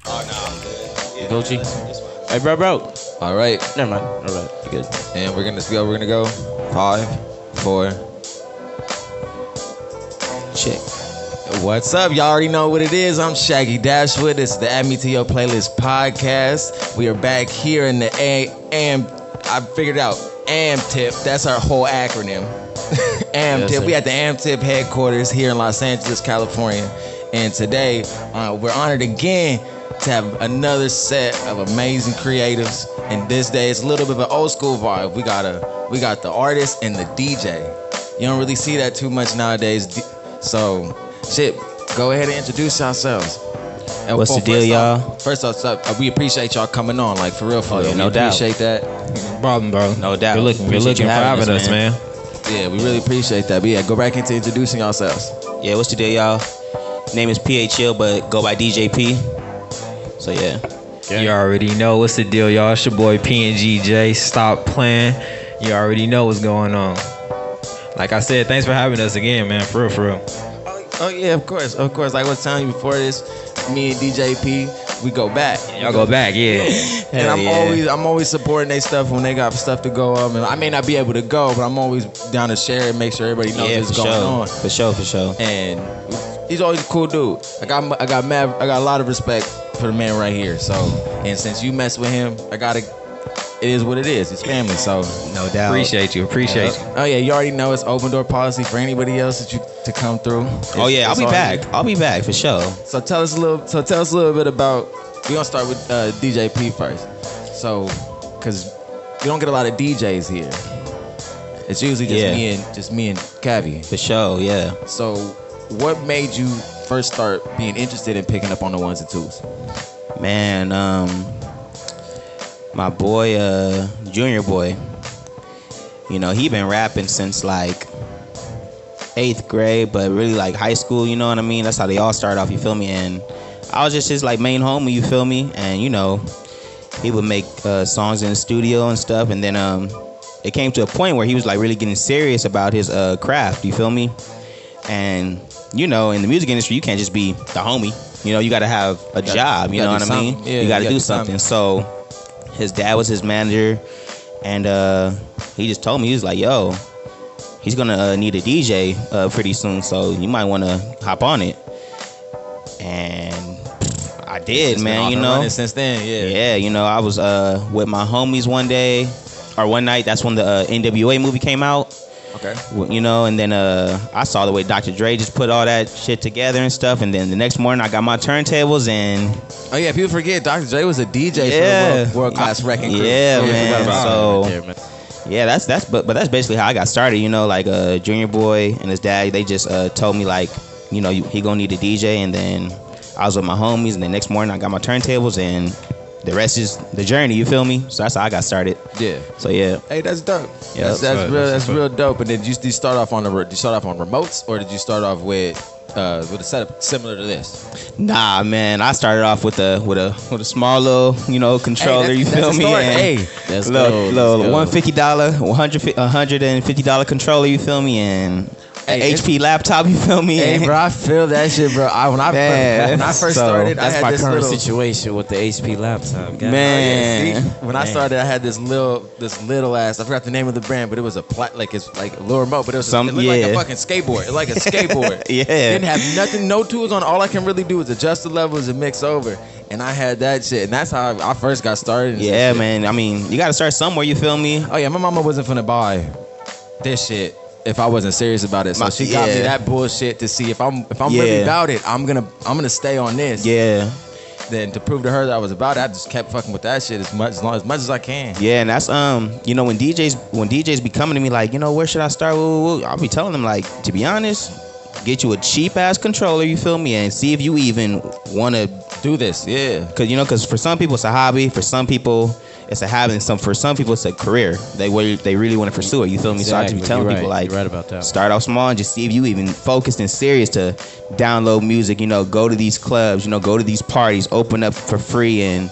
Oh, no, I'm good. Yeah, Gucci. Hey, bro. All right, Never mind. All right. You good. and we're gonna go 5, 4. Check. What's up? Y'all already know what it is. I'm Shaggy Dashwood. It's the Add Me to Your Playlist podcast. We are back here in the I figured out AMTYP. That's our whole acronym. AMTYP. Yes, We at the AMTYP headquarters here in Los Angeles, California. And today, we're honored again to have another set of amazing creatives. And this day, it's a little bit of an old school vibe. We got the artist and the DJ. You don't really see that too much nowadays. So, shit, go ahead and introduce yourselves. And What's the deal, y'all? First off, we appreciate y'all coming on, like for real, for real. no We doubt. appreciate that. Problem, bro. No doubt. We're looking for having us, man. Yeah, we really appreciate that. But yeah, go back into introducing yourselves. Yeah, what's the deal, y'all? Name is PH-ILL, but go by DJ P. So, yeah. You already know what's the deal, y'all. It's your boy PNGJay. Stop playing. You already know what's going on. Like I said, thanks for having us again, man. For real. Oh yeah, of course. Like I was telling you before this, me and DJ P, we go back. Y'all go back, yeah. And I'm always supporting their stuff when they got stuff to go up. And I may not be able to go, but I'm always down to share and make sure everybody knows what's going on. For sure. And he's always a cool dude. I got a lot of respect for the man right here. So, and since you mess with him, it is what it is. It's family, so No doubt. Appreciate you. Oh yeah, you already know it's open door policy for anybody else to come through. Oh, yeah, I'll It's be all back. you. I'll be back, for sure. So tell us a little bit about. We're gonna start with DJ P first. So, cause we don't get a lot of DJs here. It's usually just me and Cavi. For sure, yeah. So, what made you first start being interested in picking up on the ones and twos? Man, my boy, Junior Boy, you know, he been rapping since like 8th grade, but really like high school, you know what I mean? That's how they all start off, you feel me? And I was just his like main homie, you feel me? And you know, he would make songs in the studio and stuff, and then it came to a point where he was like really getting serious about his craft, you feel me? And you know, in the music industry, you can't just be the homie. You know, you got to have a job, you know what I mean? Yeah, you got to do something. So his dad was his manager, and he just told me, he was like, yo, he's gonna need a DJ pretty soon, so you might want to hop on it. And I did, man, you know. Since then, yeah. Yeah, you know, I was with my homies one night. That's when the NWA movie came out. Okay. You know, and then I saw the way Dr. Dre just put all that shit together and stuff, and then the next morning I got my turntables and Oh yeah, people forget Dr. Dre was a DJ for World Class Wrecking Crew. Yeah, man. So yeah, that's but that's basically how I got started. You know, like Junior Boy and his dad, they just told me like, you know, he gonna need a DJ, and then I was with my homies, and the next morning I got my turntables, and the rest is the journey. You feel me? So that's how I got started. yeah. So yeah. Hey, that's dope. Yeah, That's real dope. And then did you start off on remotes, or did you start off with a setup similar to this? Nah, man. I started off with a small little, you know, controller. You feel me? Hey, that's little $150, $150 controller. You feel me? And an HP laptop. You feel me? Hey, bro, I feel that shit, bro. When I first started, That's I had my this current little situation with the HP laptop. Man. When I started, I had this little ass. I forgot the name of the brand, but it was it's like a little remote, but it looked like a fucking skateboard. It like a skateboard. Yeah. Didn't have nothing, no tools on. All I can really do is adjust the levels and mix over. And I had that shit, and that's how I first got started. Yeah, man. I mean, you got to start somewhere. You feel me? Oh yeah, my mama wasn't finna buy this shit if I wasn't serious about it. So she got me that bullshit to see if I'm really about it. I'm gonna stay on this. Yeah. Then to prove to her that I was about it, I just kept fucking with that shit as much as I can. Yeah, and that's you know, when DJs be coming to me like, you know, where should I start? I'll be telling them like, to be honest, get you a cheap ass controller, you feel me, and see if you even want to do this. Yeah. Cause for some people it's a hobby, for some people it's a habit, and for some people it's a career. They really want to pursue it. You feel me? So I just be telling people like, you're right about that. Start off small and just see if you even focused and serious to download music. You know, go to these clubs. You know, go to these parties. Open up for free and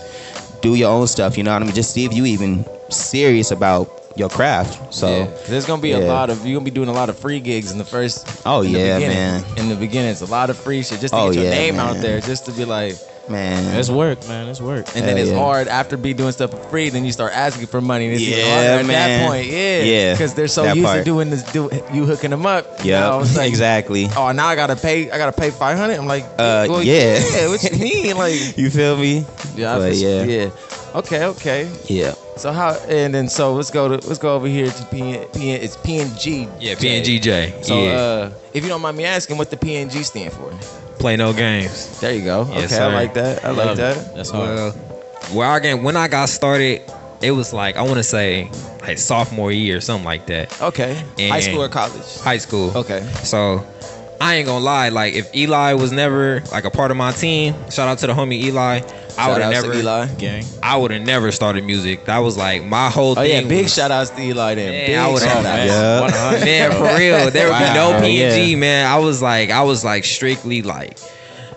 do your own stuff. You know what I mean? Just see if you even serious about your craft. So there's gonna be a lot of you're gonna be doing a lot of free gigs in the first. Man. In the beginning, it's a lot of free shit just to get your name out there, just to be like. Man, It's work, man. It's work. And then Hell it's yeah. hard after be doing stuff for free. Then you start asking for money. And it's even Yeah, harder at man. that point. Yeah, Yeah, because they're so that used to part. doing this, you hooking them up. yeah, it's like, exactly. oh, now I gotta pay. I gotta pay $500. I'm like, well, yeah. What you mean? Like, You feel me? yeah, But yeah. Okay. Yeah. So let's go over here to it's PNG. Yeah, PNGJay. So yeah. if you don't mind me asking, what the PNG stand for? Play no games. There you go. Yes, okay, sir. I like that. I like Love that. it. That's hard. When I got started, it was like I want to say like sophomore year or something like that. Okay. And High school or college? High school. Okay. So I ain't gonna lie, like if Eli was never like a part of my team, shout out to the homie Eli. I would have Shout outs to never, Eli. Gang. I would have never started music. That was like my whole Oh thing. yeah, big was- shout outs to Eli then. Man, Big I would've- shout outs. Yeah. 100. Man, for real, there would be no Wow, PNG, yeah. man. I was like strictly like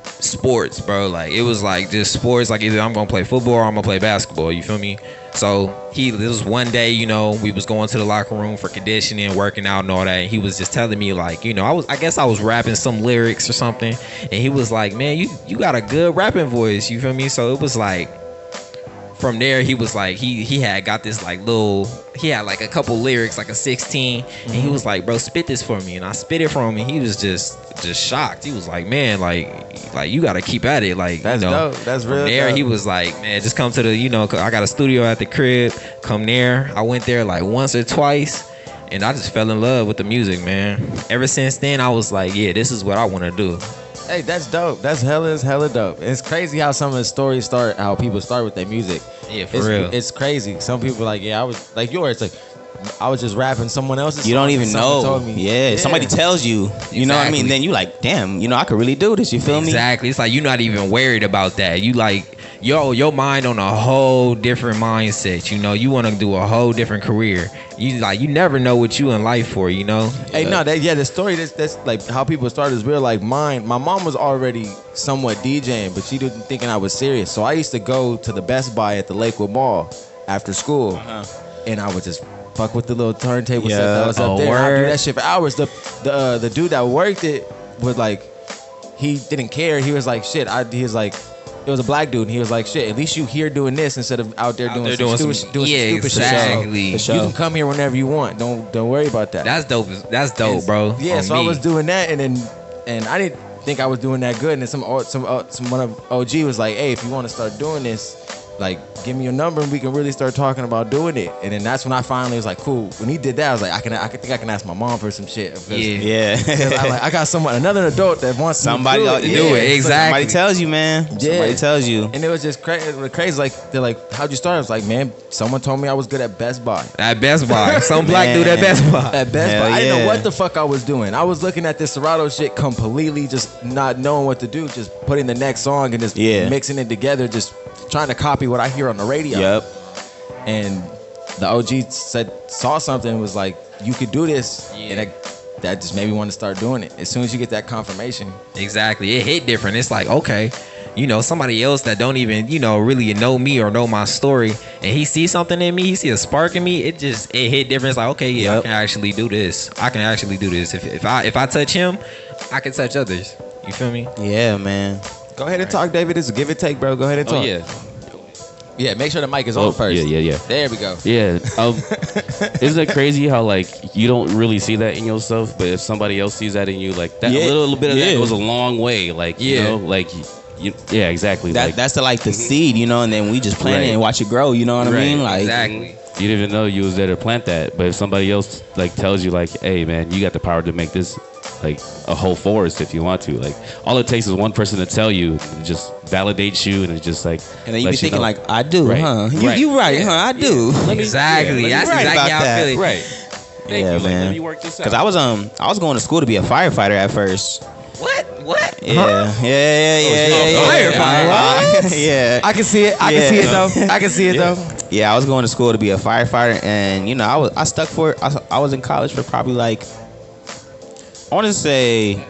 sports, bro. Like it was like just sports. Like either I'm gonna play football or I'm gonna play basketball. You feel me? So this was one day, you know, we was going to the locker room for conditioning, working out and all that. And he was just telling me like, you know, I guess I was rapping some lyrics or something. And he was like, man, you got a good rapping voice. You feel me? So it was like, from there he was like he had got this like he had like a couple lyrics, like a 16, and he was like, bro, spit this for me. And I spit it for him, and he was just shocked. He was like, man, like you gotta keep at it. Like, That's you know, dope. That's from real there dope. he was like, man, just come to the, you know, 'cause I got a studio at the crib, come there. I went there like once or twice, and I just fell in love with the music, man. Ever since then I was like, yeah, this is what I want to do. Hey, that's dope. That's hella dope. It's crazy how some of the stories start, how people start with their music. Yeah, for It's real. It's crazy. Some people are like, yeah, I was like yours. Like, I was just rapping someone else's. You don't song even and someone know. told me. Yeah. Somebody tells you. You know what I mean? Exactly. Then you like, damn. You know, I could really do this. You feel me? Exactly. It's like you're not even worried about that. You like your mind on a whole different mindset. You know, you want to do a whole different career. You never know what you in life for. You know. Hey, no, the story that's like how people started is real. Like mine, my mom was already somewhat DJing, but she didn't thinking I was serious. So I used to go to the Best Buy at the Lakewood Mall after school, and I would just fuck with the little turntable set that was up Oh, there. I'd do word. that shit for hours. The dude that worked it was like, he didn't care. He was like, shit. He was like, it was a black dude, and he was like, shit. At least you here doing this instead of out there doing there some doing stupid, some- yeah, stupid exactly. shit. So you can come here whenever you want. Don't worry about that. That's dope. That's dope, bro. Yeah, On so I me. was doing that, and I didn't think I was doing that good. And then some one of OG was like, "Hey, if you want to start doing this, like, give me your number and we can really start talking about doing it." And then that's when I finally was like, "Cool." When he did that, I was like, "I think I can ask my mom for some shit." Because- Yeah. I got another adult that wants Somebody to ought do to it. do Yeah. it. Exactly. Somebody tells you, man. Yeah. Somebody tells you. And it was just crazy. Like, they're like, "How'd you start?" I was like, "Man, someone told me I was good at Best Buy." At Best Buy. Some black dude at Man. Best Buy. At Best Hell Buy. I didn't know yeah. what the fuck I was doing. I was looking at this Serato shit completely just not knowing what to do, just putting the next song and just Yeah. mixing it together, just trying to copy what I hear on the radio. Yep. And the OG saw something and was like, "You could do this." Yeah. And that just made me want to start doing it. As soon as you get that confirmation. Exactly. It hit different. It's like, okay, you know, somebody else that don't even, you know, really know me or know my story, and he sees something in me, he see a spark in me, it hit different. It's like, okay, yeah, Yep. I can actually do this. I can actually do this. If I touch him, I can touch others. You feel me? Yeah, man. Go ahead and talk, David. It's a give and take, bro. Go ahead and talk. Oh yeah. Yeah, make sure the mic is on first. Yeah. There we go. Yeah. Isn't it crazy how like you don't really see that in yourself, but if somebody else sees that in you, like that Yeah. a little bit of that Yeah. goes a long way. Like you Yeah. know, like yeah, exactly. That like, that's the seed, you know, and then we just plant it Right. and watch it grow. You know what I mean? Like, exactly. you didn't even know you was there to plant that, but if somebody else like tells you like, hey man, you got the power to make this like a whole forest if you want to. Like all it takes is one person to tell you, and just validates you, and it's just like. and then you be lets thinking know. like, I do, Right. huh? Right. You right, huh? I do. Exactly. Yeah, That's let me write exactly about how I that. feel it. Right. Thank Yeah, you. Like, man. let me work this out. Cause I was going to school to be a firefighter at first. What? Yeah, yeah. Firefighter? Yeah. I can see it. I can Yeah. see it though. I can see it though. Yeah, I was going to school to be a firefighter, and you know, I stuck for it. I was in college for probably like, I want to say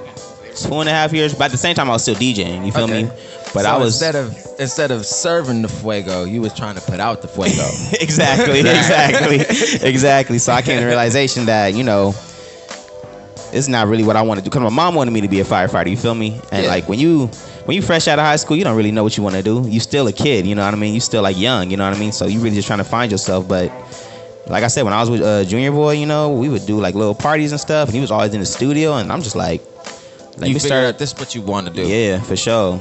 2.5 years, but at the same time I was still DJing. You feel Okay. me? But So I was instead of serving the fuego, you was trying to put out the fuego. exactly. So I came to the realization that, you know, it's not really what I want to do. Cause my mom wanted me to be a firefighter. You feel me? And Yeah. like when you fresh out of high school, you don't really know what you want to do. You still a kid. You know what I mean? You still like young. You know what I mean? So you really just trying to find yourself. But like I said, when I was with Junior Boy, you know, we would do like little parties and stuff, and he was always in the studio, and I'm just like You me figure out this is what you want to do. Yeah, for sure.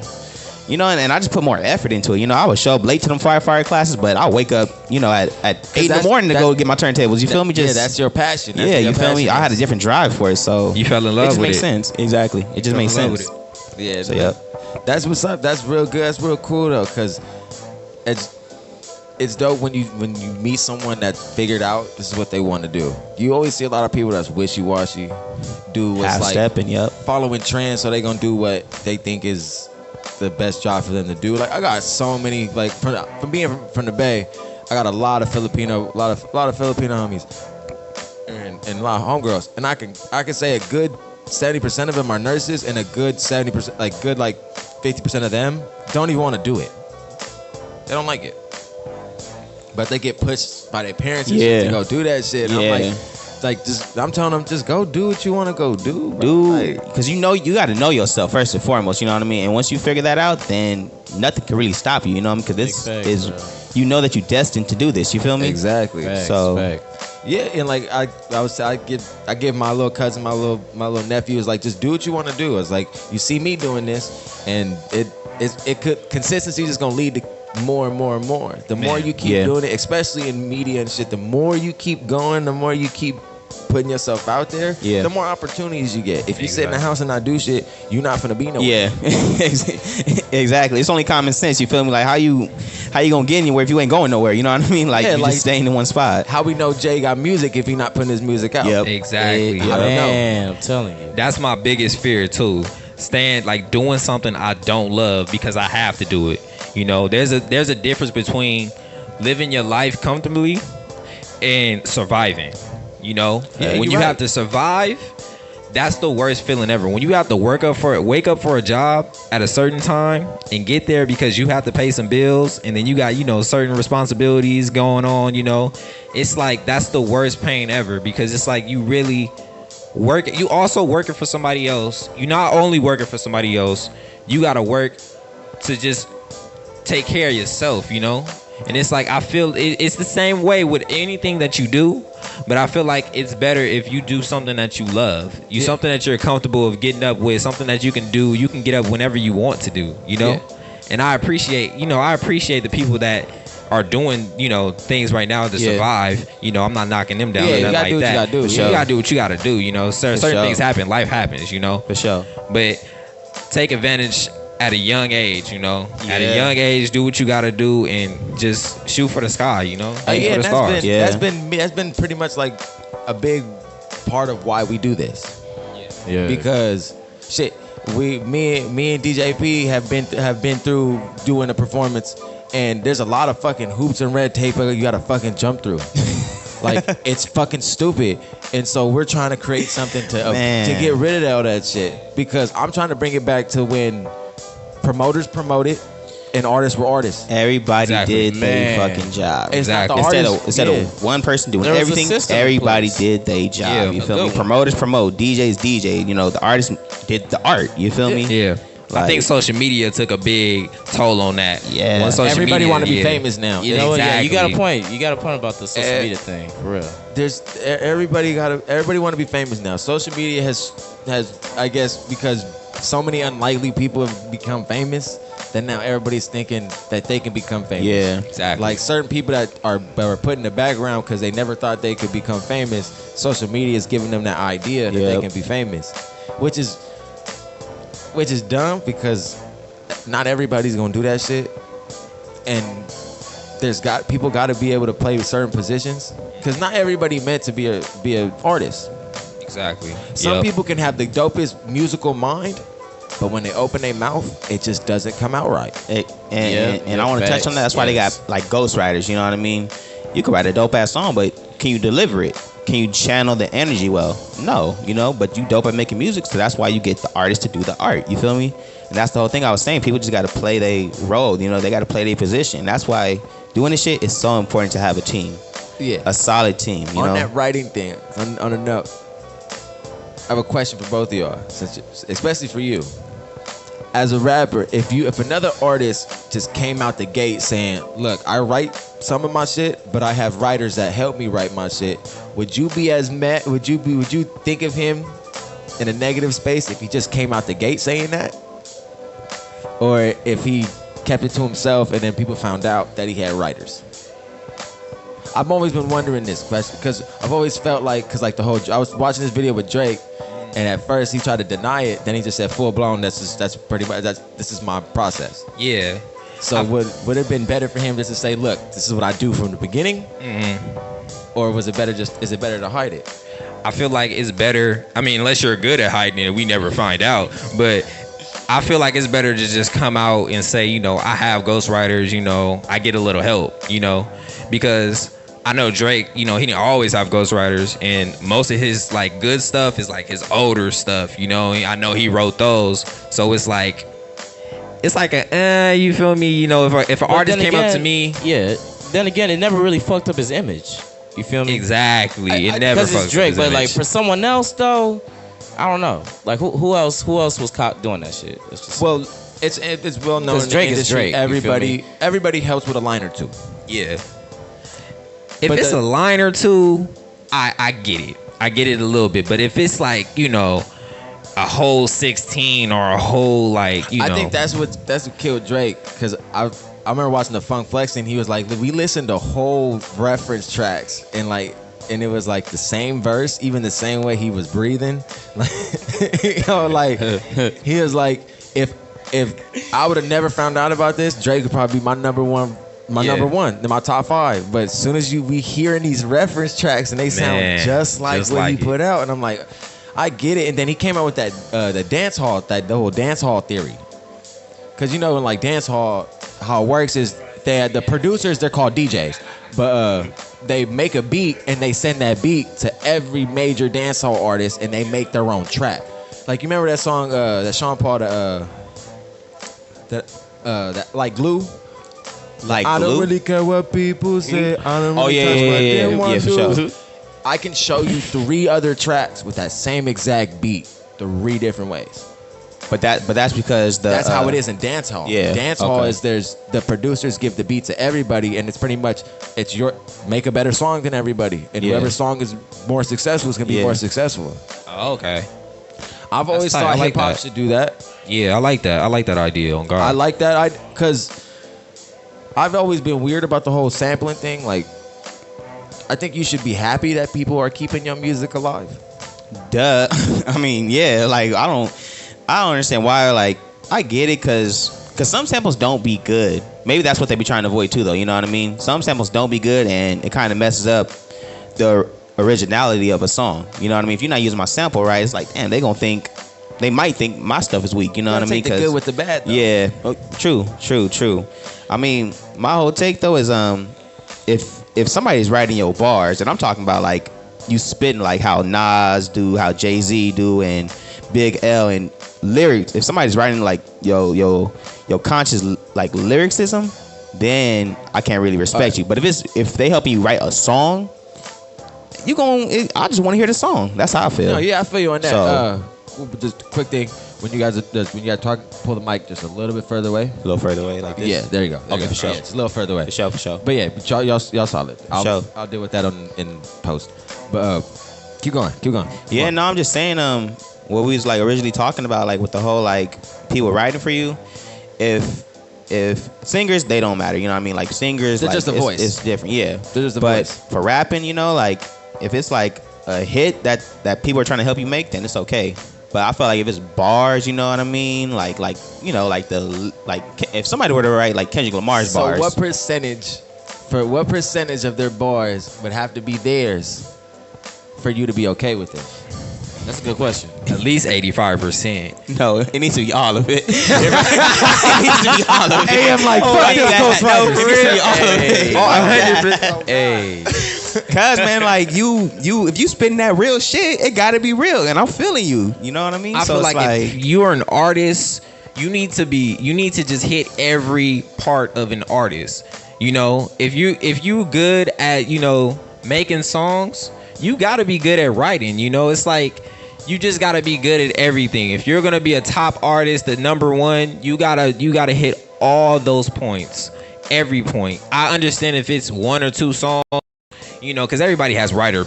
You know, and I just put more effort into it. You know, I would show up late to them firefighter classes, but I'll wake up, you know, at 8 in the morning to go get my turntables. You feel me? Just yeah, that's your passion. That's yeah, your you feel me? passion I had a is. different drive for it, so You fell in it love just with makes it. sense. Exactly, it just makes Fell in love sense. with Yeah, So yeah. that's what's up. That's real good. That's real cool though, cause it's dope when you meet someone that's figured out this is what they want to do. You always see a lot of people that's wishy-washy, do what's Half like stepping, yep. following trends, so they gonna do what they think is the best job for them to do. Like I got so many like from being from the Bay, I got a lot of Filipino homies and a lot of homegirls, and I can say a good 70% of them are nurses, and a good 70%, like good like 50% of them don't even want to do it. They don't like it, but they get pushed by their parents and shit to Yeah. go do that shit. And Yeah. I'm telling them, just go do what you want to go do, bro. Dude, Like, because you know you got to know yourself first and foremost. You know what I mean? And once you figure that out, then nothing can really stop you. You know what I mean? Because this Big facts, is, bro. you know that you're destined to do this. You feel me? exactly. Facts, So- facts. Yeah, and like I give my little cousin, my little nephew is like, just do what you want to do. It's like, you see me doing this, and it could consistency is just gonna lead to more and more and more. The more you keep Yeah. doing it, especially in media and shit, the more you keep going, the more you keep putting yourself out there, Yeah. the more opportunities you get. If you sit in the house and not do shit, you're not finna be nowhere. Yeah, exactly. It's only common sense. You feel me? Like how you gonna get anywhere if you ain't going nowhere? You know what I mean? Like Yeah, you like- just staying in one spot. How we know Jay got music if he not putting his music out? Yep. Exactly. I don't know. Man, I'm telling you. That's my biggest fear too. Doing something I don't love because I have to do it. You know, there's a difference between living your life comfortably and surviving. You know, Yeah, when you're you right. have to survive, that's the worst feeling ever. When you have to wake up for a job at a certain time and get there because you have to pay some bills, and then you got, you know, certain responsibilities going on, you know, it's like that's the worst pain ever, because it's like you really you also working for somebody else. You not only working for somebody else, you got to work to just take care of yourself, you know? And it's like, I feel it's the same way with anything that you do, but I feel like it's better if you do something that you love. Something that you're comfortable of getting up with, something that you can do. You can get up whenever you want to do, you know? Yeah. And I appreciate the people that are doing, you know, things right now to Yeah. survive. You know, I'm not knocking them down Yeah, or you nothing gotta like do what you that. gotta do, You for sure. gotta do what you gotta do, you know. Certain sure. things happen, life happens, you know. For sure. But take advantage at a young age, you know. At Yeah. a young age, do what you gotta do and just shoot for the sky, you know. Aim Yeah, for and the stars. Yeah. that's been pretty much like a big part of why we do this. Yeah. Because shit, me and DJ P have been through doing a performance, and there's a lot of fucking hoops and red tape you gotta fucking jump through. Like, it's fucking stupid. And so we're trying to create something to Man. get rid of all that shit, because I'm trying to bring it back to when promoters promoted and artists were artists. Everybody Exactly. did their Man. fucking job. It's not the Instead artist. of instead Yeah. of one person doing There was a everything, system in everybody place. did their job. Yeah, you a feel good me? one. Promoters promote, DJs DJ. You know, the artists did the art. You feel me? Yeah. I Like- think social media took a big toll on that. Yeah. Once social Everybody media- want to be yeah. famous now. You know what? Yeah, you got a Exactly. point. You got a point about the social media thing, for real. There's everybody want to be famous now. Social media has I guess, because so many unlikely people have become famous, that now everybody's thinking that they can become famous. Yeah. Exactly. Like certain people that are put in the background because they never thought they could become famous. Social media is giving them that idea that they Yep. can be famous, which is dumb, because not everybody's gonna do that shit, and people got to be able to play certain positions, because not everybody meant to be a artist. Exactly. Some Yep. people can have the dopest musical mind, but when they open their mouth, it just doesn't come out right. And I want to touch on that. That's why they got like ghostwriters. You know what I mean? You can write a dope ass song, but can you deliver it? Can you channel the energy well? No, you know. But you dope at making music, so that's why you get the artist to do the art. You feel me? And that's the whole thing I was saying. People just got to play their role. You know, they got to play their position. That's why doing this shit is so important to have a team, Yeah. a solid team. You On know? that writing thing, on a note, I have a question for both of y'all, especially for you. As a rapper, if another artist just came out the gate saying, "Look, I write some of my shit, but I have writers that help me write my shit," would you be as mad? Would you think of him in a negative space if he just came out the gate saying that, or if he kept it to himself and then people found out that he had writers? I've always been wondering this question because I've always felt like, I was watching this video with Drake. And at first he tried to deny it. Then he just said full blown. That's pretty much this is my process. Yeah. So would it have been better for him just to say, look, this is what I do from the beginning, or is it better to hide it? I feel like it's better. I mean, unless you're good at hiding it, we never find out. But I feel like it's better to just come out and say, I have ghostwriters. I get a little help. Because I know Drake, he didn't always have ghostwriters, and most of his like good stuff is like his older stuff. I know he wrote those, so it's like you feel me? If an artist came up to me, yeah. Then again, it never really fucked up his image. You feel me? Exactly, it never. Because it's Drake, but like for someone else though, I don't know. Like who else was caught doing that shit? It's well known in the Drake is industry. Drake, Everybody helps with a line or two. Yeah. If it's a line or two, I get it. I get it a little bit. But if it's like, a whole 16 or a whole I think that's what killed Drake. Because I remember watching the Funk Flex thing. He was like, we listened to whole reference tracks and it was like the same verse, even the same way he was breathing. He was like, if I would have never found out about this, Drake would probably be my number one, in my top 5. But as soon as we hearing these reference tracks and they sound just like what he put out, and I'm like, I get it. And then he came out with that the dance hall, the whole dance hall theory. Because in like dance hall, how it works is the producers, they're called DJs, but they make a beat and they send that beat to every major dance hall artist, and they make their own track. Like you remember that song that Sean Paul that like Glue. Like I don't Glue? really care what people say. I don't really yeah, for sure. I can show you 3 other tracks with that same exact beat, 3 different ways. But that's because that's how it is in dance hall. Yeah, dance hall is the producers give the beat to everybody, and it's pretty much make a better song than everybody, and whoever song is more successful is gonna be more successful. Oh, okay. I've always thought hip hop should do that. Yeah, I like that. I like that idea on God. I like that because I've always been weird about the whole sampling thing. Like, I think you should be happy that people are keeping your music alive. Duh. I mean, yeah. Like, I don't understand why. Like, I get it because some samples don't be good. Maybe that's what they be trying to avoid too, though. You know what I mean? Some samples don't be good, and it kind of messes up the originality of a song. You know what I mean? If you're not using my sample right, it's like, damn, they might think my stuff is weak. You know what I mean? Take the good with the bad, though. Yeah. True. I mean, my whole take though is if somebody's writing your bars, and I'm talking about like you spitting like how Nas do, how Jay-Z do, and Big L, and lyrics. If somebody's writing like your conscious like lyricism, then I can't really respect you. But if they help you write a song, I just want to hear the song. That's how I feel. No, yeah, I feel you on that. So, just a quick thing. When you guys talk, pull the mic just a little bit further away. a little further away, like this. Yeah, there you go. Okay, for sure. Yeah, just a little further away. For sure. But yeah, y'all solid. I'll deal with that in post. But keep going. Yeah, no, I'm just saying what we was like originally talking about, like with the whole like people writing for you. If singers, they don't matter, you know what I mean? Like singers, they're like, just a voice. It's different, yeah. They're just a but voice. For rapping, like if it's like a hit that people are trying to help you make, then it's okay. But I feel like if it's bars, you know what I mean? Like if somebody were to write like Kendrick Lamar's bars. So what percentage of their bars would have to be theirs for you to be okay with it? That's a good question. At least 85%. No, it needs to be all of it. It needs to be all of it. Hey, I'm like, fuck like them that. ghostwriters. No, it needs to be all of it. Hey. Cause man, like if you spitting that real shit, it gotta be real, and I'm feeling you. You know what I mean? I feel like if you're an artist, you need to just hit every part of an artist. If you good at making songs, you gotta be good at writing. It's like you just gotta be good at everything. If you're gonna be a top artist, the number one, you gotta hit all those points, every point. I understand if it's one or two songs, you know, because everybody has writer's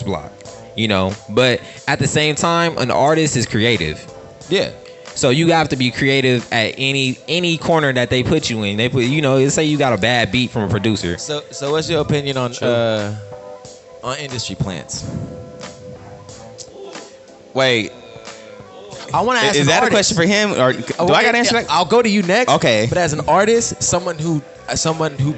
block, you know. But at the same time, an artist is creative. Yeah. So you have to be creative at any corner that they put you in. They put, you know, say you got a bad beat from a producer. So what's your opinion on industry plants? Wait, I want to ask. is that a question for him, or do I got to answer that? I'll go to you next. Okay. But as an artist, someone who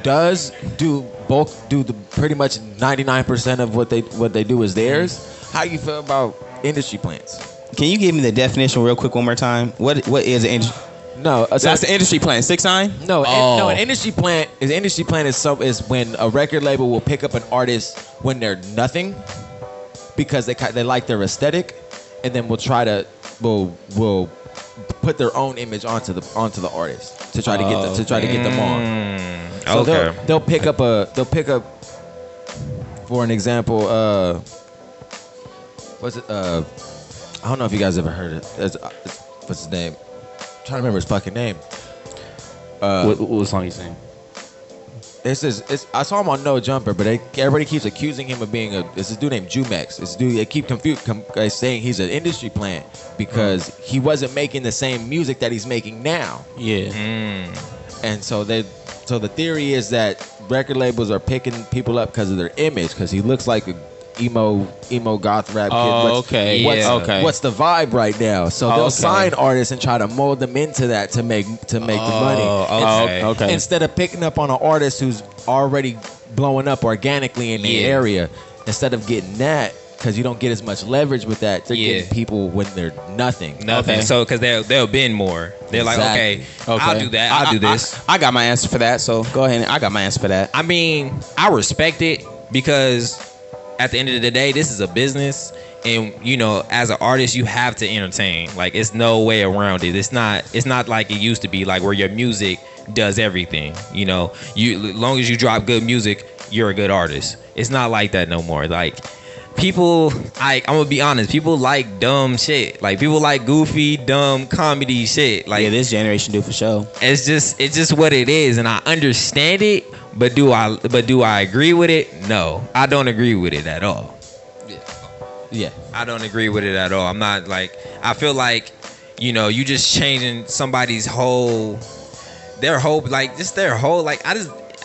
does do the pretty much 99% of what they do is theirs. How you feel about industry plants? Can you give me the definition real quick one more time? What is an industry? No, That's the industry plan. 6ix9ine? No, no. An industry plant is when a record label will pick up an artist when they're nothing because they like their aesthetic, and then will put their own image onto the artist to try to get them on. So Okay. they'll pick up for an example. What's it? I don't know if you guys ever heard it. What's his name? I'm trying to remember his fucking name. What song you saying? I saw him on No Jumper, but everybody keeps accusing him of being it's this dude named Jumex. This dude, they keep saying he's an industry plant because he wasn't making the same music that he's making now. Yeah. And so the theory is that record labels are picking people up because of their image, because he looks like a emo goth rap kid. Oh, okay. Okay. What's the vibe right now? So they'll sign artists and try to mold them into that to make the money. Okay. Instead of picking up on an artist who's already blowing up organically in the area, instead of getting that, because you don't get as much leverage with that, they're getting people when they're nothing. Okay. So because they'll bend more. They're like, okay, I'll do that. I'll do this. I got my answer for that, so go ahead. I got my answer for that. I mean, I respect it because at the end of the day, this is a business, and you know, as an artist, you have to entertain. Like, it's no way around it. It's not like it used to be, like where your music does everything. You know, as long as you drop good music, you're a good artist. It's not like that no more. Like, people, I'm gonna be honest, people like dumb shit. Like, people like goofy, dumb comedy shit. Like, Yeah, this generation do for sure. it's just what it is, and I understand it. But do I agree with it? No, I don't agree with it at all. Yeah. I don't agree with it at all. I'm not like, I feel like, you know, you just changing somebody's their whole, like I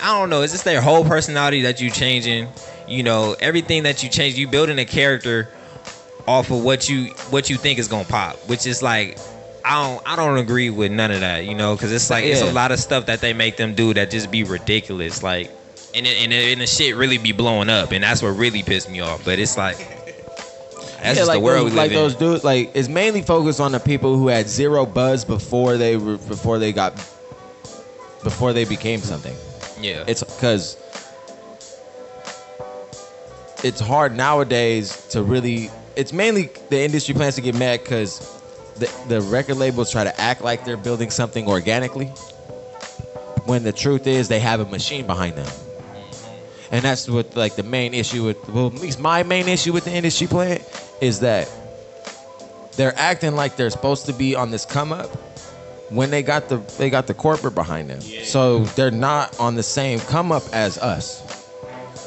don't know. It's just their whole personality that you changing. You know, everything that you change, you building a character off of what you think is gonna pop, which is like, I don't agree with none of that, you know, because it's like it's a lot of stuff that they make them do that just be ridiculous, like, and the shit really be blowing up, and that's what really pissed me off. But it's like, that's just like the world we live in. those dudes, like, it's mainly focused on the people who had zero buzz before they became something. Yeah, It's because it's hard nowadays to really. It's mainly the industry plans to get mad because the record labels try to act like they're building something organically, when the truth is they have a machine behind them. And that's what, like, the main issue with, well, at least my main issue with the industry plant is that they're acting like they're supposed to be on this come up when they got the corporate behind them. So they're not on the same come up as us,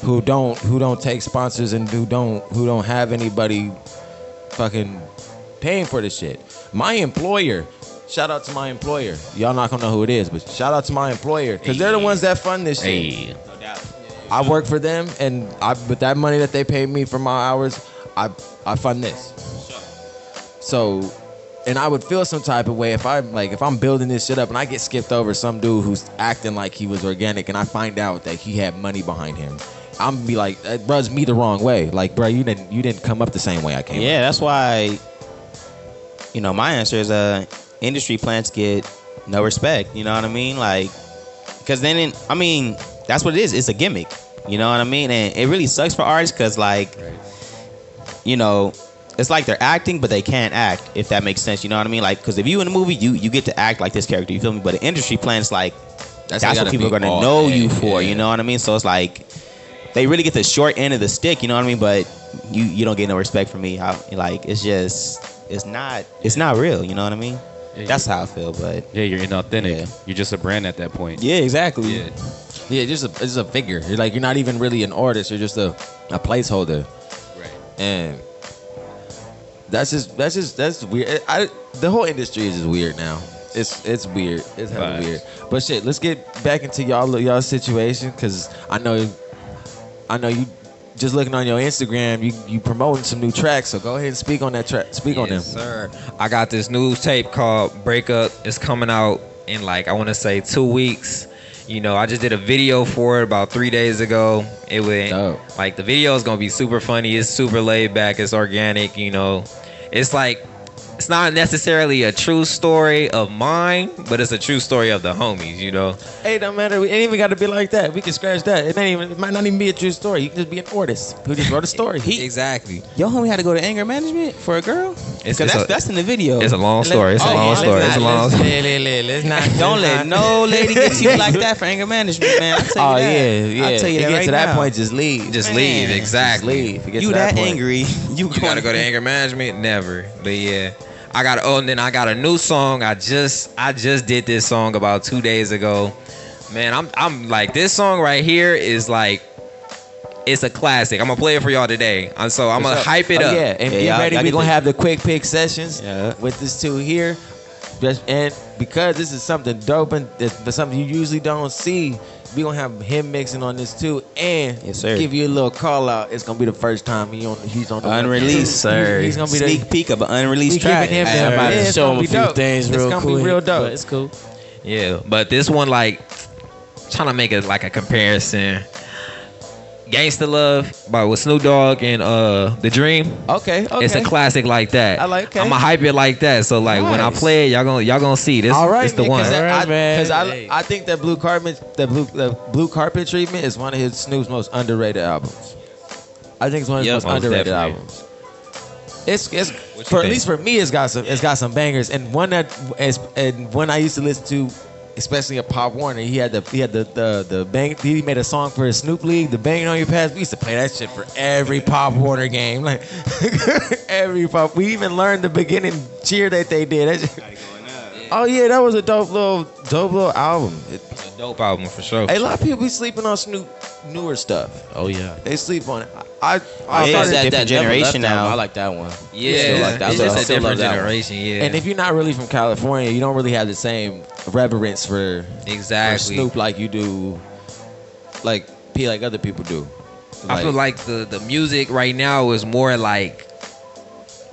who don't take sponsors and who don't have anybody fucking paying for this shit. My employer, shout out to my employer. Y'all not gonna know who it is, but shout out to my employer, because they're the ones that fund this shit. I work for them, and with that money that they pay me for my hours, I fund this. So, and I would feel some type of way if I'm building this shit up and I get skipped over some dude who's acting like he was organic, and I find out that he had money behind him. I'm gonna be like, that rubs me the wrong way. Like, bro, you didn't come up the same way I came. Yeah, that's why. You know, my answer is industry plants get no respect. You know what I mean? Like, because then, that's what it is. It's a gimmick. You know what I mean? And it really sucks for artists because, like, you know, it's like they're acting, but they can't act, if that makes sense. You know what I mean? Like, because if you in a movie, you get to act like this character. You feel me? But an industry plant's like, that's what people are going to know you for. You know what I mean? So it's like, they really get the short end of the stick. You know what I mean? But you don't get no respect from me. Like it's not real. You know what I mean? Yeah, That's how I feel. But Yeah, you're inauthentic. Yeah. You're just a brand at that point. yeah, exactly. Yeah. Yeah, it's a figure. You're like, you're not even really an artist. You're just a placeholder. Right. And that's weird. The whole industry is just weird now. It's weird. It's hella Right. weird. But shit, let's get back into y'all situation, because I know you just looking on your Instagram, you promoting some new tracks. So go ahead and speak on that track. Speak on them. Yes, sir. I got this new tape called Breakup. It's coming out in like, I want to say 2 weeks. You know, I just did a video for it about 3 days ago. It went Dope. like, the video is gonna be super funny. It's super laid back. It's organic. You know, it's like, it's not necessarily a true story of mine, but it's a true story of the homies. You know. Hey, don't matter. It ain't even got to be like that. We can scratch that. It might not even be a true story. You can just be an artist who just wrote a story. Exactly. Your homie had to go to anger management for a girl. It's Because that's in the video. It's a long story. It's a long story. It's a long story. Let's not. Don't let no lady get you like that for anger management, man. I'll tell Oh you that. yeah. I'll tell you that get right to that now. point, just leave. Just Man. leave. Just Exactly. Leave. If it gets You to that point. angry? You gotta go to anger management? Never. But yeah. And then I got a new song. I just did this song about 2 days ago. Man, I'm like, this song right here is like, it's a classic. I'm gonna play it for y'all today. I'm gonna hype it up. Yeah, and Yeah, get y'all- ready. y'all We're get gonna the- have the quick pick sessions Yeah. with this two here. And because this is something dope and something you usually don't see, we're gonna have him mixing on this too, and Yes, sir. give you a little call out. It's gonna be the first time he's on the Unreleased, sir. He's gonna be Sneak peek of an unreleased we track. giving him Hey, I'm that. about Yeah, to it's show gonna him a be few dope. things It's real gonna quick. be real dope. But it's cool. Yeah, but this one, like, trying to make it like a comparison. Gangsta Love with Snoop Dogg and The Dream. Okay. It's a classic like that. I like- okay. I'ma hype it like that. So like, when I Nice. play it, y'all gonna see this. All right, It's the one. All right, man. Because Hey. I think that blue carpet treatment is one of his Snoop's most underrated albums. I think it's one of his Yep, most most underrated definitely. albums. It's you for at think? least for me, it's got some bangers, and one I used to listen to, especially at Pop Warner. He had the bang. He made a song for his Snoop League, the Banging on Your Past. We used to play that shit for every Pop Warner game, like every Pop. We even learned the beginning cheer that they did. That shit- Oh yeah, that was a dope little album. It's a dope album for sure. A lot of people be sleeping on Snoop newer stuff. Oh yeah. They sleep on it. I Yeah, started it's that. different generation now. I like that one. Yeah, Still like that. it's I just a still love different that one. generation. Yeah, And if you're not really from California, you don't really have the same reverence for exactly. Snoop like you do, like other people do. I feel like the music right now is more like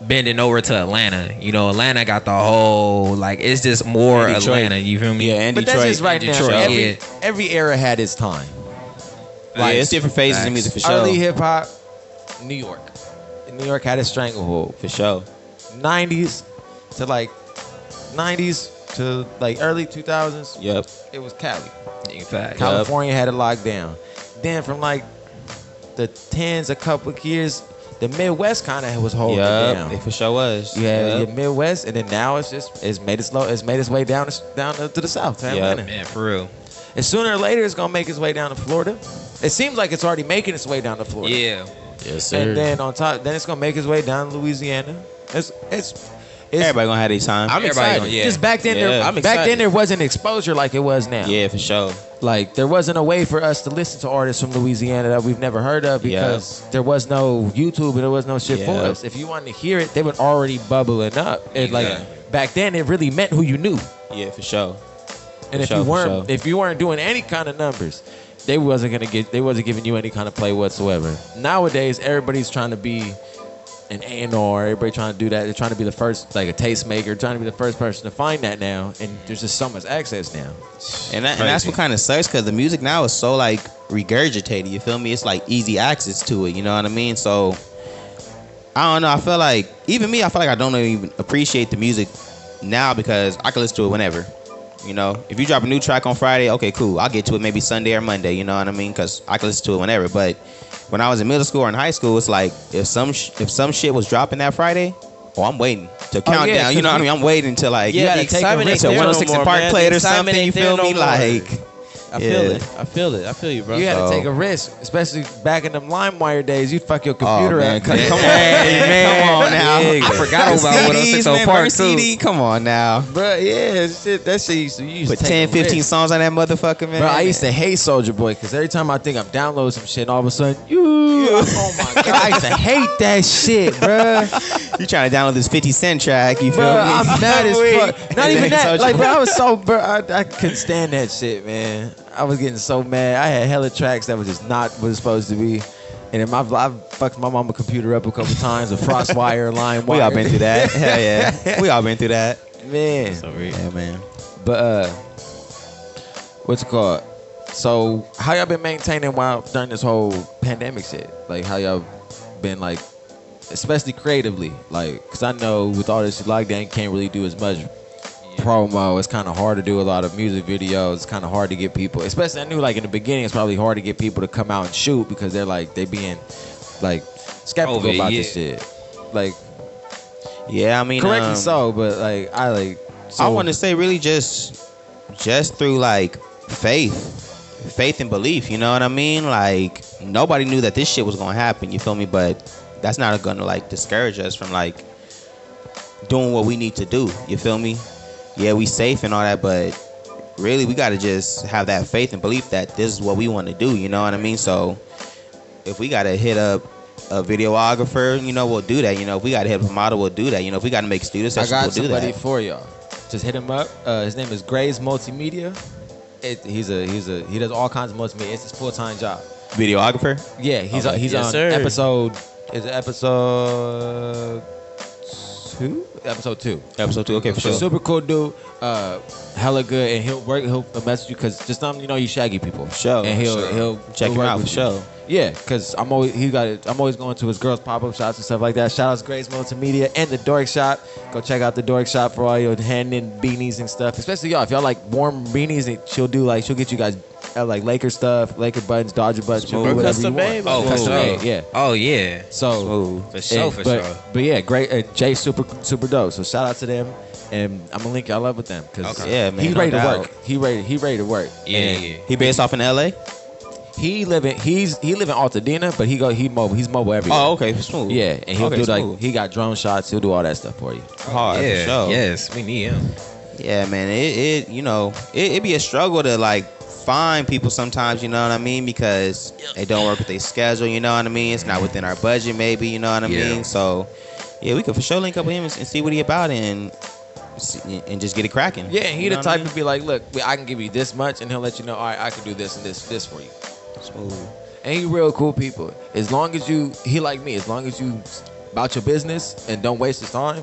bending over to Atlanta. You know, Atlanta got the whole, like, it's just more And Detroit. Atlanta. You feel me? Yeah, and but Detroit. that's just right Detroit, now. yeah. Every era had its time. Yeah, it's different phases in Facts. music for sure. Early hip hop, New York. New York had a stranglehold. For sure. 90s to like early 2000s. Yep. It was Cali. In fact, California had it locked down. Then from like the tens, a couple of years, the Midwest kind of was holding it down. It for sure was. You had Yep. your Midwest, and then now it's made its way down to the South, to Yeah. Atlanta. man, for real. And sooner or later, it's gonna make its way down to Florida. It seems like it's already making its way down to Florida. Yeah, Yes, sir. And then on top, then it's gonna make its way down to Louisiana. It's Everybody gonna have their time. I'm Everybody excited. gonna- yeah. just back then. Yeah. I'm Back excited. then there wasn't exposure like it was now. Yeah, for sure. Like there wasn't a way for us to listen to artists from Louisiana that we've never heard of because there was no YouTube and there was no shit for Yeah. us. If you wanted to hear it, they were already bubbling up. And like Exactly. back then, it really meant who you knew. Yeah, for sure. And For if sure, you for weren't sure. if you weren't doing any kind of numbers, they wasn't giving you any kind of play whatsoever. Nowadays, everybody's trying to be an A&R. Everybody trying to do that. They're trying to be the first, like a tastemaker, trying to be the first person to find that now. And there's just so much access now. And that's what kind of sucks because the music now is so like regurgitated. You feel me? It's like easy access to it. You know what I mean? So I don't know. I feel like even me, I feel like I don't even appreciate the music now because I can listen to it whenever. You know, if you drop a new track on Friday, okay, cool. I'll get to it maybe Sunday or Monday. You know what I mean? Because I can listen to it whenever. But when I was in middle school or in high school, it's like if some shit was dropping that Friday, I'm waiting to count yeah, down. You know what I mean? I'm waiting until like Yeah, the excitement ain't until there 106 no and more, Park man. played The or excitement something. You ain't feel there me? no more. Like I feel it. I feel it. I feel you, bro. You had to So- take a risk, especially back in them LimeWire days. You'd fuck your computer man, up. come on, man. Come on now. I forgot about what CDs, 106 man, Park burn too. CD. Come on now. Bro, yeah, shit. That shit used to Put take 10, a 15 risk. songs on that motherfucker, man. Bro, I used to hate Soulja Boy because every time I think I'm downloading some shit, all of a sudden, oh my god, I used to hate that shit, bro. You trying to download this 50 Cent track? You feel Bro, me? I'm mad as fuck. Not even that. Soulja Like, bro, Boy. I was so, bro, I couldn't stand that shit, man. I was getting so mad. I had hella tracks that was just not what it's supposed to be. And then I fucked my mama computer up a couple times with Frostwire, LimeWire. We all been through that. Hell yeah. We all been through that. Man. Yeah, man. But what's it called? So how y'all been maintaining during this whole pandemic shit? Like how y'all been like, especially creatively, like, cause I know with all this lockdown, you can't really do as much promo. It's kind of hard to do a lot of music videos. It's kind of hard to get people, especially I knew like in the beginning, it's probably hard to get people to come out and shoot because they're like they being like skeptical COVID, about yeah. this shit. Like Yeah, I mean, correctly so, but like I want to say really just through like faith and belief. You know what I mean? Like nobody knew that this shit was gonna happen. You feel me? But that's not gonna like discourage us from like doing what we need to do. You feel me? Yeah, we safe and all that, but really we gotta just have that faith and belief that this is what we want to do. You know what I mean? So if we gotta hit up a videographer, you know, we'll do that. You know, if we gotta hit up a model, we'll do that. You know, if we gotta make studio I sessions, got we'll do somebody that. for y'all. Just hit him up. His name is Gray's Multimedia. He does all kinds of multimedia. It's his full-time job. Videographer. Yeah, he's Okay. he's Yes, on sir. episode. Is it episode 2? Episode 2. Episode 2. Okay, for sure. Super cool dude. Hella good, and he'll message you because just you shaggy people. Sure, And he'll check him work out for with you. sure. Yeah, because I'm always going to his girls pop-up shops and stuff like that. Shout out to Grace Multimedia and the Dork Shop. Go check out the Dork Shop for all your hand-in beanies and stuff. Especially y'all, if y'all like warm beanies, she'll get you guys like Laker stuff, Laker buttons, Dodger buttons, she'll do whatever you Custom want. made, Oh, for Custom sure. made, yeah. Oh yeah. So Smooth. For sure, for but, sure. But yeah, great. Jay super dope. So shout out to them, and I'm gonna link y'all up with them because Okay. Yeah, man, he's no ready to doubt. work. He ready to work. Yeah, And yeah. He based off in LA? He live in Altadena, but he's mobile everywhere. Oh, okay, smooth. Yeah, and he'll Okay, do smooth. like he got drone shots. He'll do all that stuff for you. hard Yeah. for sure. Yes, we need him. Yeah, man. It be a struggle to like find people sometimes. You know what I mean? Because they don't work with their schedule. You know what I mean? It's not within our budget. Maybe you know what I Yeah. mean. So yeah, we could for sure link up with him and see what he about and just get it cracking. Yeah, and he You the know what I type mean? to be like, look, I can give you this much, and he'll let you know. All right, I can do this and this for you. Smooth. And he real cool people. As long as he like me. As long as you about your business and don't waste his time,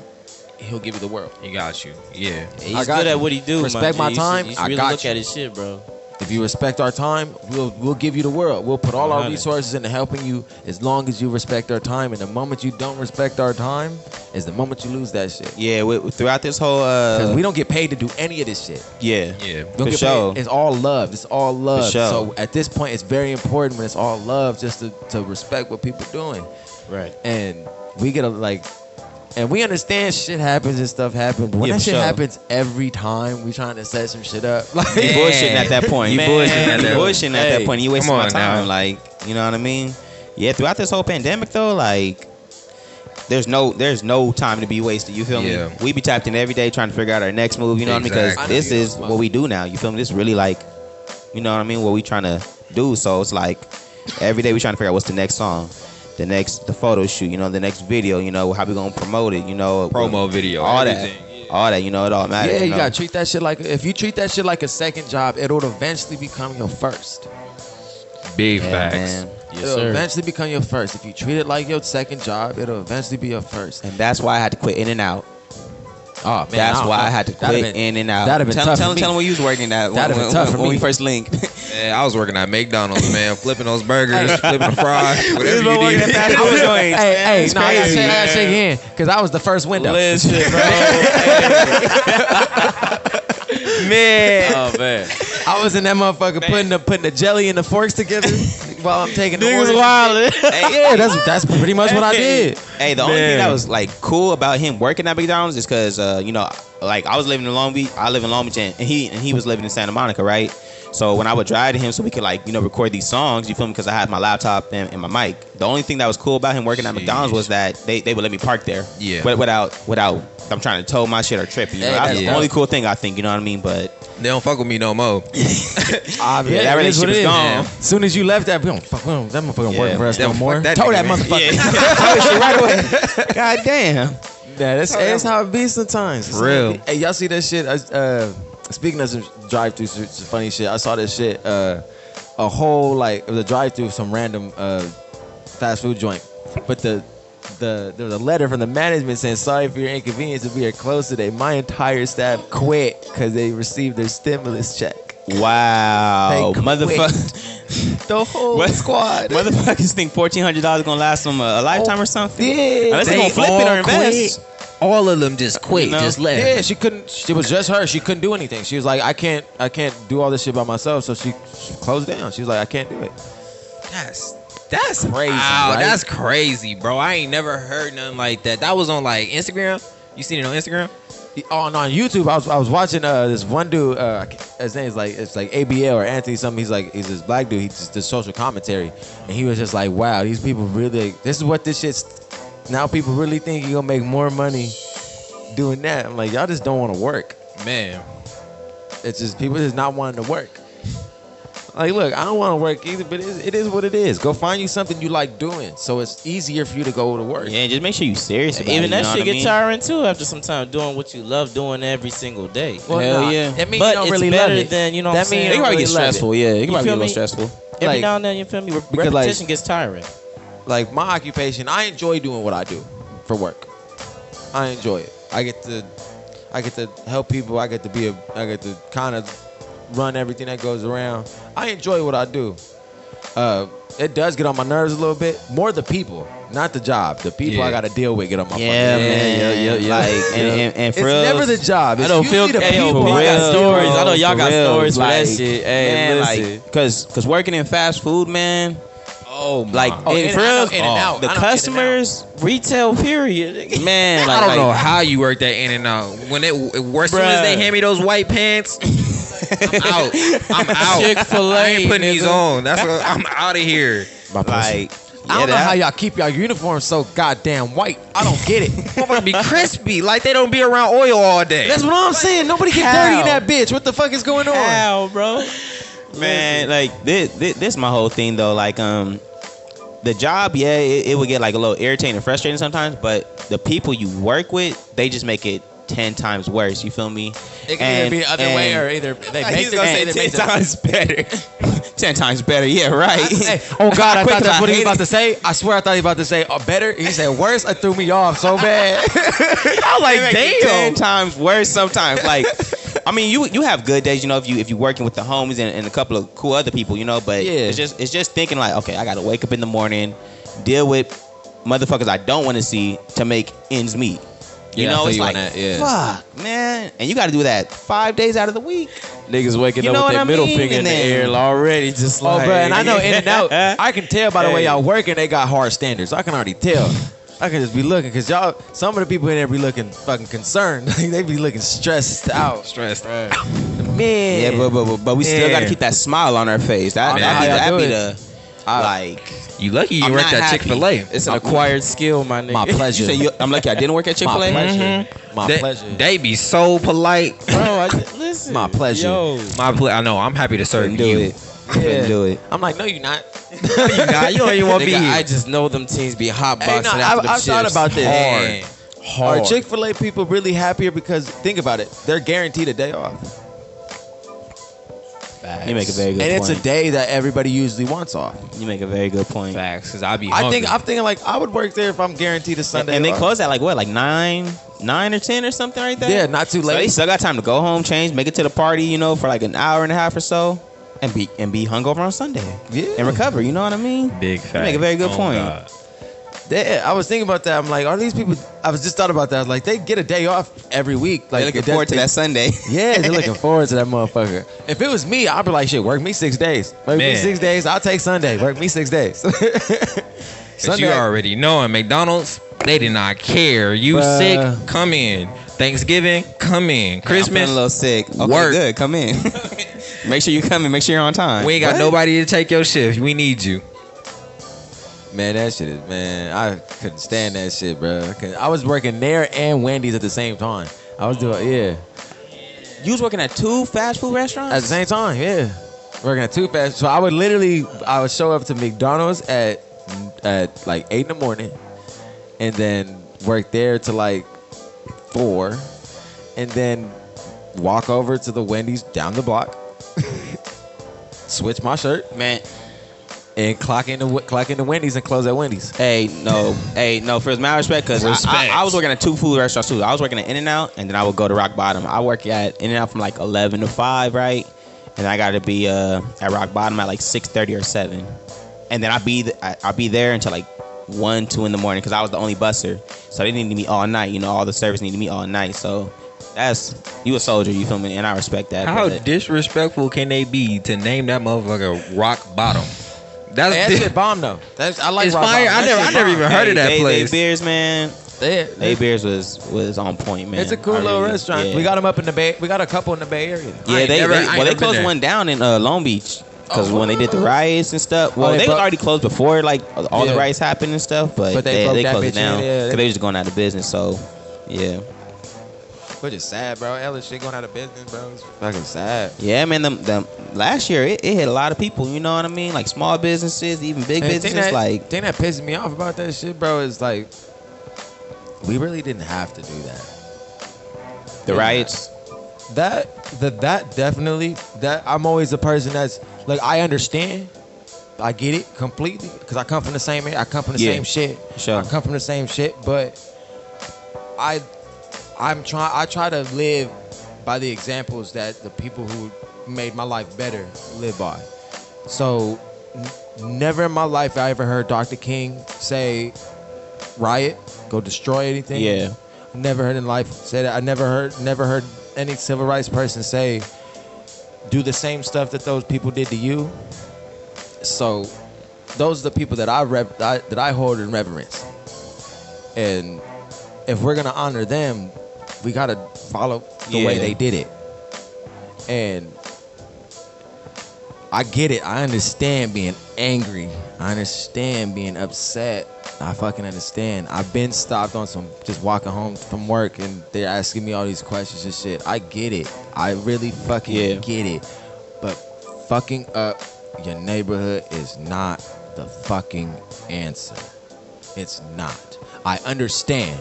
he'll give you the world. He got you. Yeah. He's I got good you. at what he do. Respect my G. time, You should I really got look you. at his shit, bro. If you respect our time, we'll give you the world. We'll put all our 100. resources into helping you as long as you respect our time. And the moment you don't respect our time is the moment you lose that shit. Yeah, throughout this whole Because we don't get paid to do any of this shit. yeah Yeah. Don't for get sure. paid. It's all love. It's all love. For sure. So at this point, it's very important when it's all love just to respect what people doing. Right. And we get and we understand shit happens and stuff happens. But when Yeah, that for shit sure. happens every time, we trying to set some shit up. Like, You bullshitting at that point. You bullshitting at that point. bullshitting at that point. You wasting Come my on time. now. Like, you know what I mean? Yeah, throughout this whole pandemic though, like there's no time to be wasted. You feel Yeah. me? We be tapped in every day trying to figure out our next move. You know what I mean? Because Exactly. this I know you is know what we do now. You feel me? This is really like, you know what I mean? What we trying to do. So it's like every day we trying to figure out what's the next song, the photo shoot. You know, the next video. You know, how we gonna promote it. You know, Promo video. all everything. all that. You know, it all matters. yeah, you know? gotta treat that shit like if you treat that shit like a second job, it'll eventually become your first. Big Yeah, facts. man. Yes, It'll sir. eventually become your first. If you treat it like your second job, it'll eventually be your first. And that's why I had to quit In and Out. Oh man, That's don't why know. I had to That'd quit have been- In and Out. that'd have been tough for me. Tell them where you was working at That'd have been tough for when me. we first linked. Yeah, I was working at McDonald's, man, flipping those burgers, flipping the fries, whatever been you working need. at fast food joints. Hey, It's no, I gotta crazy, shake hand because I was the first window. Listen, bro. Man. Oh man. I was in that motherfucker putting the jelly and the forks together while I'm taking the Niggas orders. wild. Yeah, that's pretty much what I did. Hey, the only thing that was like cool about him working at McDonald's is because you know, like I was living in Long Beach. I live in Long Beach, and he was living in Santa Monica, right? So when I would drive to him, so we could like, you know, record these songs, you feel me? Because I had my laptop and my mic. The only thing that was cool about him working at McDonald's was that they would let me park there. Yeah. Without I'm trying to tow my shit or tripping. You know, that's the only cool thing I think. You know what I mean? But They don't fuck with me no more. Obviously, that relationship is gone. As soon as you left that, we don't fuck with him. That motherfucker working for us They no don't more. fuck that Tow nigga, that man. motherfucker. Tow shit right away. God damn. Yeah, that's how it be sometimes. For real. Hey, y'all see that shit? Speaking of some drive-through, some funny shit. I saw this shit. A whole like it was a drive-through, some random fast food joint, but there was a letter from the management saying sorry for your inconvenience if we are closed today. My entire staff quit because they received their stimulus check. Wow, They motherfucker. The whole squad. Motherfuckers think $1,400 gonna last them a lifetime or something. Yeah, Unless they gonna flip it or invest. All of them just quit, You know? just left. Yeah, she couldn't. It was just her. She couldn't do anything. She was like, I can't do all this shit by myself. So she closed down. She was like, I can't do it. That's crazy, Wow, right? that's crazy, bro. I ain't never heard nothing like that. That was on like Instagram. You seen it on Instagram? On YouTube, I was watching this one dude. His name is like ABL or Anthony something. He's this black dude. He just does social commentary, and he was just like, wow, these people really. This is what this shit's. Now people really think you're gonna make more money doing that. I'm like, y'all just don't want to work. Man, It's just people just not wanting to work. Like, look, I don't want to work either, but it is what it is. Go find you something you like doing, so it's easier for you to go to work. Yeah, just make sure you serious about it. Even you that know shit what I get mean? tiring too after some time doing what you love doing every single day. Well, Hell nah, yeah. That means But you don't it's really better love it. than, you know That what I'm means saying? It can probably get really love it. stressful. Yeah, it can probably get feel a little me? stressful. Every Like- now and then, you feel me? Because, like- Repetition gets tiring. Like my occupation, I enjoy doing what I do for work. I enjoy it. I get to help people. I get to kind of run everything that goes around. I enjoy what I do. It does get on my nerves a little bit. More the people, not the job. The people Yeah. I got to deal with get on my Yeah, fucking man. nerves. Like, and It's for real, never the job. It's I don't usually feel the hey, yo, people. we I got gotta stories. deal I know with. y'all got real, stories for that like, shit. Hey, man, listen. like, cause working in fast food, man. oh my. Like, Oh, and in for and real, out, in and out. the I know, in and customers, Retail period. man. I Like, don't know like, how you work that in and out. When it as soon as they hand me those white pants, I'm out. I'm out. Chick-fil-A, I ain't putting these nigga. on. That's what I'm out of here. like, I don't know how y'all keep y'all uniforms so goddamn white. I don't get it. Motherfucker be crispy, like they don't be around oil all day. That's what I'm saying. Nobody get How? dirty in that bitch. What the fuck is going on? How, bro? Man, like this my whole thing though. Like the job, yeah, it would get like a little irritating and frustrating sometimes, but the people you work with, they just make it 10 times worse. You feel me? It can either be the other way or either they make He's the gonna say they 10 make the- times better. 10 times better. Yeah, right. Hey, oh God, I Quick, thought that's what he was hate about it. to say. I swear I thought he was about to say better. He said worse. It threw me off so bad. I was like, They make it damn. 10 times worse sometimes. Like, I mean, you have good days, you know, if you working with the homies and a couple of cool other people, you know. But Yeah. it's just thinking like, okay, I gotta wake up in the morning, deal with motherfuckers I don't want to see to make ends meet. You Yeah, I know, feel it's you on like, that, yeah. fuck, man, and you got to do that 5 days out of the week. Niggas waking You up know with what their I middle mean? finger in And the then- air already, just Oh, like. bro, and I know in and out. I can tell by the way Hey. y'all working, they got hard standards. I can already tell. I can just be looking because y'all. Some of the people in there be looking fucking concerned. They be looking stressed out. Stressed. Man. Yeah, but we still got to keep that smile on our face. That I know how that y'all be do the like. You lucky you I'm worked not at happy. Chick-fil-A. It's an acquired skill, my nigga. My pleasure. You say I'm lucky I didn't work at Chick-fil-A. My pleasure. My They, pleasure. they be so polite. Bro, listen. My pleasure. Yo. I know. I'm happy to serve Couldn't do you. it. Couldn't do it. I'm like, no, you're not. No, you not. You don't even want to be Nigga, here. I just know them teams be hotboxing Hey, no, after them I've thought shifts. about this. Man. Hard. Are Chick-fil-A people really happier because think about it, they're guaranteed a day off, You make a very good and point. it's a day that everybody usually wants off. You make a very good point. Facts, because I be I'm hungry. thinking like I would work there if I'm guaranteed a Sunday. And they off. close at like what, like 9 or 10 or something right there. Yeah, not too So they late. still got time to go home, change, make it to the party, you know, for like an hour and a half or so, and be hungover on Sunday. Yeah. And recover. You know what I mean? Big fact. make a very good point. God. I was thinking about that. I'm like, are these people I was just thought about that. I was like, they get a day off every week. Like, They're looking forward to that Sunday. Yeah, they're looking forward to that motherfucker. If it was me, I'd be like, shit, work me 6 days. Work me Man. 6 days. I'll take Sunday. Work me 6 days. Cause you already know in McDonald's, they did not care. You Bruh. sick, come in. Thanksgiving, come in. I'm Christmas, feeling a little sick. Okay, work. good. Come in. Make sure you come in. Make sure you're on time. we ain't got What? nobody to take your shift. We need you. Man, that shit is, man, I couldn't stand that shit, bro. I was working there and Wendy's at the same time. I was doing, yeah. You was working at 2 fast food restaurants? At the same time, yeah. Working at 2 fast. So I would show up to McDonald's at like 8 in the morning and then work there to like 4 and then walk over to the Wendy's down the block, switch my shirt, Man, and clock into Wendy's and close at Wendy's. hey, no. For his mad respect, because I was working at 2 food restaurants too. I was working at In-N-Out, and then I would go to Rock Bottom. I work at In-N-Out from like 11 to 5, right? And I got to be at Rock Bottom at like 6:30 or 7. And then I'll be there until like 1, 2 in the morning because I was the only busser. So they needed me all night. You know, all the service needed me all night. So you a soldier, you feel me? And I respect that. How brother. disrespectful can they be to name that motherfucker Rock Bottom? That's Hey, that shit bomb though. I like It's Rock fire. Bottom. I That never shit even heard of that They place. Beers, man. bomb. They Beers was on point, man. It's a cool I little really- restaurant. yeah. We got them up in the Bay. We got a couple in the Bay Area. Yeah, I ain't they never closed been one down in Long Beach because when they did the riots and stuff. Well, they they was broke- already closed before like all the Yeah. riots happened and stuff, but But they they broke that closed bitch it down in, yeah. because they was just going out of business. So, yeah, Which is sad, bro. Ellis shit going out of business, bro. It's fucking sad. yeah, man. The last year it hit a lot of people. You know what I mean? Like small businesses, even big And businesses. Like thing that pisses me off about that shit, bro, is like we really didn't have to do that. the riots. That definitely. That I'm always a person that's like I understand. I get it completely because I come from the same. I come from the Yeah. same shit. Sure. I come from the same shit, but I try to live by the examples that the people who made my life better live by. So never in my life I ever heard Dr. King say riot, go destroy anything. Yeah. Never heard in life say that. I never heard any civil rights person say do the same stuff that those people did to you. So those are the people that I hold in reverence. And if we're gonna honor them, we gotta follow the way Yeah. they did it. And I get it. I understand being angry. I understand being upset. I fucking understand. I've been stopped on some just walking home from work and they're asking me all these questions and shit. I get it. I really fucking get it. But fucking up your neighborhood is not the fucking answer. It's not. I understand.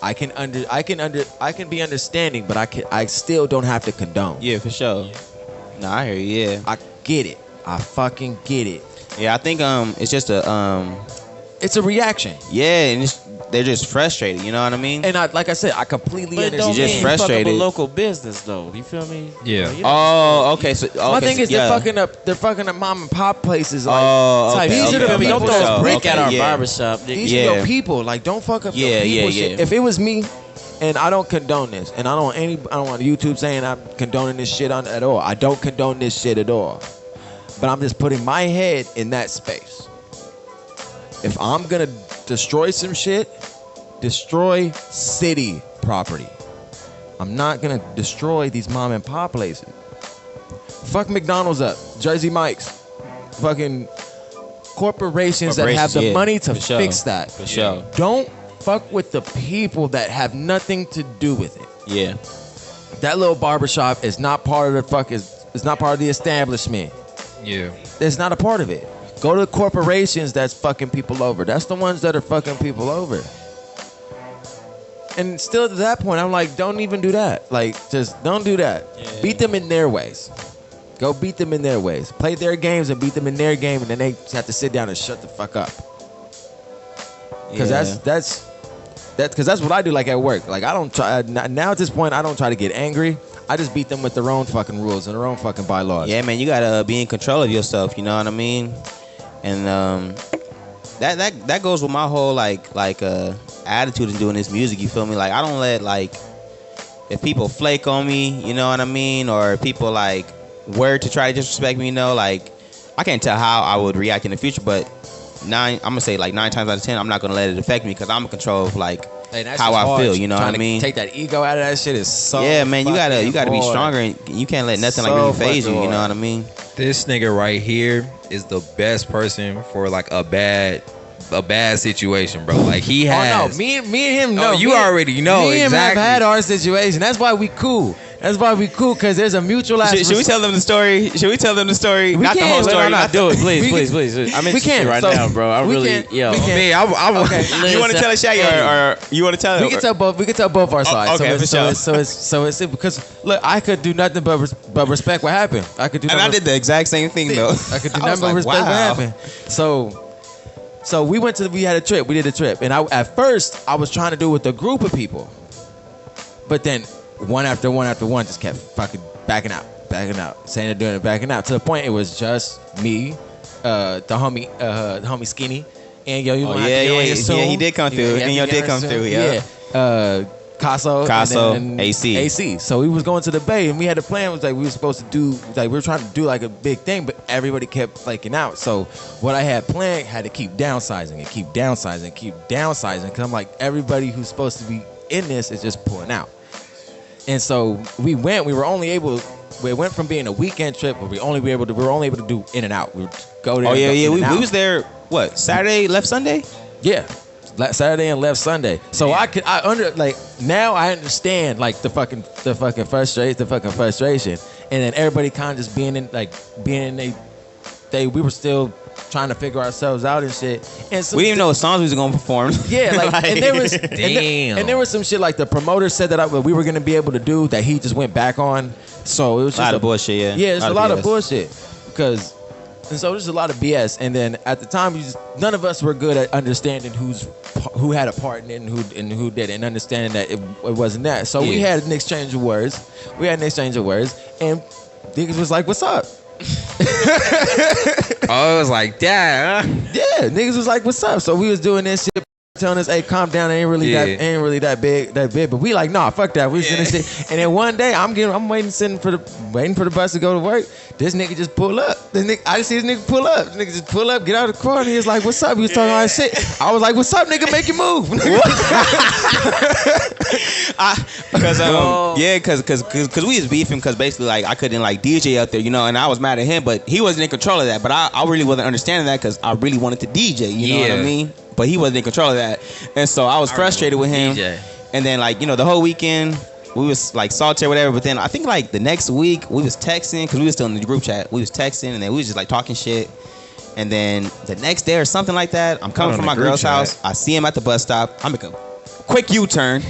I can be understanding, but I still don't have to condone. Yeah, for sure. No, I hear you. Yeah, I get it. I fucking get it. yeah. I think it's just a It's a reaction. yeah, and they're just frustrated. You know what I mean? And like I said, I completely But it don't understand. just mean fuck up a frustrated. local business though. You feel me? Yeah. You know, Oh, okay. So okay, My thing so, is yeah. they're fucking up mom and pop places. Like, Oh, type okay, shit. these okay, are the okay, people for that sure. brick Okay, at our yeah. barbershop. Nigga. These Yeah. are your people. Like, don't fuck up your Yeah, people. yeah, shit. yeah. If it was me, and I don't condone this, and I don't want YouTube saying I'm condoning this shit at all. I don't condone this shit at all. But I'm just putting my head in that space. If I'm gonna destroy some shit, destroy city property. I'm not gonna destroy these mom and pop places. Fuck McDonald's up, Jersey Mike's, fucking corporations that have the yeah, money to for sure, fix that. for sure. Don't fuck with the people that have nothing to do with it. Yeah, That little barbershop is not part of the it's not part of the establishment. Yeah. It's not a part of it. Go to the corporations that's fucking people over. That's the ones that are fucking people over. And still to that point, I'm like, don't even do that. Like, just don't do that. Yeah. Beat them in their ways. Go beat them in their ways. Play their games and beat them in their game, and then they just have to sit down and shut the fuck up. Because that's what I do. Like at work. Like I don't try now at this point. I don't try to get angry. I just beat them with their own fucking rules and their own fucking bylaws. yeah, man. You gotta be in control of yourself. You know what I mean? And that goes with my whole like attitude in doing this music. You feel me? Like I don't let like if people flake on me, you know what I mean, or people like were to try to disrespect me, you know, like I can't tell how I would react in the future, but I'm gonna say like 9 times out of 10, I'm not gonna let it affect me because I'm in control of like how I feel. You know what I mean? Take that ego out of that shit is so. Yeah, man, you gotta be stronger, and you can't let nothing like really phase you. You know what I mean? This nigga right here is the best person for like a bad situation, bro. Like he has. Oh no, me and him. No, you already know. Me and him exactly. have had our situation. That's why we cool. That's why we cool, because there's a mutual aspect. Should we tell them the story? Should we tell them the story? Not the whole story. No, do it, please. I'm interested right now, bro. I really, yo. Okay. You want to tell it, Shaggy, or you want to tell it? We can tell both. We can tell both our sides. Okay, for sure. So it's because look, I could do nothing but respect what happened. I could do. And I did the exact same thing though. I could do nothing but respect what happened. So we had a trip. We did a trip, and at first I was trying to do it with a group of people, but then one after one just kept fucking backing out, saying they're doing it, backing out, to the point it was just me, the homie Skinny, and yo, he did come through, and yo did come through, yeah. Casso, and AC. So we was going to the Bay, and we had a plan. Was like we were supposed to do, like we were trying to do like a big thing, but everybody kept flaking out. So what I had planned had to keep downsizing, because I'm like, everybody who's supposed to be in this is just pulling out. And so we went from being a weekend trip where we were able to do in and out. We would go there. Oh yeah. We was there. What, Saturday, left Sunday? Yeah. Saturday and left Sunday. So now I understand like the fucking frustration. And then everybody kind of just we were still trying to figure ourselves out and shit. And so we didn't even know what songs we was gonna perform. Yeah, like, and there was damn. And there was some shit like the promoter said that we were gonna be able to do that he just went back on. So it was just a lot of bullshit. Yeah, it's a lot of bullshit and so there's a lot of BS. And then at the time, none of us were good at understanding who had a part in it and who did it, and understanding that it wasn't that. So we had an exchange of words. And niggas was like, "What's up?" Oh, it was like that, huh? Yeah, niggas was like, "What's up?" So we was doing this shit, telling us, "Hey, calm down. It ain't really that big. But we like, nah, fuck that. We was doing this shit." And then one day, I'm waiting for the bus to go to work. This nigga just pull up. I just see this nigga pull up. This nigga just pull up, get out of the car, and he was like, "What's up?" He was talking all that shit. I was like, "What's up, nigga? Make your move." Because we was beefing because basically like I couldn't like DJ out there, you know, and I was mad at him, but he wasn't in control of that. But I really wasn't understanding that because I really wanted to DJ, you know what I mean? But he wasn't in control of that, and so I was frustrated with him. DJ. And then like, you know, the whole weekend we was like salty or whatever. But then I think like the next week we was texting because we was still in the group chat. We was texting and then we was just like talking shit. And then the next day or something like that, I'm coming from my girl's house. I see him at the bus stop. I make a quick U-turn.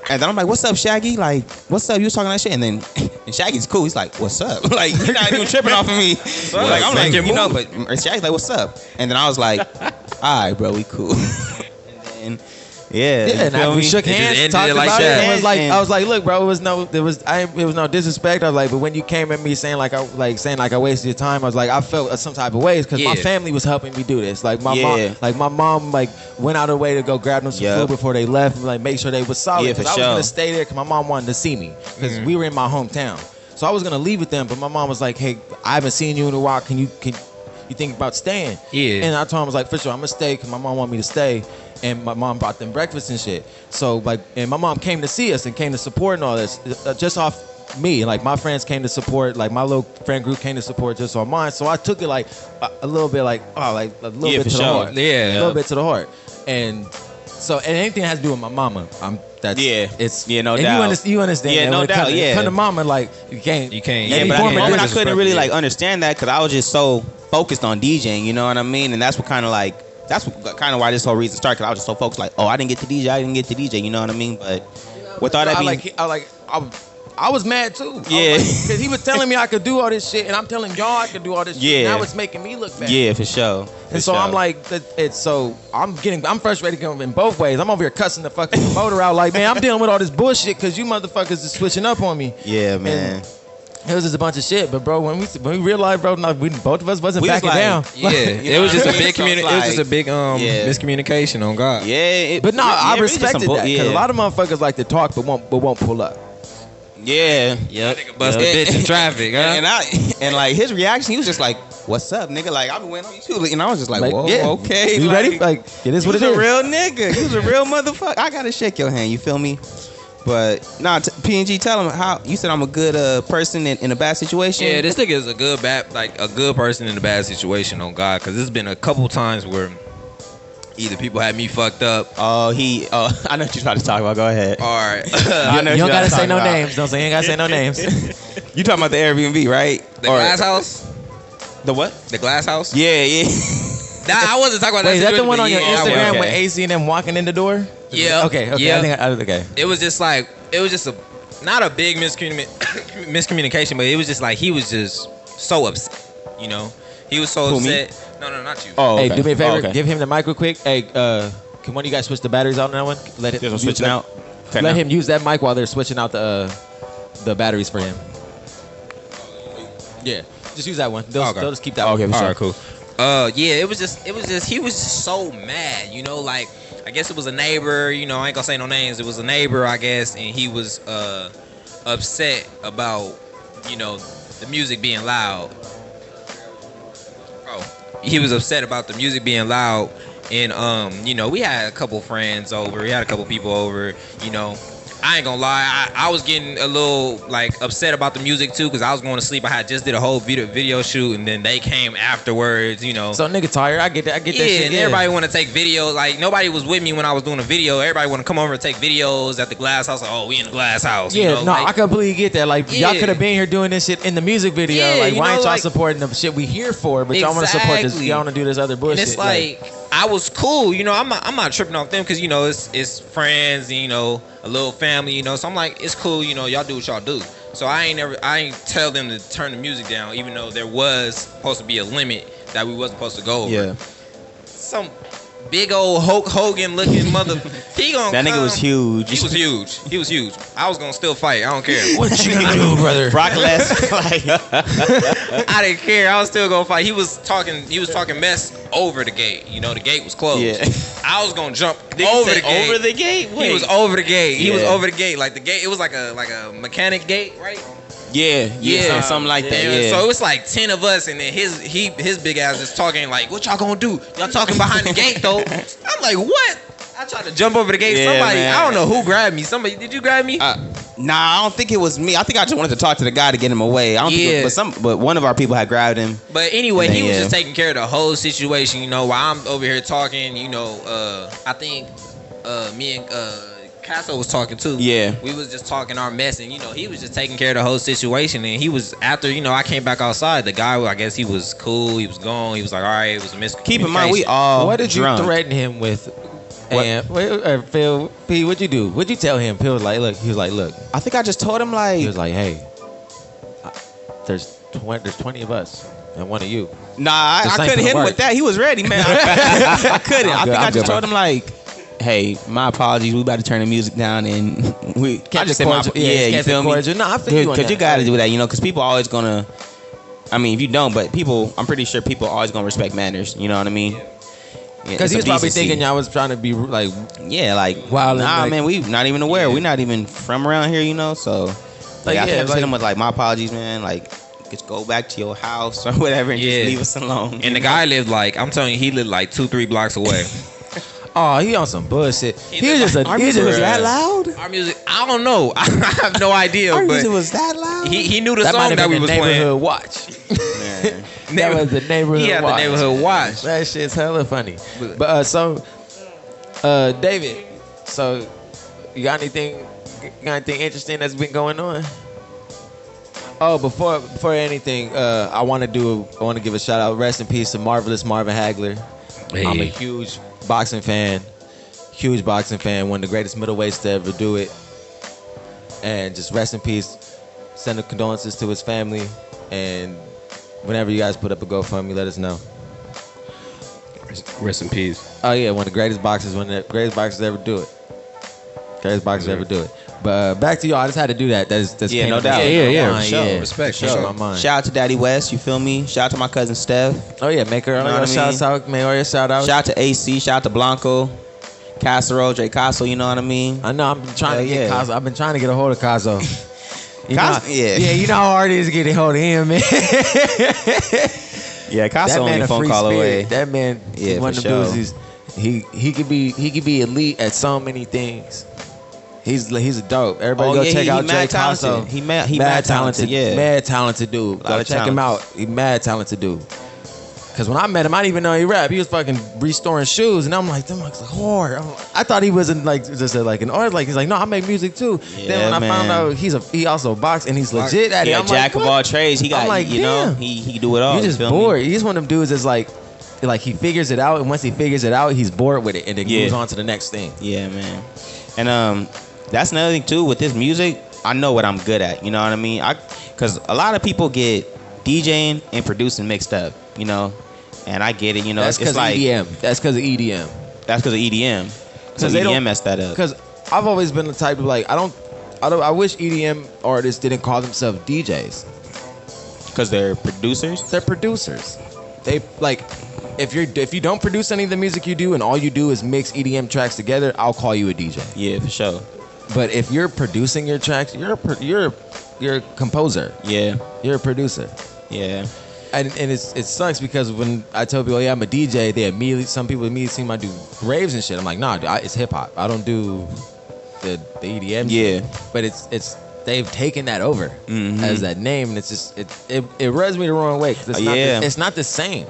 And then I'm like, "What's up, Shaggy? Like, what's up? You was talking that shit?" And then and Shaggy's cool. He's like, "What's up?" Like, you're not even tripping off of me. Like, I'm like, you know, but Shaggy's like, "What's up?" And then I was like, "All right, bro, we cool." And then and we shook hands, talked about it, and was like, I was like, "Look, bro, it was no disrespect." I was like, but when you came at me saying I wasted your time, I was like, I felt some type of ways because my family was helping me do this. Like my mom went out of her way to go grab them some food before they left, and like make sure they was solid. Because I was gonna stay there because my mom wanted to see me because we were in my hometown. So I was gonna leave with them, but my mom was like, "Hey, I haven't seen you in a while. Can you think about staying?" Yeah. And I told him, I was like, "For sure, I'm gonna stay," because my mom wanted me to stay. And my mom brought them breakfast and shit. So and my mom came to see us and came to support and all this, just off me. Like my friends came to support, like my little friend group came to support just on mine. So I took it like a little bit, like a little bit to the heart. Yeah, a little bit to the heart. And so, and anything that has to do with my mama, no doubt. You understand? Yeah, no doubt. Come to mama, like you can't. Yeah, but at the moment I couldn't really like understand that because I was just so focused on DJing. You know what I mean? And that's what kind of why this whole reason started. Because I was just so focused, like, oh, I didn't get to DJ. You know what I mean? But with all that being, I was mad too. Yeah, because he was telling me I could do all this shit, and I'm telling y'all I could do all this shit. Now it's making me look bad. Yeah, for sure. And so I'm like, I'm frustrated in both ways. I'm over here cussing the fucking motor out, like, man, I'm dealing with all this bullshit because you motherfuckers is switching up on me. Yeah, man. It was just a bunch of shit, but bro, when we realized, bro, both of us wasn't We was backing like, down. Yeah, it was just a big it was just a big yeah. miscommunication on God. Yeah, But no, I respected that because Yeah. a lot of motherfuckers like to talk but won't pull up. Yeah. Bust a bitch in traffic, huh? And like his reaction, he was just like, "What's up, nigga?" Like I've been waiting on you too, and I was just like, Like, "Whoa, yeah. okay." You ready? Like, it is what it You was is. a real nigga. You was a real motherfucker. I gotta shake your hand. You feel me? But nah, PNG, tell him how you said I'm a good person in a bad situation. Yeah, this nigga is a good person in a bad situation on God, because there's been a couple times where either people had me fucked up. I know what you're trying to talk about. Go ahead. Or I know You don't gotta say talking no about. names. Don't say you ain't gotta say no names. You talking about the Airbnb, right? the glass house. The what? The glass house. Yeah. Nah, I wasn't talking about Wait, is that the situation, one but on your yeah, Instagram okay. with AC and them walking in the door? Yeah. Okay. Yeah. I think okay. It was just not a big miscommunication, but it was just like he was just so upset. You know, he was so Who, me? upset. No, not you. Oh, Hey, okay. do me a favor. Oh, okay. Give him the mic real quick. Hey, can one of you guys switch the batteries out on that one? Let him Just I'm switching out. Okay, Let now. him use that mic while they're switching out the batteries for him. Yeah, just use that one. They'll just keep that one. Okay, for All sure. right, cool. Yeah, it was just he was just so mad, you know, like I guess it was a neighbor, you know, I ain't gonna say no names. It was a neighbor, I guess, and he was upset about, you know, the music being loud. Oh, he was upset about the music being loud, and you know, we had a couple friends over, we had a couple people over, you know. I ain't gonna lie, I was getting a little like upset about the music too, because I was going to sleep. I had just did a whole video shoot, and then they came afterwards, you know. So nigga tired. I get that. I get that shit. And everybody want to take videos. Like nobody was with me when I was doing a video. Everybody want to come over and take videos at the glass house. Like, oh, we in the glass house. Yeah, you know? no, like, I completely get that. Like, y'all Yeah. could have been here doing this shit in the music video. Yeah, like, you why know, ain't y'all like- supporting the shit we here for? But y'all want to support this. Exactly. Y'all want to do this other bullshit. And it's like I was cool, you know. I'm not tripping off them because you know it's friends, and, you know, a little family, you know. So I'm like, it's cool, you know. Y'all do what y'all do. So I ain't tell them to turn the music down, even though there was supposed to be a limit that we wasn't supposed to go over. Yeah. Some big old Hulk Hogan looking mother. He gonna That nigga come. was huge. He was huge. He was huge. I was gonna still fight. I don't care. what you gonna do, brother? Brock Lesnar. Like, I didn't care. I was still gonna fight. He was talking mess over the gate. You know, the gate was closed. Yeah. I was gonna jump Nigga over said the gate. over the gate? He Wait. was over the gate. He was Yeah. over the gate. Like the gate, it was like a mechanic gate, right? Yeah, something like that. And Yeah. So it was like 10 of us, and then his big ass is talking like, "What y'all gonna do? Y'all talking behind the gate though?" I'm like, "What?" I tried to jump over the gate. Yeah, Somebody, man. I don't know who grabbed me. Somebody, did you grab me? Nah, I don't think it was me. I think I just wanted to talk to the guy to get him away. I don't think Yeah. it was, but one of our people had grabbed him. But anyway, And he then, was yeah. just taking care of the whole situation, you know, while I'm over here talking, you know, I think me and Casso was talking too. Yeah. We was just talking our mess, and, you know, he was just taking care of the whole situation, and he was, after, you know, I came back outside, the guy, I guess he was cool, he was gone, he was like, all right, it was a miscommunication. Keep in mind, we all What did drunk. you threaten him with? What? And Phil, P, what'd you do? What'd you tell him? Phil was like, look. He was like, look. I think I just told him like, He was like, hey, there's 20 of us and one of you. nah, This I ain't couldn't gonna hit him work. with that. He was ready, man. I couldn't. I'm I good, think I I'm just good, told bro. him like, hey, my apologies. We about to turn the music down, and we. I just said my, cordial. yeah, you can't feel be me? cordial. No, I feel you on Because that. you got to do that, you know, because people always gonna. I mean, if you don't, but people, I'm pretty sure people always gonna respect manners. You know what I mean? Yeah, Because he was some probably decency. thinking y'all was trying to be like, Yeah, like, Wild and nah, like- man, we not even aware. Yeah. We not even from around here, you know. So, Like, I think yeah, I just like- hit him with like, my apologies, man. Like, just go back to your house or whatever and Yeah. just leave us alone. And the guy lived like, I'm telling you, he lived like 2-3 blocks away. oh, he on some bullshit. He He was was just Our a, he was music was just that loud? Our music, I don't know. I have no idea, Our but music was that loud? he knew the That might song have that been we the was neighborhood playing. watch. Man. That was the neighborhood He had watch. the neighborhood watch. That shit's hella funny. But David, so you got anything interesting that's been going on? Oh, before anything, I want to give a shout out. Rest in peace to marvelous Marvin Hagler. I'm a huge boxing fan. One of the greatest middleweights to ever do it. And just rest in peace. Send the condolences to his family. And whenever you guys put up a GoFundMe, let us know. Rest in peace. Oh yeah, one of the greatest boxers, to ever do it. Greatest boxers to ever do it. But back to y'all. I just had to do that. That's Yeah, came no to my doubt. mind. Yeah, Mind, for sure. Respect, Came to sure. my mind. Shout out to Daddy West, you feel me? Shout out to my cousin Steph. Oh yeah, make her know what I mean? shouts out. Make all your shout outs. Shout out to AC. Shout out to Blanco, Casserole, Dre Castle. You know what I mean? I know. I've been trying to Hell get yeah. Kazo. I've been trying to get a hold of Kazo. You know, Kazo- yeah. yeah. You know how hard it is to get a hold of him, man. Yeah, Castle only a a phone free call spirit. away. That man, Yeah, one for of the dudes. sure. He could be elite at so many things. He's a dope. Everybody Oh, go yeah, check he out mad Jay Kazo. talented. He mad talented, yeah. Mad talented dude. Go Lot of check him out. talents. He mad talented dude. Cause when I met him, I didn't even know he rap. He was fucking restoring shoes, and I'm like, them looks like hard. I thought he wasn't like just like an artist. Like he's like, no, I make music too. then Yeah, when I found man. out he also box and he's legit at it. Yeah, I'm jack like, of what? all trades. He got, I'm like, you know, damn. he do it all. You're just feel me? bored. He's one of them dudes that's like he figures it out, and once he figures it out, he's bored with it, and then Yeah. moves on to the next thing. Yeah, man. And that's another thing too with this music. I know what I'm good at. You know what I mean? Because a lot of people get DJing and producing mixed up. You know, and I get it. You know, That's because it's like EDM. That's because of EDM. that's because of EDM. Because they don't- EDM messed that up. Because I've always been the type of like I wish EDM artists didn't call themselves DJs. Because they're producers. They're producers. They like if you don't produce any of the music you do and all you do is mix EDM tracks together, I'll call you a DJ. Yeah, for sure. But if you're producing your tracks, you're a composer. Yeah, You're a producer. yeah. And it sucks because when I tell people, yeah, I'm a DJ, some people immediately see me do raves and shit. I'm like, nah, dude, it's hip hop. I don't do the EDM. Yeah. But it's they've taken that over Mhm. as that name, and it's just it rubs me the wrong way. 'Cause Yeah. it's not the same.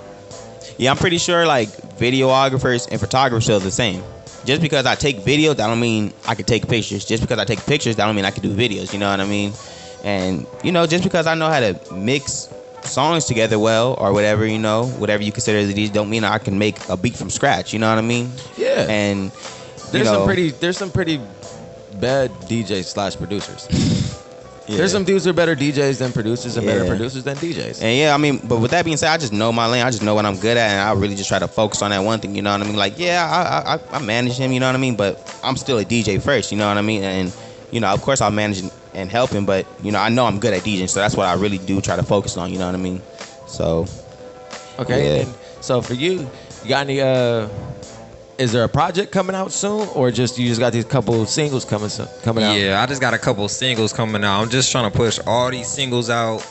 Yeah, I'm pretty sure like videographers and photographers are the same. Just because I take videos, that don't mean I can take pictures. Just because I take pictures, that don't mean I can do videos. You know what I mean? And you know, just because I know how to mix songs together well or whatever, you know, whatever you consider as these, don't mean I can make a beat from scratch. You know what I mean? Yeah. And There's you know, some pretty bad DJs / producers. yeah. There's some dudes who are better DJs than producers and better Yeah. producers than DJs. And yeah, I mean, but with that being said, I just know my lane. I just know what I'm good at, and I really just try to focus on that one thing. You know what I mean? Like, yeah, I manage him. You know what I mean? But I'm still a DJ first. You know what I mean? And you know, of course, I'll manage and help him. But you know, I know I'm good at DJing, so that's what I really do try to focus on. You know what I mean? So Okay. Yeah. And so for you got any is there a project coming out soon, or you just got these couple singles coming out? Yeah, I just got a couple singles coming out. I'm just trying to push all these singles out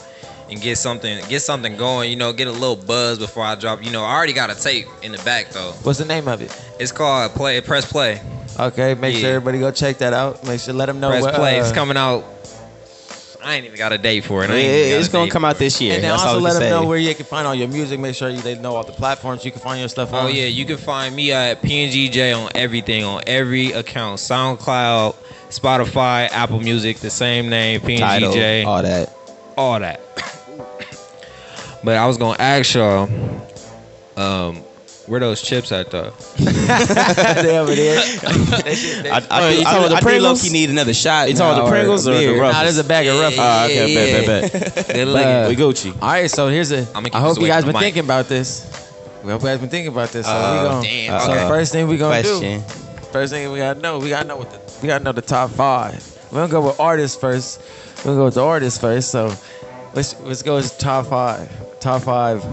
and get something going. You know, get a little buzz before I drop. You know, I already got a tape in the back though. What's the name of it? It's called Press Play. Okay, make sure Yeah. everybody go check that out. Make sure let them know Press what, Play. It's coming out. I ain't even got a date for it. I ain't even got it's a gonna date come for out it. this year. And then That's also all I let can them know say. where you can find all your music. Make sure they know all the platforms you can find your stuff on. Oh yeah, you can find me at PNGJay on everything, on every account. SoundCloud, Spotify, Apple Music, the same name, Title, PNGJay, all that. But I was gonna ask y'all, where those chips at though? They over there. I you talking about the think Pringles? Low-key need another shot. You talking about the Pringles or the beer. Ruffles? Nah, there's a bag of Ruffles. Ah, okay, bet. Good But, looking. We Gucci. All right, so here's a. I'ma keep I hope this you away guys from been the mic. thinking about this. We hope you guys been thinking about this. So we gonna. damn, So okay. first thing we gonna Question. do. First thing we gotta know the top 5. We're gonna go with artists first. We're gonna go with the artists first. So let's go with top 5. Top 5.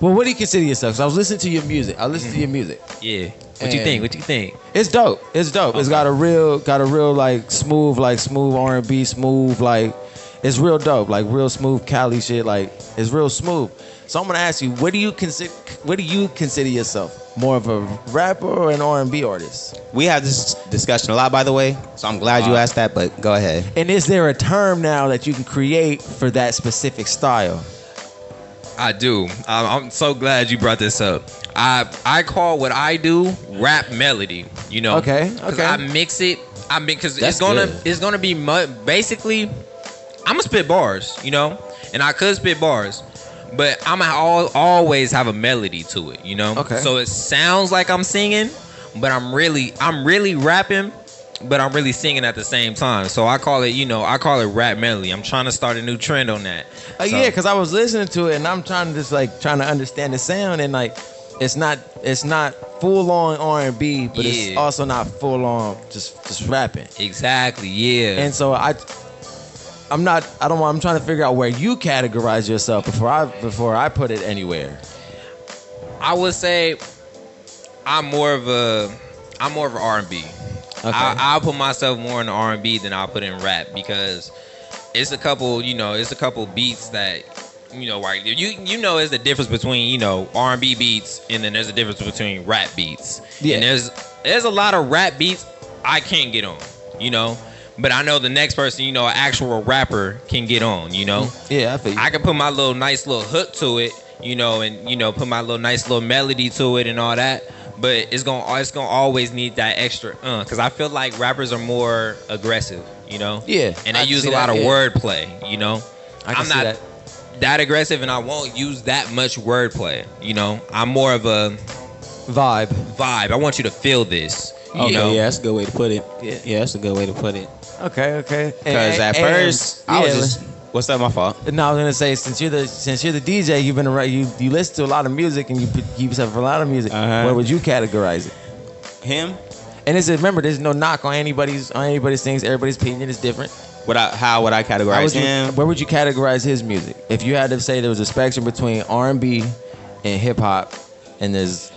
Well, what do you consider yourself? 'Cause I was listening to your music. Yeah. What you And- think? What you think? It's dope. It's got a real like smooth R&B, smooth like it's real dope, like real smooth Cali shit. Like it's real smooth. So I'm gonna ask you, what do you consider yourself? More of a rapper or an R&B artist? We have this discussion a lot, by the way, so I'm glad you asked that. But go ahead. And is there a term now that you can create for that specific style? I do. I'm so glad you brought this up. I call what I do rap melody. You know. Okay, 'Cause okay. I mix it. Because That's it's gonna be basically. I'm gonna spit bars. You know, and I could spit bars, but I'm gonna always have a melody to it. You know. Okay. So it sounds like I'm singing, but I'm really rapping. But I'm really singing at the same time. So I call it rap melody. I'm trying to start a new trend on that. So- Yeah, because I was listening to it and I'm trying to understand the sound, and like it's not full on R&B, but it's Yeah. also not full on just rapping. Exactly. Yeah. And so I'm trying to figure out where you categorize yourself before I put it anywhere. I would say I'm more of a R&B. Okay. I'll put myself more in the R&B than I'll put in rap because it's a couple beats that right. There's the difference between R&B beats and then there's a difference between rap beats. Yeah. And there's a lot of rap beats I can't get on, but I know the next person, an actual rapper can get on, Yeah, I feel you. I can put my nice little hook to it, and put my nice little melody to it and all that. But it's gonna always need that extra, because I feel like rappers are more aggressive, Yeah, and I they can use see a lot that, of yeah. wordplay, I can I'm see not that aggressive, and I won't use that much wordplay, I'm more of a vibe. I want you to feel this, Okay, yeah, that's a good way to put it. Yeah. Yeah, that's a good way to put it. Okay. Because at first, I was just, what's that, my fault? No, I was gonna say since you're the DJ, you've been around, you listen to a lot of music and you keep yourself for a lot of music. Uh-huh. Where would you categorize it? Him? And remember, there's no knock on anybody's things. Everybody's opinion is different. How would I categorize him? Where would you categorize his music? If you had to say there was a spectrum between R&B and hip hop, and there's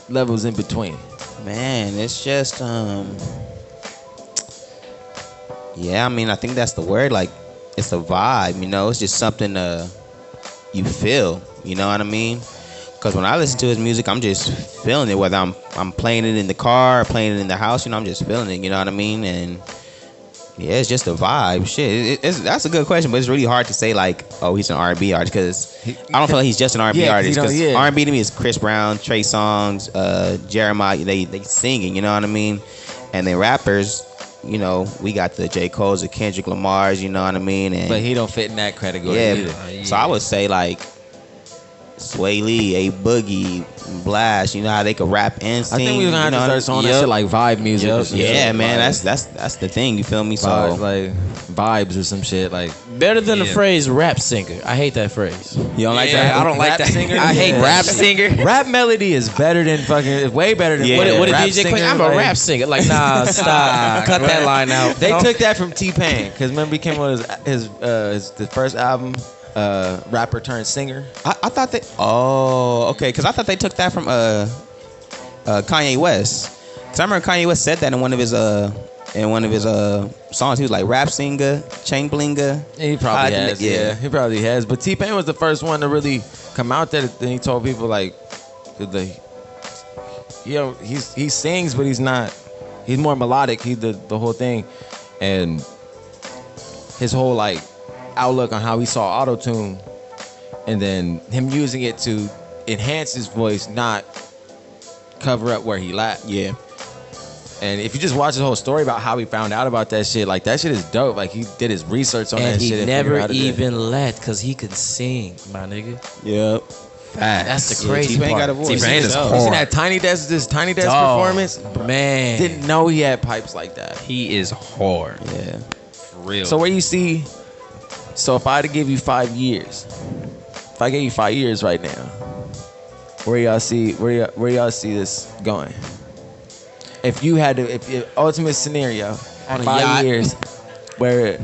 levels in between. Man, it's just yeah, I mean, I think that's the word. Like, it's a vibe, it's just something you feel, you know what I mean? Because when I listen to his music, I'm just feeling it, whether I'm playing it in the car or playing it in the house, I'm just feeling it, you know what I mean? And yeah, it's just a vibe. Shit, that's a good question, but it's really hard to say like, oh, he's an R&B artist, because I don't feel like he's just an R&B artist. Because R&B to me is Chris Brown, Trey Songz, Jeremiah. They singing, you know what I mean? And then rappers, we got the J. Cole's, the Kendrick Lamar's, you know what I mean? And But he don't fit in that category yeah, either. so I would say like Sway Lee, A Boogie, Blast. You know how they could rap and sing. I think we're gonna have to start song that shit like vibe music. Or some Yeah, shit. man, Vibes. that's the thing. You feel me? So Vibes, like vibes or some shit like. Better than the Yeah. phrase rap singer. I hate that phrase. you don't like Yeah, that? I don't like Rap that. singer? I hate Yeah. rap singer. Rap melody is better than way better than Yeah. What did rap DJ Quick? singer, I'm a like- rap singer. Like, nah, stop. Cut that line out. They No? took that from T-Pain because remember he came with the first album, rapper turned singer. I thought they. Oh, okay. Because I thought they took that from Kanye West. Because I remember Kanye West said that in one of his songs. He was like rap singer, chain blinger. He probably I- has. yeah. Yeah, he probably has. But T-Pain was the first one to really come out there. Then he told people like, he sings, but he's not. He's more melodic. He the whole thing, and his whole like outlook on how he saw auto-tune, and then him using it to enhance his voice, not cover up where he lacked. Yeah. And if you just watch the whole story about how he found out about that shit, like that shit is dope. Like he did his research on And that he shit. And never figured out even let, because he could sing, my nigga. Yep. That's the crazy T-Pain part. got a voice. T-Pain is Himself. You seen hard. that Tiny Desk Dog, performance? Man. Didn't know he had pipes like that. He is hard. Yeah. For real. So where you see, so if I had to give you 5 years, if I gave you 5 years right now, where y'all see this going? If you had to, if your ultimate scenario, On a 5 yacht. years, where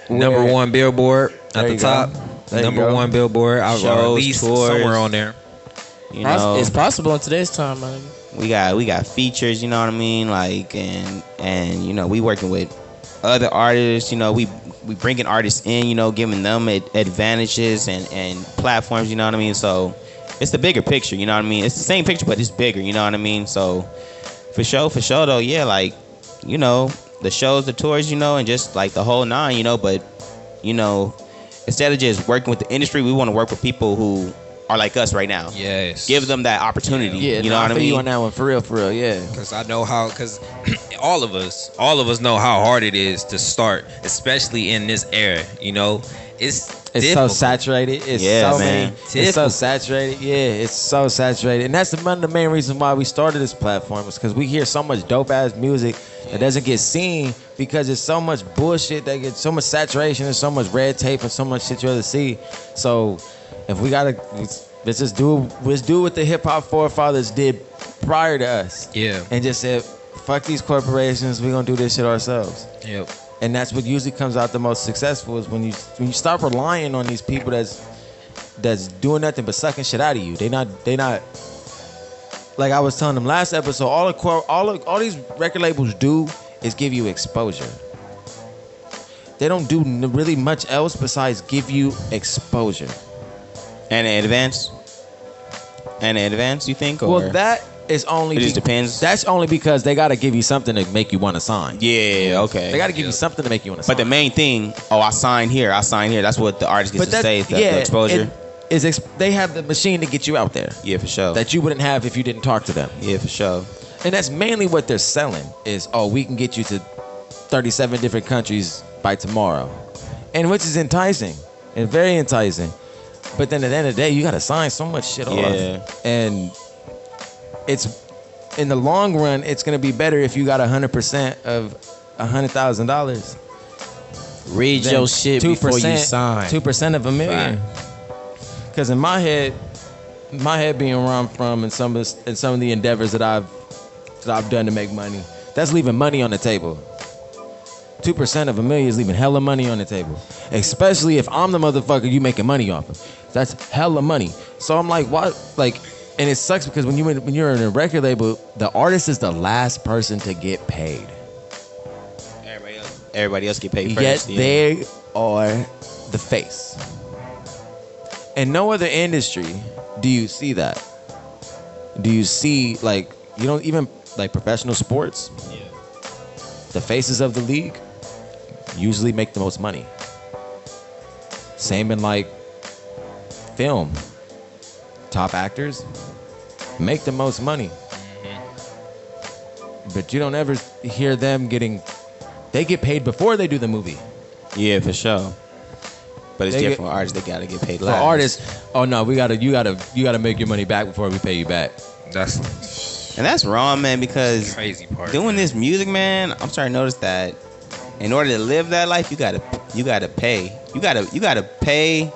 Number one Billboard There at the you go. top. There you Number go. one Billboard. Or at Shows, least tours. somewhere on there. You know, It's possible in today's time, man. we got features. You know what I mean? Like and we working with other artists. We bringing artists in. Giving them advantages and platforms. You know what I mean? So it's the bigger picture. You know what I mean? It's the same picture, but it's bigger. You know what I mean? So for sure though, yeah, like the shows, the tours, and just like the whole nine. But instead of just working with the industry, we want to work with people who are like us right now. Yes. Give them that opportunity. Yeah, you know what I feel you mean? on that one for real, yeah. Because I know because all of us know how hard it is to start, especially in this era. It's It's difficult. so saturated. It's Yeah, so man. many. It's so saturated. Yeah, it's so saturated, and that's one of the main reasons why we started this platform is because we hear so much dope ass music that doesn't get seen because there's so much bullshit that gets so much saturation and so much red tape and so much shit you rather see. So if we gotta, let's do what the hip hop forefathers did prior to us. Yeah. And just said, fuck these corporations, we're gonna do this shit ourselves. Yep. And that's what usually comes out the most successful is when you stop relying on these people that's doing nothing but sucking shit out of you. They not like I was telling them last episode, all these record labels do is give you exposure. They don't do really much else besides give you exposure. And in advance? You think? Or? Well, that is only. It just depends. That's only because they gotta give you something to make you want to sign. Yeah, okay. They gotta give you something to make you want to sign. But the main thing, I signed here. That's what the artist gets to say. The exposure. They have the machine to get you out there. Yeah, for sure. That you wouldn't have if you didn't talk to them. Yeah, for sure. And that's mainly what they're selling is, we can get you to 37 different countries by tomorrow. And which is enticing and very enticing. But then at the end of the day, you got to sign so much shit off. And it's, in the long run, it's going to be better if you got 100% of $100,000. Read your shit before you sign. 2% of $1 million. Because in my head being where I'm from and some of the endeavors that I've done to make money, that's leaving money on the table. 2% of $1 million is leaving hella money on the table. Especially if I'm the motherfucker you making money off of. That's hella money. So I'm like, what? Like, and it sucks because when you're in a record label, the artist is the last person to get paid. Everybody else get paid Yet first. they are the face. In no other industry do you see that. Do you see, like, you don't even, like, professional sports? Yeah. The faces of the league usually make the most money. Same in, like, film. Top actors make the most money. But you don't ever hear them they get paid before they do the movie. Yeah, for sure. But it's different for artists. They gotta get paid last. For artists, no, you gotta make your money back before we pay you back. That's wrong, man. Because crazy part. Doing this music, man, I'm starting to notice that in order to live that life, you gotta pay. You gotta pay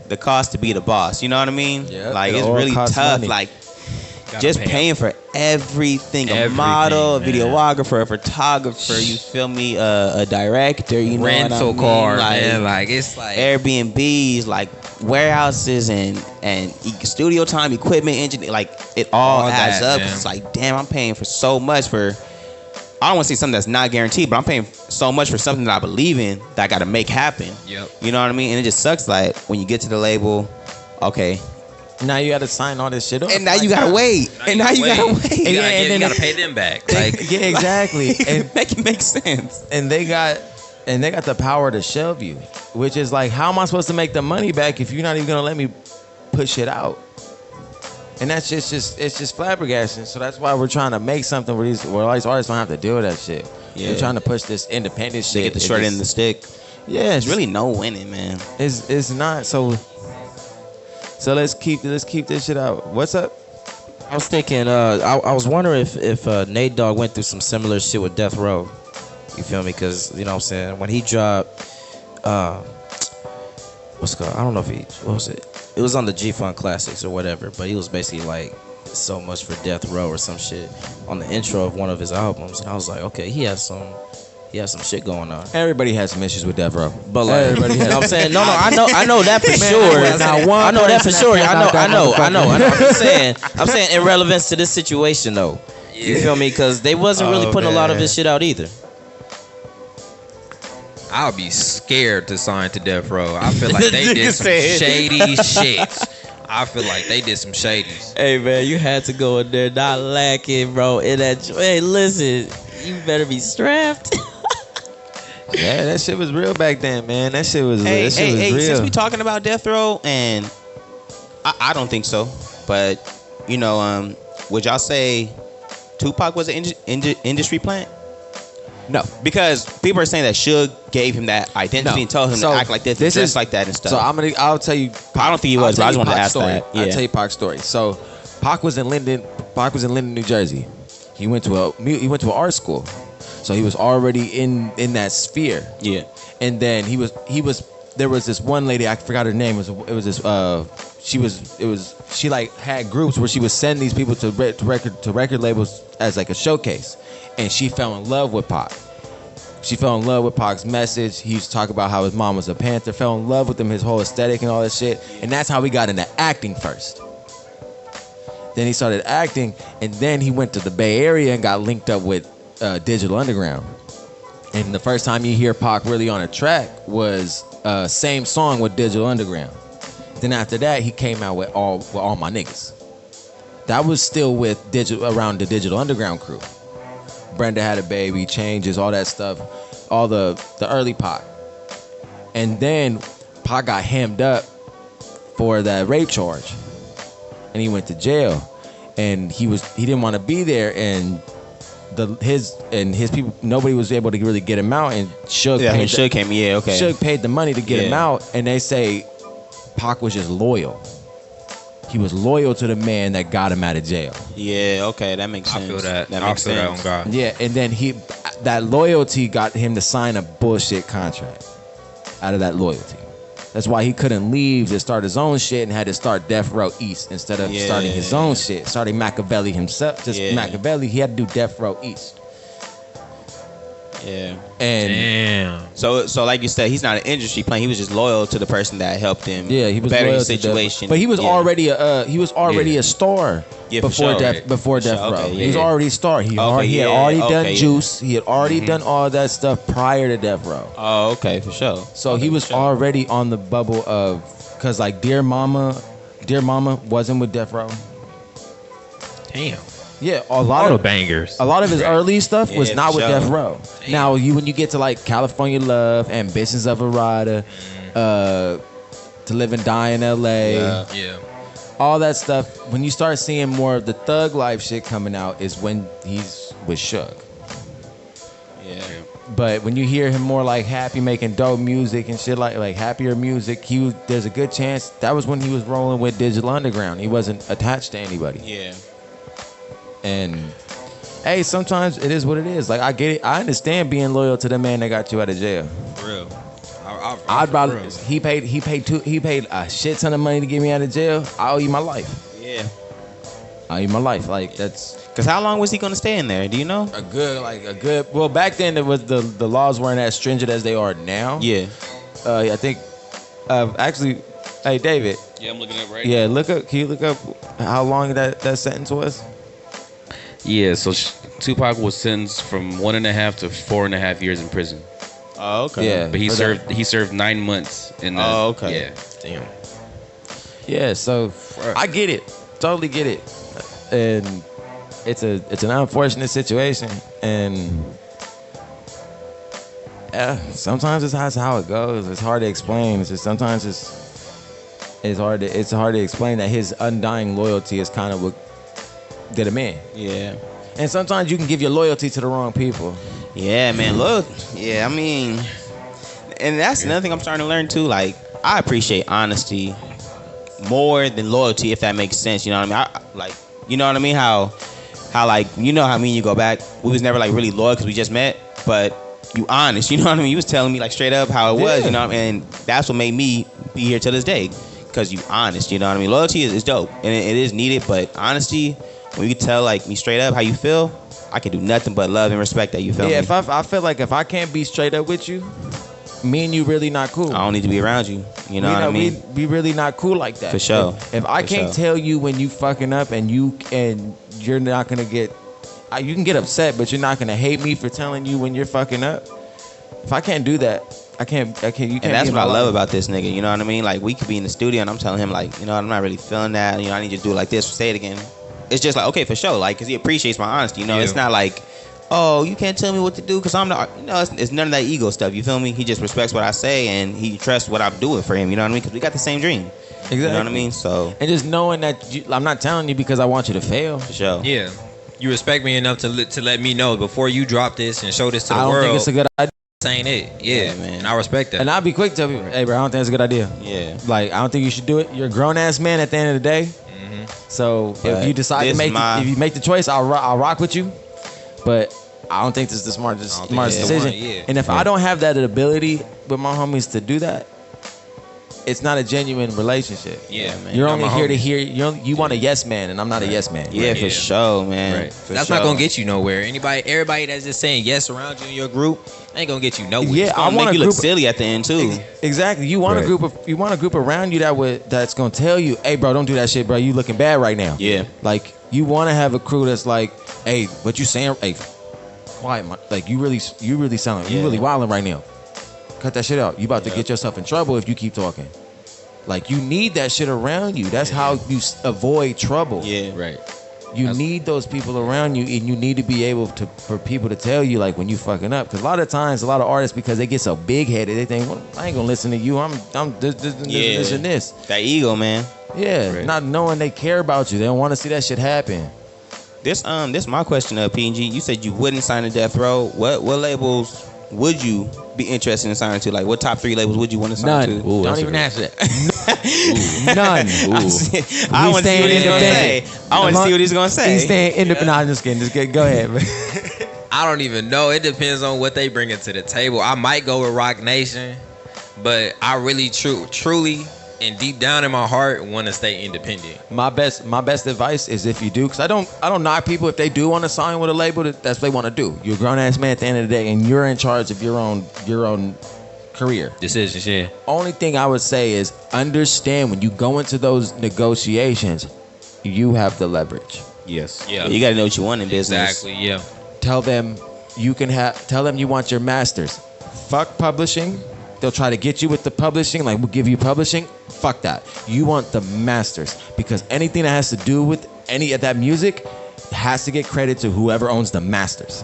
the cost to be the boss. You know what I mean? Yeah. Like it's really tough. Money. Like just paying for everything. A model, a videographer, a photographer, you feel me? A director, you know rental what I mean? car, like, man. Like it's like Airbnbs, like warehouses and studio time, equipment, engineer, like it all adds up. Man. It's like, damn, I'm paying for so much for. I don't want to say something that's not guaranteed, but I'm paying so much for something that I believe in that I got to make happen. Yep. You know what I mean? And it just sucks. Like when you get to the label, okay. Now you got to sign all this shit up. And now you got to wait. And now you got to wait. You got to pay them back. Like yeah, exactly. And make it make sense. And they got the power to shelve you, which is like, how am I supposed to make the money back if you're not even gonna let me push it out? And that's just it's just flabbergasting. So that's why we're trying to make something where all these artists don't have to deal with that shit. Yeah. We're trying to push this independent shit. They get the short end of the stick. Yeah, it's really no winning, man. It's not. So let's keep this shit out. What's up? I was thinking, I was wondering if Nate Dogg went through some similar shit with Death Row. You feel me? Because, you know what I'm saying, when he dropped, what's it called? I don't know what was it? It was on the G-Funk Classics or whatever, but he was basically like, so much for Death Row or some shit on the intro of one of his albums. And I was like, okay, he has some shit going on. Everybody has some issues with Death Row. But like, everybody has. You know what I'm saying? No, I know that for sure. I know that for sure. I know. I'm saying in relevance to this situation though. Yeah. You feel me? Because they wasn't really putting a lot of his shit out either. I'll be scared to sign to Death Row. I feel like they did some shady shit. I feel like they did some shadies. Hey man, you had to go in there not lacking, bro. Hey, listen, you better be strapped. Yeah, that shit was real back then, man. That shit was real. Since we talking about Death Row, and I don't think so, but you know, would y'all say Tupac was an industry plant? No, because people are saying that Suge gave him that identity and told him to act like this and dress like that and stuff. So I'll tell you. I don't think he was, but I just wanted to ask that. Yeah. I'll tell you Pac's story. So Pac was in Linden, New Jersey. He went to an art school, so he was already in that sphere. Yeah, and then he was. There was this one lady, I forgot her name. It was this she like had groups where she would send these people to record labels as like a showcase, and she fell in love with Pac. She fell in love with Pac's message. He used to talk about how his mom was a Panther. Fell in love with him, his whole aesthetic and all that shit. And that's how he got into acting first. Then he started acting, and then he went to the Bay Area and got linked up with Digital Underground. And the first time you hear Pac really on a track was same song with Digital Underground. Then after that, he came out with all my niggas. That was still with around the Digital Underground crew. Brenda Had a Baby, Changes, all that stuff, all the early Pac. And then Pac got hemmed up for that rape charge, and he went to jail. And he didn't want to be there, and his people, nobody was able to really get him out. And Suge paid the money to get him out, and they say Pac was just loyal. He was loyal to the man that got him out of jail. Yeah, okay, that makes sense. I feel that. That makes sense. That on God. Yeah, and then that loyalty got him to sign a bullshit contract out of that loyalty. That's why he couldn't leave to start his own shit and had to start Death Row East instead of starting his own shit. Starting Machiavelli himself, Machiavelli, he had to do Death Row East. Yeah. And So like you said, he's not an industry plant. He was just loyal to the person that helped him. Yeah, he was better loyal his to situation. But he was already a star before Death Row. Okay, He was already a star. He had already done Juice. He had already done all that stuff prior to Death Row. Oh, okay, for sure. So he was already on the bubble of, cause like Dear Mama wasn't with Death Row. Damn. Yeah, A lot of bangers. A lot of his early stuff was not with sure. Death Row. Damn. Now, when you get to like California Love, Ambitions of a Rider, To Live and Die in L.A., Yeah. all that stuff, when you start seeing more of the thug life shit coming out is when he's with Suge. Yeah. But when you hear him more like happy, making dope music and shit like happier music, there's a good chance that was when he was rolling with Digital Underground. He wasn't attached to anybody. Yeah. And hey, sometimes it is what it is. Like I get it. I understand being loyal to the man that got you out of jail. For real. I'd rather he paid a shit ton of money to get me out of jail. I owe you my life. Yeah. I owe you my life. Like that's Cause how long was he gonna stay in there? Do you know? a good. Well, back then it was the laws weren't as stringent as they are now. Yeah. I think. Actually, hey David. Yeah, I'm looking up right Yeah, look up. Can you look up how long that sentence was? Yeah, so Tupac was sentenced from 1.5 to 4.5 years in prison. Oh, okay. Yeah. But he served 9 months in the. Oh, okay. Yeah. Damn. Yeah, so I get it, totally get it, and it's an unfortunate situation, and sometimes it's how it goes. It's hard to explain. It's just sometimes it's hard to explain that his undying loyalty is kind of what did him in. Yeah. And sometimes you can give your loyalty to the wrong people. Yeah, man. Look. Yeah, I mean, and that's another thing I'm starting to learn too. Like, I appreciate honesty more than loyalty, if that makes sense. You know what I mean? You know what I mean? How like, you know how me and you go back. We was never like really loyal because we just met, but you honest. You know what I mean? You was telling me like straight up how it was. You know what I mean? And that's what made me be here to this day, because you honest. You know what I mean? Loyalty is dope and it is needed, but honesty, when you tell like me straight up how you feel, I can do nothing but love and respect that. You feel me? Yeah, I feel like if I can't be straight up with you, me and you really not cool. I don't need to be around you. You know what I mean? We really not cool like that. For sure. If I can't tell you when you fucking up and you're not gonna get, you can get upset, but you're not gonna hate me for telling you when you're fucking up. If I can't do that, I can't. You can't. And that's be what I my love life. about this nigga. You know what I mean? Like, we could be in the studio and I'm telling him like, you know, I'm not really feeling that. You know, I need you to do it like this. Say it again. It's just like, okay, for sure. Like, cause he appreciates my honesty. You know, It's not like, oh, you can't tell me what to do because I'm not. You know, it's none of that ego stuff. You feel me? He just respects what I say and he trusts what I'm doing for him. You know what I mean? Because we got the same dream. Exactly. You know what I mean? So And just knowing that I'm not telling you because I want you to fail. for sure. Yeah. You respect me enough to let me know before you drop this and show this to the I don't world. think it's a good idea. This ain't it. Yeah, Yeah, man. And I respect that. And I'll be quick to tell people, hey, bro, I don't think it's a good idea. Yeah. Like, I don't think you should do it. You're a grown ass man at the end of the day. So But if you decide to this make, my- if you make the choice, I'll rock with you. But I don't think this is the smartest think it's the decision. one, yeah. And if I don't have that ability with my homies to do that, it's not a genuine relationship. Yeah, man. You're Not only my here to homie. hear. You want a yes man, and I'm not a yes man. Yeah, for sure, man. Right. For That's sure. not gonna get you nowhere. Everybody that's just saying yes around you in your group ain't gonna get you nowhere. Yeah, It's gonna I want make a you look group. silly at the end too. Exactly. You want Right. a group around you that's gonna tell you, hey, bro, don't do that shit, bro. You looking bad right now. Yeah. Like you want to have a crew that's like, hey, what you saying? Hey, quiet, like you really sound like you Yeah. really wilding right now. Cut that shit out. You about to get yourself in trouble if you keep talking. Like you need that shit around you. That's how you avoid trouble. Yeah. Right. You need those people around you, and you need to be able to for people to tell you like when you fucking up. Because a lot of times, a lot of artists, because they get so big headed, they think, well, I ain't gonna listen to you. I'm this and this. That ego, man. Yeah, Right. not knowing they care about you. They don't want to see that shit happen. This my question, PNG. You said you wouldn't sign to Death Row. What labels would you be interested in signing to? Like, what top 3 labels would you want to sign None. to? Ooh, Don't that's even a- answer that. None. I want to see staying what he's gonna say. independent. I want to see what he's gonna say. He's staying independent. Nah, I'm just kidding. Just kidding. Go ahead. Man. I don't even know. It depends on what they bring to the table. I might go with Rock Nation, but I really truly and deep down in my heart want to stay independent. My best advice is if you do, because I don't knock people if they do want to sign with a label. That's what they want to do. You're a grown ass man at the end of the day, and you're in charge of your own career. Decisions, yeah. Only thing I would say is understand when you go into those negotiations, you have the leverage. Yes. Yeah. You got to know what you want in business. Exactly, yeah. Tell them you want your masters. Fuck publishing. They'll try to get you with the publishing, like we'll give you publishing. Fuck that. You want the masters, because anything that has to do with any of that music has to get credit to whoever owns the masters.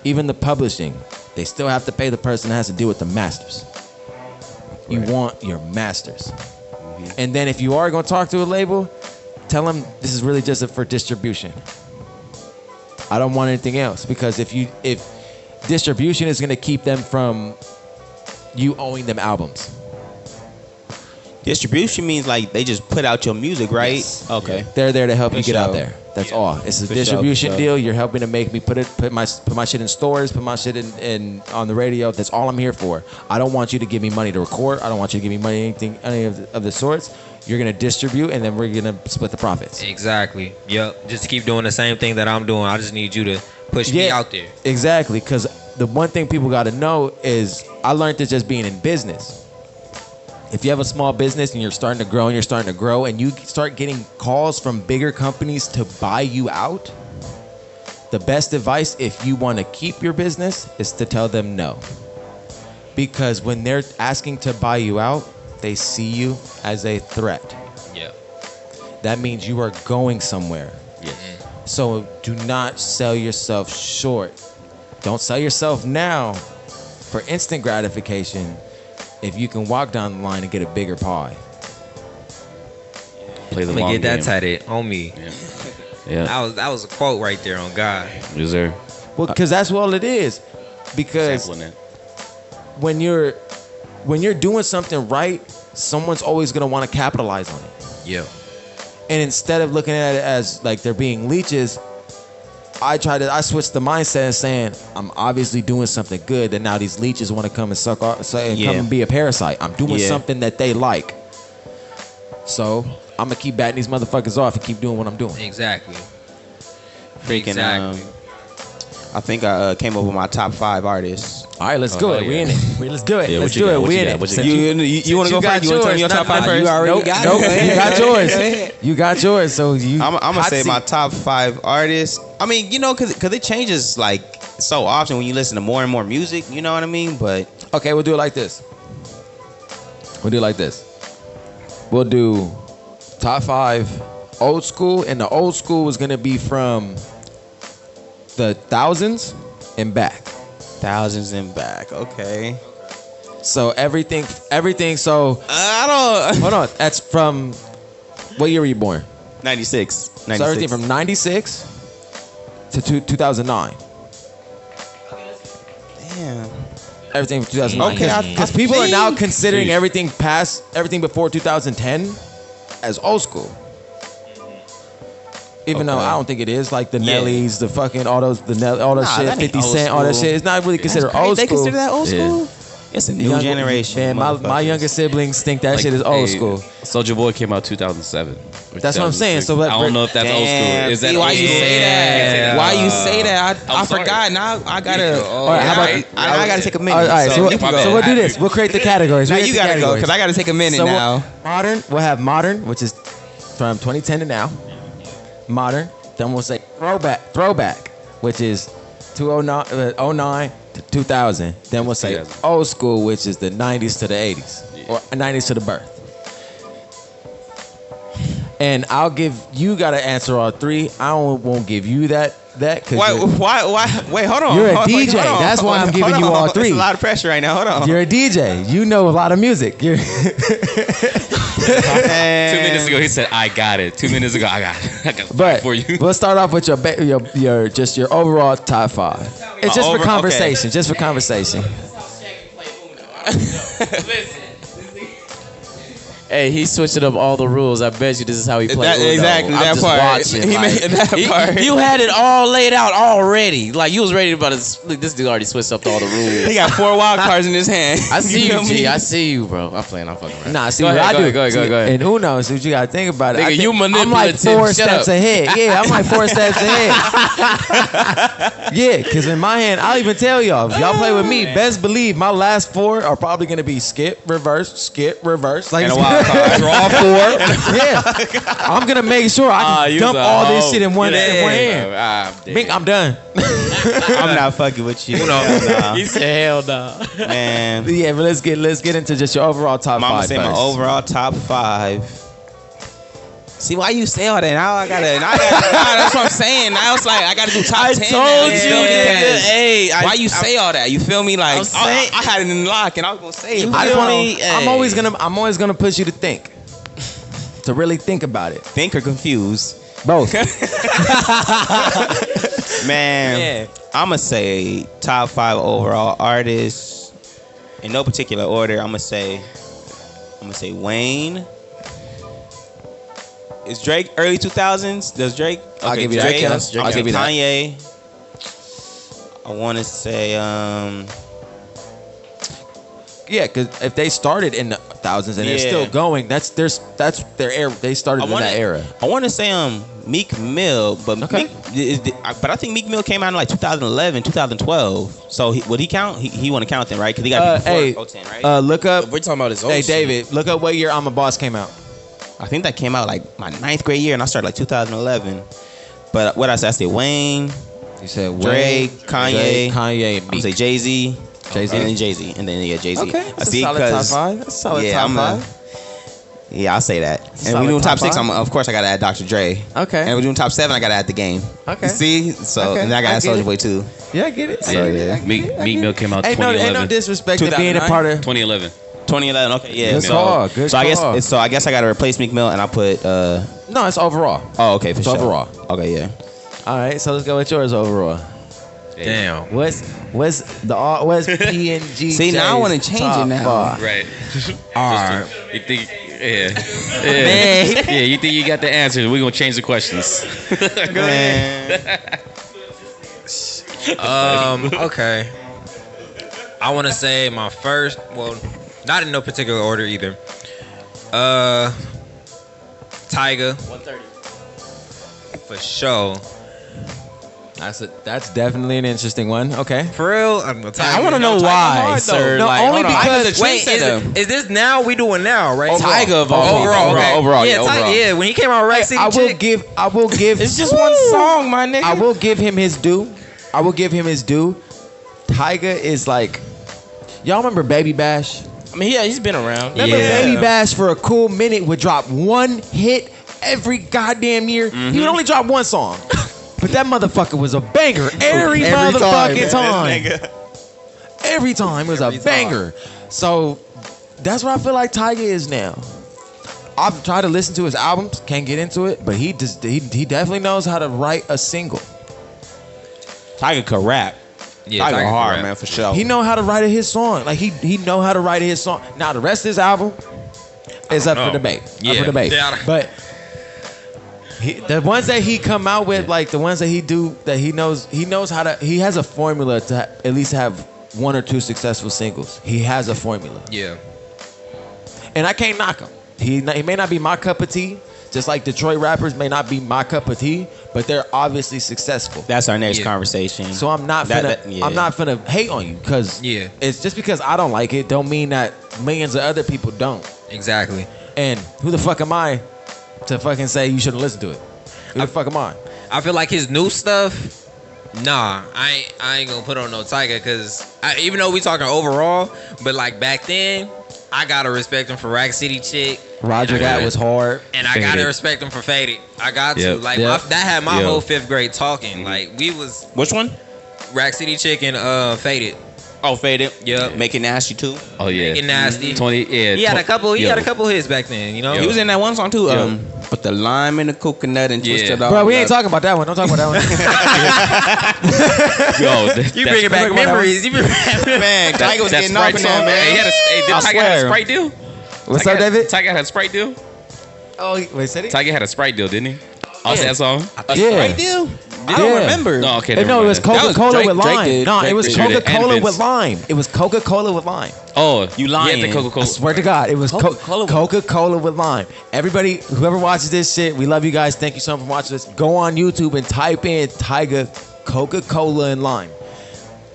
Even the publishing, they still have to pay the person that has to deal with the masters. You want your masters. And then if you are going to talk to a label, tell them this is really just for distribution. I don't want anything else, because if distribution is going to keep them from you owing them albums. Distribution means like they just put out your music, right? Yes. Okay. They're there to help For you get out sure. there. That's all. It's a For distribution sure. deal. You're helping to make me put my shit in stores, put my shit in on the radio. That's all I'm here for. I don't want you to give me money to record. I don't want you to give me money any of the sorts. You're gonna distribute, and then we're gonna split the profits. Exactly. Yep. Just keep doing the same thing that I'm doing. I just need you to push me out there. Exactly, because the one thing people got to know is I learned this just being in business. If you have a small business and you're starting to grow and you start getting calls from bigger companies to buy you out, the best advice if you want to keep your business is to tell them no. Because when they're asking to buy you out, they see you as a threat. Yeah. That means you are going somewhere. Yes. So do not sell yourself short. Don't sell yourself now for instant gratification if you can walk down the line and get a bigger pie. Play the Let me long get that game. tatted on me. Yeah. That was a quote right there on God. Yes, sir. Well, because that's all it is. Because Sampling it. when you're doing something right, someone's always gonna want to capitalize on it. Yeah. And instead of looking at it as like they're being leeches, I switched the mindset and saying, I'm obviously doing something good, and now these leeches want to come and come and be a parasite. I'm doing something that they like. So I'm gonna keep batting these motherfuckers off and keep doing what I'm doing. Exactly. Freaking. Exactly. I think I came up with my top 5 artists. All right, let's do it. yeah. We in it. Let's do it. Yeah, let's what you do got? it. What We you in got? it. What you Since got? You want to go first? You want to tell me your top 5 first? You already got yours. You got yours. You got yours. So I'm gonna hot say seat. my top 5 artists. I mean, cause it changes like so often when you listen to more and more music. You know what I mean? But Okay, we'll do it like this. We'll do top 5 old school, and the old school is gonna be from the thousands and back. thousands and back. Okay. So everything. So I don't. hold on. That's from what year were you born? 96. So everything from 96 to 2009. Damn. Everything from 2009. Okay, Because people are now think- considering everything before 2010 as old school. Even though I don't think it is, like the Yeah. Nellies, the fucking all that Nah, shit, that ain't 50 old Cent, all that school. shit. It's not really considered That's crazy. old They school. consider that old Yeah. school? It's a new generation. Man, my motherfuckers. younger siblings think that shit is old school. Soulja Boy came out 2007. That's what I'm saying. So I don't know if that's old school. Is that See, why old you school? say that? Yeah. Why you say that? I I'm sorry. forgot. Now I gotta. All right, how about- I gotta take a minute. All right, so, you can go. we'll do this. We'll create the categories. Now We'll you create the gotta go categories. because I gotta take a minute So now. We'll have modern, which is from 2010 to now. Modern. Then we'll say throwback, which is 2009 to 2000. Then we'll say 2000. old school, which is the 90s to the 80s, or 90s to the birth. And I'll give you got to answer all three. I won't give you that because Why? Wait, hold on. You're a Hold- wait, DJ. hold on. That's why I'm Hold giving you on. all three. It's a lot of pressure right now. Hold on. you're a DJ. You know a lot of music. You're 2 minutes ago, he said, "I got it." 2 minutes ago, I got it. I got it But for you. we'll start off with your overall top five. It's just for okay. conversation. Just for conversation. Hey, he switching up all the rules. I bet you this is how he plays. Exactly, I'm that just part. watching. He like, made that part. You had it all laid out already. Like you was ready about to. Look, this dude already switched up all the rules. He got 4 wild cards in his hand. I see feel you, me? G. I see you, bro. I'm playing. I'm fucking around. Nah, see Go what ahead, I do. go ahead. And who knows? What you gotta think about it. Nigga, I think you I'm like manipulative. 4 Shut steps up. ahead. Yeah, I'm like 4 steps ahead. Yeah, because in my hand, I'll even tell y'all. If y'all play with me, best believe my last 4 are probably gonna be skip, reverse. Like And a wild card. draw 4. Yeah, I'm gonna make sure I can dump all this shit in one hand. Bink, I'm done. I'm not fucking with you. Nah. He said, "Hell no." Man. Yeah, but let's get into just your overall top Mama 5 say my first. overall top 5. See why you say all that? Now that's what I'm saying. Now it's like I gotta do top 10. told now, you, feel me? nigga. Because Hey, why you say all that? You feel me? Like I'm saying- I had it in lock and I was gonna say it. I just but wanna, I'm always gonna push you to think. To really think about it. think or confused. Both. Man, I'ma say top 5 overall artists. In no particular order, I'ma say Wayne. Is Drake early 2000s? Does Drake? I'll give you that. Drake, I'll give you that. Kanye. I want to say Yeah, because if they started in the thousands and they're still going, that's their era. They started in that era. I want to say Meek Mill, but Okay. but I think Meek Mill came out in like 2011, 2012. So would he count? He want to count then, right? Because he got before 010, right? Look up. We're talking about his old Hey, shit. David, look up what year I'm a Boss came out. I think that came out like my 9th grade year, and I started like 2011. But what I said Wayne, You said Drake, Kanye, Kanye, and I'm Meek. say Jay-Z, Jay-Z. and then Jay-Z, and then Jay-Z. Okay, I that's see, a solid top 'cause- 5. That's a solid yeah, top I'm 5. Yeah, I'll say that. And solid we doing top top 6. five. Of course I gotta add Dr. Dre. Okay. And we're doing top 7. I gotta add the Game. Okay. You see, so Okay, and then I gotta I add get Soulja it. Boy too. Yeah, I get it. So, yeah. Meek Mill came out Ain't no 2011. disrespect to being a 2009? part of. 2011. 2011. Okay, yeah. Good so call, good so call. I guess I gotta replace Meek Mill and I put. No, it's overall. Oh, okay, for It's sure. overall. Okay, yeah. All right, so let's go with yours overall. Damn. What's PNG? See, now I wanna change it now. Right. All right. You think? Yeah. Yeah. You think you got the answer? We're gonna change the questions. Man. Okay. I want to say my first. Well, not in no particular order either. Tyga. 130. For sure. That's definitely an interesting one. Okay. For real, I'm a Tyga. I want to know why, sir. No, like, only hold on. because- Wait, is this now? We doing now, right? Tyga Overall, okay. overall, yeah, yeah, Tyga, overall. yeah. When he came out, Rack City, I will Chick, give. It's just one song, my nigga. I will give him his due. Tyga is like, y'all remember Baby Bash? I mean, yeah, he's been around. Remember Yeah. Baby Bash for a cool minute would drop one hit every goddamn year. He would only drop one song, but that motherfucker was a banger every motherfucking time. Every time it was a banger. So that's what I feel like Tyga is now. I've tried to listen to his albums, can't get into it, but he definitely knows how to write a single. Tyga could rap. yeah, Tyga Tyga hard, rap. man, for sure. He know how to write a his song. Like he know how to write a his song. Now the rest of his album is up for debate. Yeah. Up for debate. Yeah. But the ones that he come out with, like the ones that he do, that he knows how to. He has a formula to at least have one or two successful singles. He has a formula. Yeah. And I can't knock him. He may not be my cup of tea, just like Detroit rappers may not be my cup of tea, but they're obviously successful. That's our next conversation. So I'm not finna hate on you because it's just because I don't like it don't mean that millions of other people don't. Exactly. And who the fuck am I to fucking say you shouldn't listen to it? Who the fuck am I? I feel like his new stuff. Nah, I ain't gonna put on no Tyga because even though we talking overall, but like back then, I gotta respect him for Rack City Chick. Roger that was hard. And I gotta respect him for Faded. I got to. Like that had my whole 5th grade talking. Like we was. Which one? Rack City Chick and Faded. Oh, Faded. Yep. Make It Nasty too. Oh yeah. Make It Nasty. 20. Yeah. He had a couple. He had a couple hits back then. You know. He was in that one song too. With the lime and the coconut and twisted off. Bro, we ain't talking about that one. Don't talk about that one. Yo, you bringing back memories. You man, Tyga was getting off in that, man. Hey, did Tyga have a Sprite deal? What's up, David? Tyga had a Sprite deal? Oh, wait, said he? Tyga had a Sprite deal, didn't he? Off that song? Sprite deal? I don't remember. No, okay. No, it was Coca-Cola with lime. No, it was Coca-Cola did. with lime. It was Coca-Cola with lime. Oh, you lying. Yeah, the Coca-Cola. I swear to God, it was Coca-Cola with lime. Everybody, whoever watches this shit, we love you guys. Thank you so much for watching this. Go on YouTube and type in Tyga Coca-Cola and lime.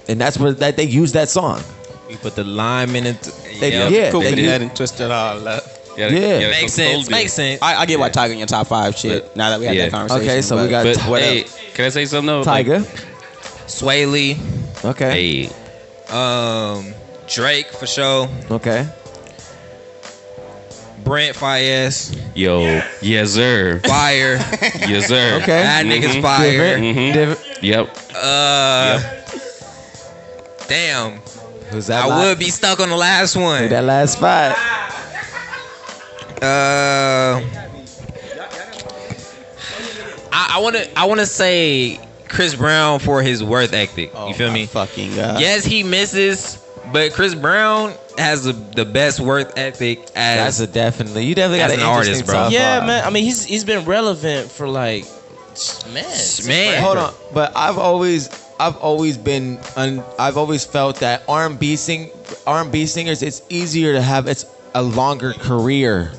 And that's where they use that song. You put the lime in it. They coconut and twisted all up. Yeah. Makes sense. Makes sense. I get why Tyga in your top 5 shit. Now that we had that conversation. Okay, so we got hey, can I say something though? Tyga. Sway Lee. Okay. Hey. Drake for sure. Okay. Brent Fayez. Yo. Yes, sir. Fire. Yes, sir. Okay. That nigga's fire. Different. Yep. Damn. Who's that? I would be stuck on the last one. That last spot. I wanna say Chris Brown for his work ethic. You feel me? Fucking God. Yes, he misses, but Chris Brown has the best work ethic as You definitely got as an an artist, bro. Yeah, man. I mean, he's been relevant for like, man. Hold on, but I've always felt that R&B singers, it's easier to have a longer career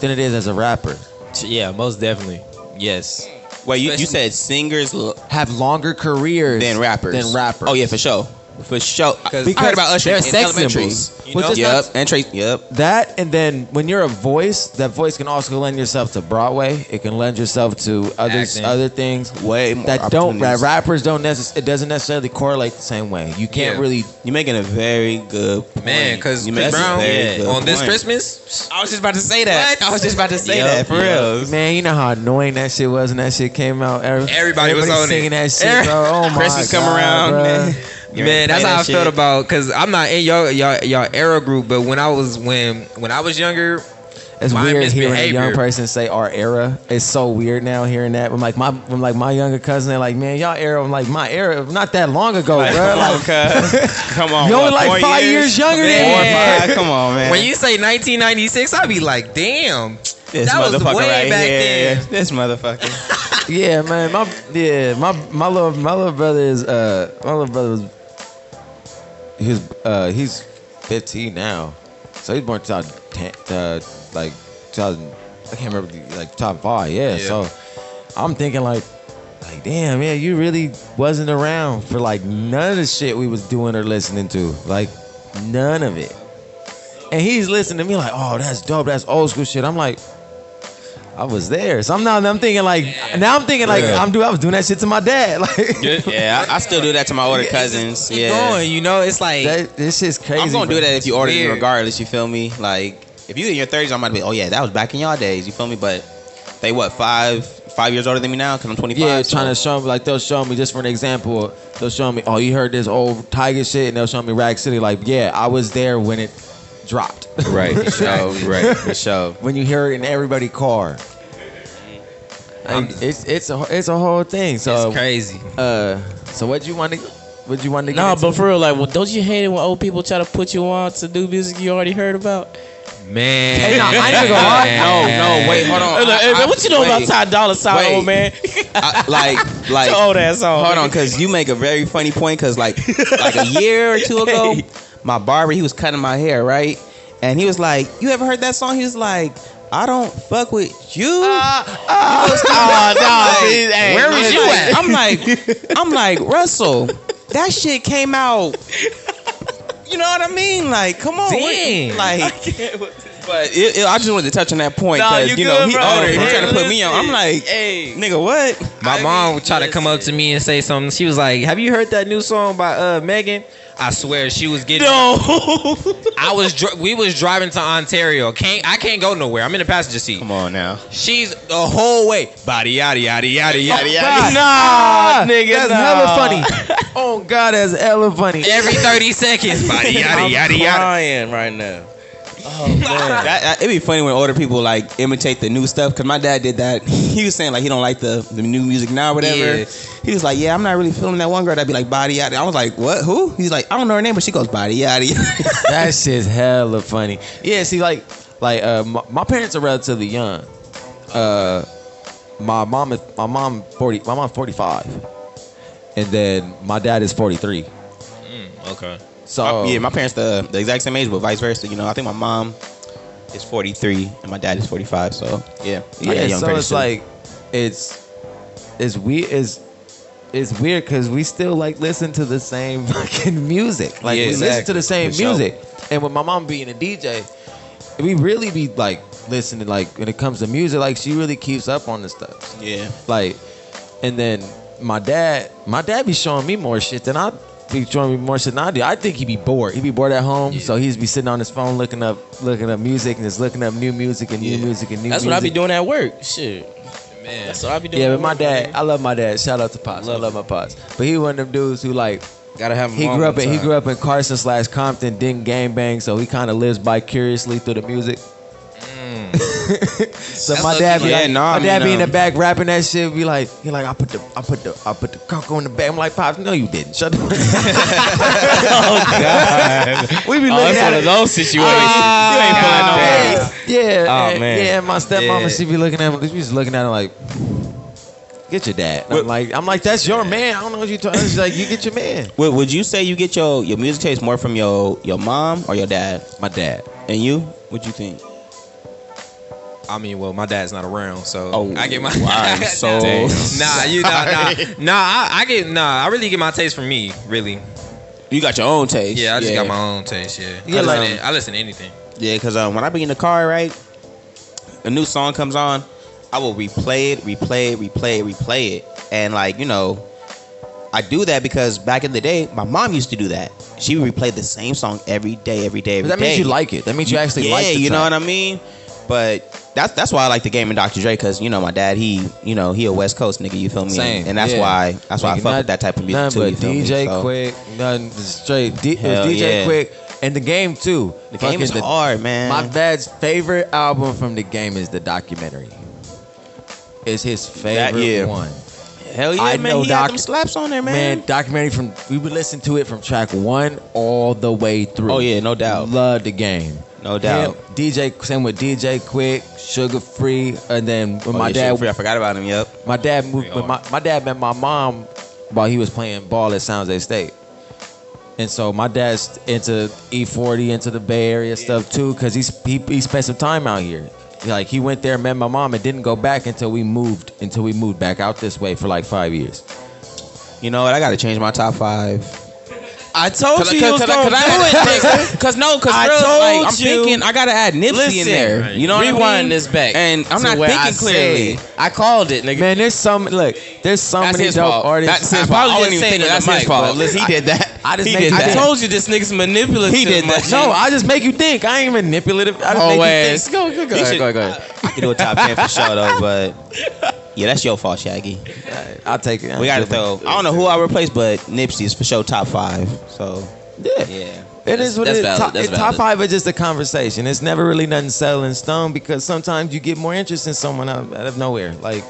than it is as a rapper. Yeah, most definitely. Yes. Wait, you said singers Have longer careers than rappers. Oh yeah, for sure. For sure. I heard about Usher they're in sex elementary. symbols. You know? Yep. And Trace. Yep. That, and then when you're a voice, that voice can also lend yourself to Broadway. It can lend yourself to Acting. other things Way more that opportunities. rappers don't it doesn't necessarily correlate the same way. You can't really. You're making a very good point. Man, because You Chris make a Brown very good on this point. Christmas. I was just about to say that. What? I was just about to say Yep, that for real. Man, you know how annoying that shit was when that shit came out. Everybody was on it. singing that shit, bro. Oh my Christmas come God, around, bro. man. Man, that's how I felt about, because I'm not in y'all era group, but when I was younger, It's my weird hearing a misbehavior. young person say our era. It's so weird now hearing that. When my younger cousin, they're like, man, y'all era. I'm like, my era, not that long ago, bro. Like, come on. you only what, 4 like 5 years younger than Four or me. five. Come on, man. when you say 1996, I'd be like, damn, this that was motherfucker way right back here. then. This motherfucker. Yeah, man. My little brother is he's 15 now, so he's born 2010, like 2000. I can't remember like top 5. Yeah. So I'm thinking like damn, yeah, you really wasn't around for like none of the shit we was doing or listening to, like none of it. And he's listening to me like, oh, that's dope, that's old school shit. I'm like, I was there. So I'm thinking like, I was doing that shit to my dad. Like, Yeah, I still do that to my older cousins. Keep Yeah. going, you know, it's like this shit's crazy. I'm gonna do that if you order me weird. regardless, you feel me? Like, if you in your 30s, I might be, oh yeah, that was back in y'all days, you feel me? But they what, 5 years older than me now? Because I'm 25. Yeah, so- trying to show me, like, they'll show me, just for an example, they'll show me, oh, you heard this old Tiger shit, and they'll show me Rack City. Like, yeah, I was there when it dropped. Right. Right, for sure. When you hear it in everybody's car. Like, it's a whole thing. So it's crazy. So what you want to get No, into? but for real, like, don't you hate it when old people try to put you on to do music you already heard about? Man. Hey, nah, I ain't even gonna lie. No, wait, hold on. Hey, man, what you know about wait. Ty Dolla $ign, Wait. old man? Like Your old ass on. hold on, because you make a very funny point. Because like a year or two ago, my barber, he was cutting my hair, right? And he was like, "You ever heard that song?" He was like, "I don't fuck with you." Where was you at? I'm like, Russell, that shit came out. You know what I mean? Like, come on, Dang. like. But I just wanted to touch on that point Nah, because you you know good, he bro. older. He Hey, trying to put me on. I'm like, Hey. nigga, what? My mom tried to come up to me and say something. She was like, "Have you heard that new song by Megan?" I swear she was getting. No. We was driving to Ontario. I can't go nowhere. I'm in the passenger seat. Come on now. She's the whole way. Body yada yada yada yada yada. Nah, nigga. That's nah. hella funny. Oh God, that's hella funny. Every 30 seconds. Body yada I'm yada yada. crying right now. Oh man. It'd be funny when older people like imitate the new stuff. Cause my dad did that. He was saying like he don't like the new music now, or whatever. Yeah. He was like, yeah, I'm not really feeling that one girl that'd be like body yada. I was like, what? Who? He's like, I don't know her name, but she goes body yada. That shit's hella funny. Yeah, see, like my parents are relatively young. My mom's 45, and then my dad is 43. Okay. So Yeah, my parents the exact same age, but vice versa. You know, I think my mom is 43 and my dad is 45. So yeah, I got yeah. young So parents it's too. like it's weird. It's weird because we still like listen to the same fucking music. Like Yeah, we listen to the same For sure. music. And with my mom being a DJ, we really be like listening. Like when it comes to music, like she really keeps up on the stuff. yeah. Like, and then my dad be showing me more shit than I be showing me more shit than I do. I think he'd be bored. He'd be bored at home, so he'd be sitting on his phone looking up music and just looking up new music and new music and new That's music. what I be doing at work. Shit. Man. That's what I be doing. Yeah, at but my work, dad, man. I love my dad. Shout out to Pops. I love my Pops. But he one of them dudes who like Gotta have. he grew up in Carson / Compton, didn't gangbang, so he kind of lives vicariously through the music. So my dad be Yeah, like, no, my I mean, dad be in the back rapping that shit. Be like, he like, I put the cocoa in the bag. I'm like, Pops, no, you didn't. Shut the fuck up. We be Oh, looking it's at one it. of those situations. You ain't pulling no Yeah, yeah, Oh, and, man. yeah. And my stepmama, Yeah. she be looking at him. She was looking at him like, get your dad. And I'm like, that's your man. I don't know what you talking. She's like, you get your man. Would you say you get your music taste more from your mom or your dad? My dad. And you? What you think? I mean, well, my dad's not around, so Oh, I get my. I'm so I really get my taste from me, really. You got your own taste. Yeah, I just got my own taste. Yeah, Yeah, like- I listen to anything. Yeah, because when I be in the car, right, a new song comes on, I will replay it, and like you know, I do that because back in the day, my mom used to do that. She would replay the same song every day. But that means you like it. That means you actually like the you know track. what I mean. But that's why I like the game of Dr. Dre, because you know my dad, he a West Coast nigga, you feel me? Same, and that's yeah. why I fuck None- with that type of music None too. but You feel me? DJ So, Quick, nothing straight. It was Hell DJ yeah. Quick and the game too. the game is hard, man. My dad's favorite album from the game is the documentary. It's his favorite yeah. one. Hell yeah, I man. know He had them slaps on there, man. Documentary we would listen to it from track 1 all the way through. Oh yeah, no doubt, Love the game. no doubt. Him, same with DJ Quick, Sugar Free, and then when my Oh, yeah, dad, Sugar Free, I forgot about him. Yep. my dad moved. When my dad met my mom while he was playing ball at Sounds Day State, and so my dad's into E40, into the Bay Area stuff too, because he spent some time out here. Like he went there, met my mom, and didn't go back until we moved back out this way for like 5 years. You know what? I got to change my top 5. I told you he was gonna do it, nigga. Because I real, told like, I'm you. thinking I gotta add Nipsey in there. You know what I Rewind mean? this back. And I'm to not where thinking I clearly. said- I called it, nigga. Man, there's so many That's many his dope fault. artists. That's his I fault. probably I didn't wouldn't even say think it in that's the his mic, fault. but listen, He did that. I just He make- did I that. I told you this nigga's manipulative. He did that. No, I just make you think. I ain't manipulative. I just make Oh, you ass. think. Go ahead. Go ahead. I can do a top 10 for sure though, but yeah, that's your fault, Shaggy. I'll take it. We gotta throw. I don't know who I replaced, but Nipsey is for sure top 5. So Yeah. yeah. It is what That's it is. valid. That's Top valid. 5 is just a conversation. It's never really nothing set in stone because sometimes you get more interest in someone out of nowhere. Like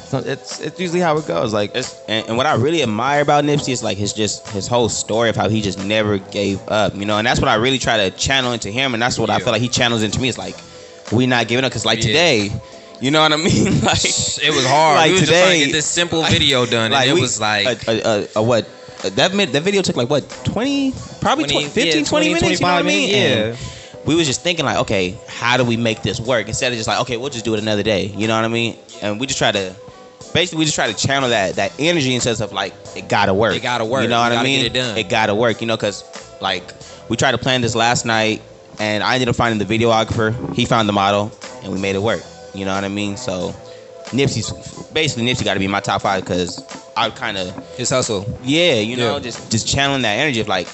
So it's usually how it goes. Like, and what I really admire about Nipsey is like his whole story of how he just never gave up, you know. And that's what I really try to channel into him, and that's what I feel like he channels into me. It's like we not giving up because like today, you know what I mean? Like it was hard. Like we was today, just trying to get this simple video done, and it was like what. That video took like what 20 minutes, 20 minutes, you know what I mean? And we was just thinking like, okay, how do we make this work instead of just like, okay, we'll just do it another day, you know what I mean? And we just try to channel that energy instead of like it gotta work, you know what I mean? Get it done. It gotta work, you know, because like we tried to plan this last night and I ended up finding the videographer, he found the model, and we made it work, you know what I mean? So Nipsey got to be my top 5 because I kind of his hustle. Yeah, you know, just channeling that energy of like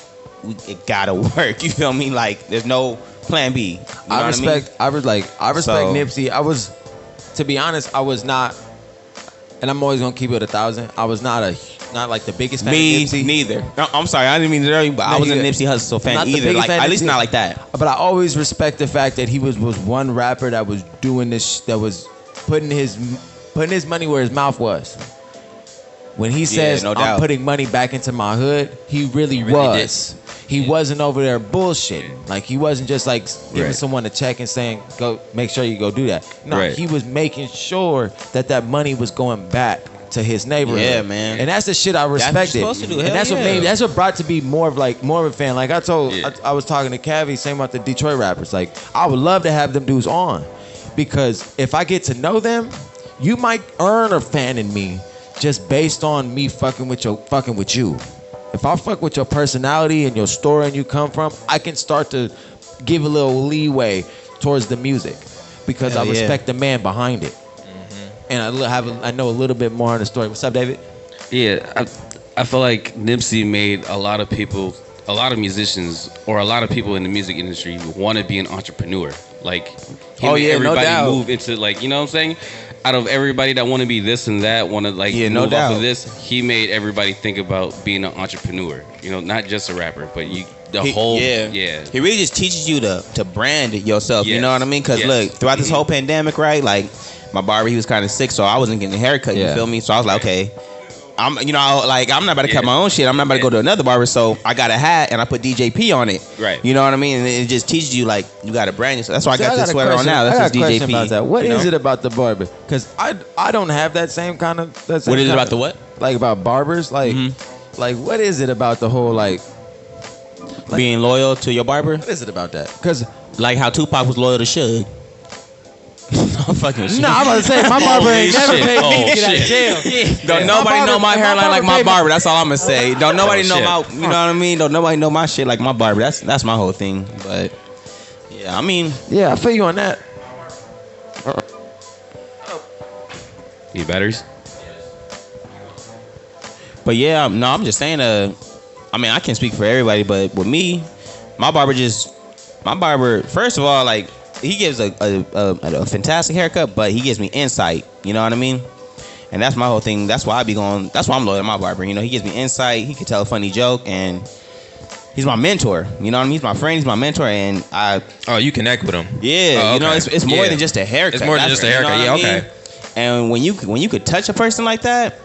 it gotta work. You feel me? Like there's no plan B. You know I respect Nipsey. To be honest, I was not, and I'm always gonna keep it 1,000. I was not like the biggest fan of Nipsey. Neither. No, I'm sorry, I didn't mean to tell you, but I wasn't a Nipsey Hussle fan either. Like at least not like that. But I always respect the fact that he was one rapper that was doing this, that was putting his money where his mouth was. When he says, I'm putting money back into my hood, he really was. He wasn't over there bullshitting. Like, he wasn't just like giving someone a check and saying, go make sure you go do that. No, he was making sure that money was going back to his neighborhood. Yeah, man. And that's the shit I respected. That's what you're supposed to do. And that's what brought to be more of a fan. Like I was talking to Cavi, same about the Detroit rappers. Like, I would love to have them dudes on. Because if I get to know them, you might earn a fan in me just based on me fucking with you. If I fuck with your personality and your story and you come from, I can start to give a little leeway towards the music because I respect the man behind it. Mm-hmm. And I know a little bit more on the story. What's up, David? Yeah, I feel like Nipsey made a lot of musicians, or a lot of people in the music industry want to be an entrepreneur. Like, everybody move into, like, you know what I'm saying? Out of everybody that want to be this and that, want to like move off of this, he made everybody think about being an entrepreneur. You know, not just a rapper, but He really just teaches you to brand yourself. Yes. You know what I mean? Because look, throughout this whole pandemic, right? Like my barber, he was kind of sick, so I wasn't getting a haircut. You feel me? So I was like, okay. I'm not about to cut my own shit. I'm not about to go to another barber. So I got a hat and I put DJ P on it. Right. You know what I mean? And it just teaches you like you got to brand yourself. That's why I got this sweater on now. That's just DJ P. About that. What is it about the barber? Because I don't have that same kind of. What is it about the what? Like about barbers? Like like what is it about the whole like being loyal to your barber? What is it about that? Because like how Tupac was loyal to Suge. I'm fucking with you. No, I'm about to say my barber ain't never paid me to get out of jail. Don't nobody know my hairline like my barber. That's all I'm gonna say. Don't nobody know my, you know what I mean? Don't nobody know my shit like my barber. That's my whole thing. But yeah, I mean, yeah, I feel you on that. Need batteries? But yeah, no, I'm just saying. I mean, I can't speak for everybody, but with me, my barber, first of all, like. He gives a fantastic haircut, but he gives me insight. You know what I mean? And that's my whole thing. That's why that's why I'm loyal to my barber. You know, he gives me insight. He can tell a funny joke, and he's my mentor. You know what I mean? He's my friend. He's my mentor, and you connect with him. Yeah, you know, it's more than just a haircut. It's more than just a haircut. You know okay. And when you could touch a person like that,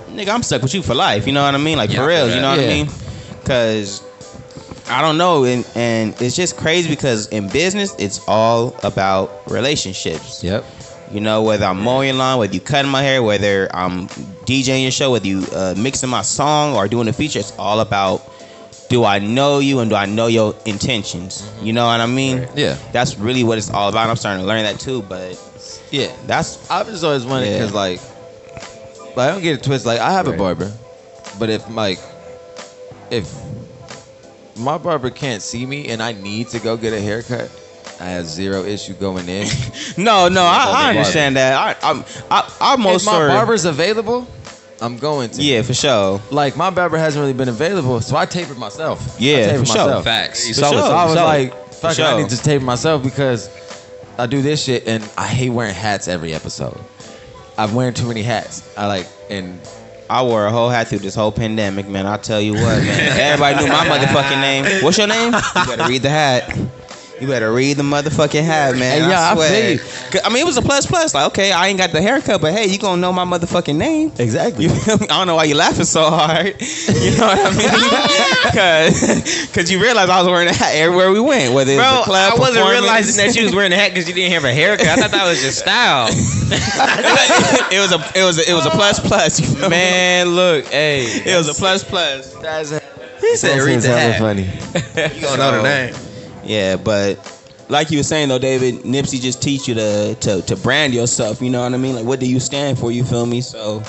nigga, I'm stuck with you for life. You know what I mean? Like for real. You know what I mean? Because. I don't know, and it's just crazy because in business, it's all about relationships. Yep. You know, whether I'm mowing your lawn, whether you cutting my hair, whether I'm DJing your show, whether you mixing my song or doing a feature, it's all about, do I know you and do I know your intentions? Mm-hmm. You know what I mean? Right. Yeah. That's really what it's all about. I'm starting to learn that too, but yeah, I've just always wondered because like I don't get it twisted. Like I have a barber, but if my barber can't see me and I need to go get a haircut, I have zero issue going in. No, I understand that. I'm most if my barber's available, I'm going to. Yeah, for sure. Like my barber hasn't really been available, so I tapered myself. Yeah, for sure. Facts. So I was like, fuck it, I need to taper myself because I do this shit and I hate wearing hats every episode. I'm wearing too many hats. I wore a whole hat through this whole pandemic, man. I'll tell you what, man. Everybody knew my motherfucking name. What's your name? You better read the hat. You better read the motherfucking hat, man. Hey, yeah, I swear. feel you. 'Cause, I mean, it was a plus. Like, okay, I ain't got the haircut, but hey, you gonna know my motherfucking name. Exactly. You feel me? I don't know why you laughing so hard. You know what I mean? Cause you realize I was wearing a hat everywhere we went, whether it's Bro, the club, I wasn't performance. realizing that you was wearing a hat because you didn't have a haircut. I thought that was your style. it was a plus. You feel me? Man, look, hey. It was a plus. He said, read the hat. funny. You gonna know the name. Yeah, but like you were saying though, David, Nipsey just teach you to brand yourself. You know what I mean? Like, what do you stand for? You feel me? So,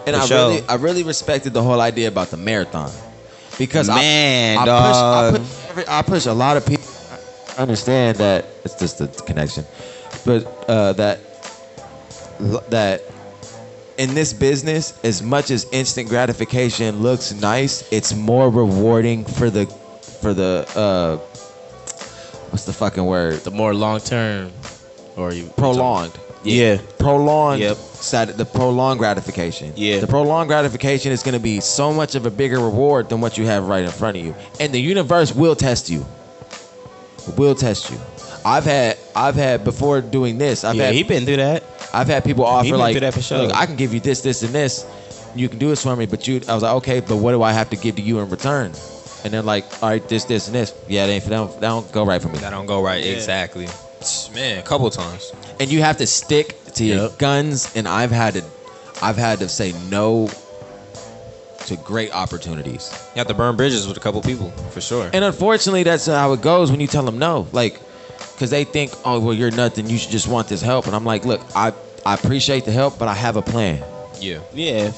And I really respected the whole idea about the marathon because Man, I dog. I push a lot of people. I understand that it's just the connection, but that in this business, as much as instant gratification looks nice, it's more rewarding for the what's the fucking word? The more long term, or you Prolonged. Yeah. Prolonged. Yep. The prolonged gratification. Yeah. The prolonged gratification is going to be so much of a bigger reward than what you have right in front of you, and the universe will test you. Will test you. I've had before doing this. He been through that. I've had people offer been like, through that for sure. look, I can give you this, and this. You can do this for me, but I was like, okay, but what do I have to give to you in return? And they're like, all right, this, and this. Yeah, that don't go right for me. That don't go right. Exactly. Man, a couple times. And you have to stick to your guns. And I've had to say no to great opportunities. You have to burn bridges with a couple people, for sure. And unfortunately, that's how it goes when you tell them no. Like, because they think, oh, well, you're nothing. You should just want this help. And I'm like, look, I appreciate the help, but I have a plan. Yeah. Yeah,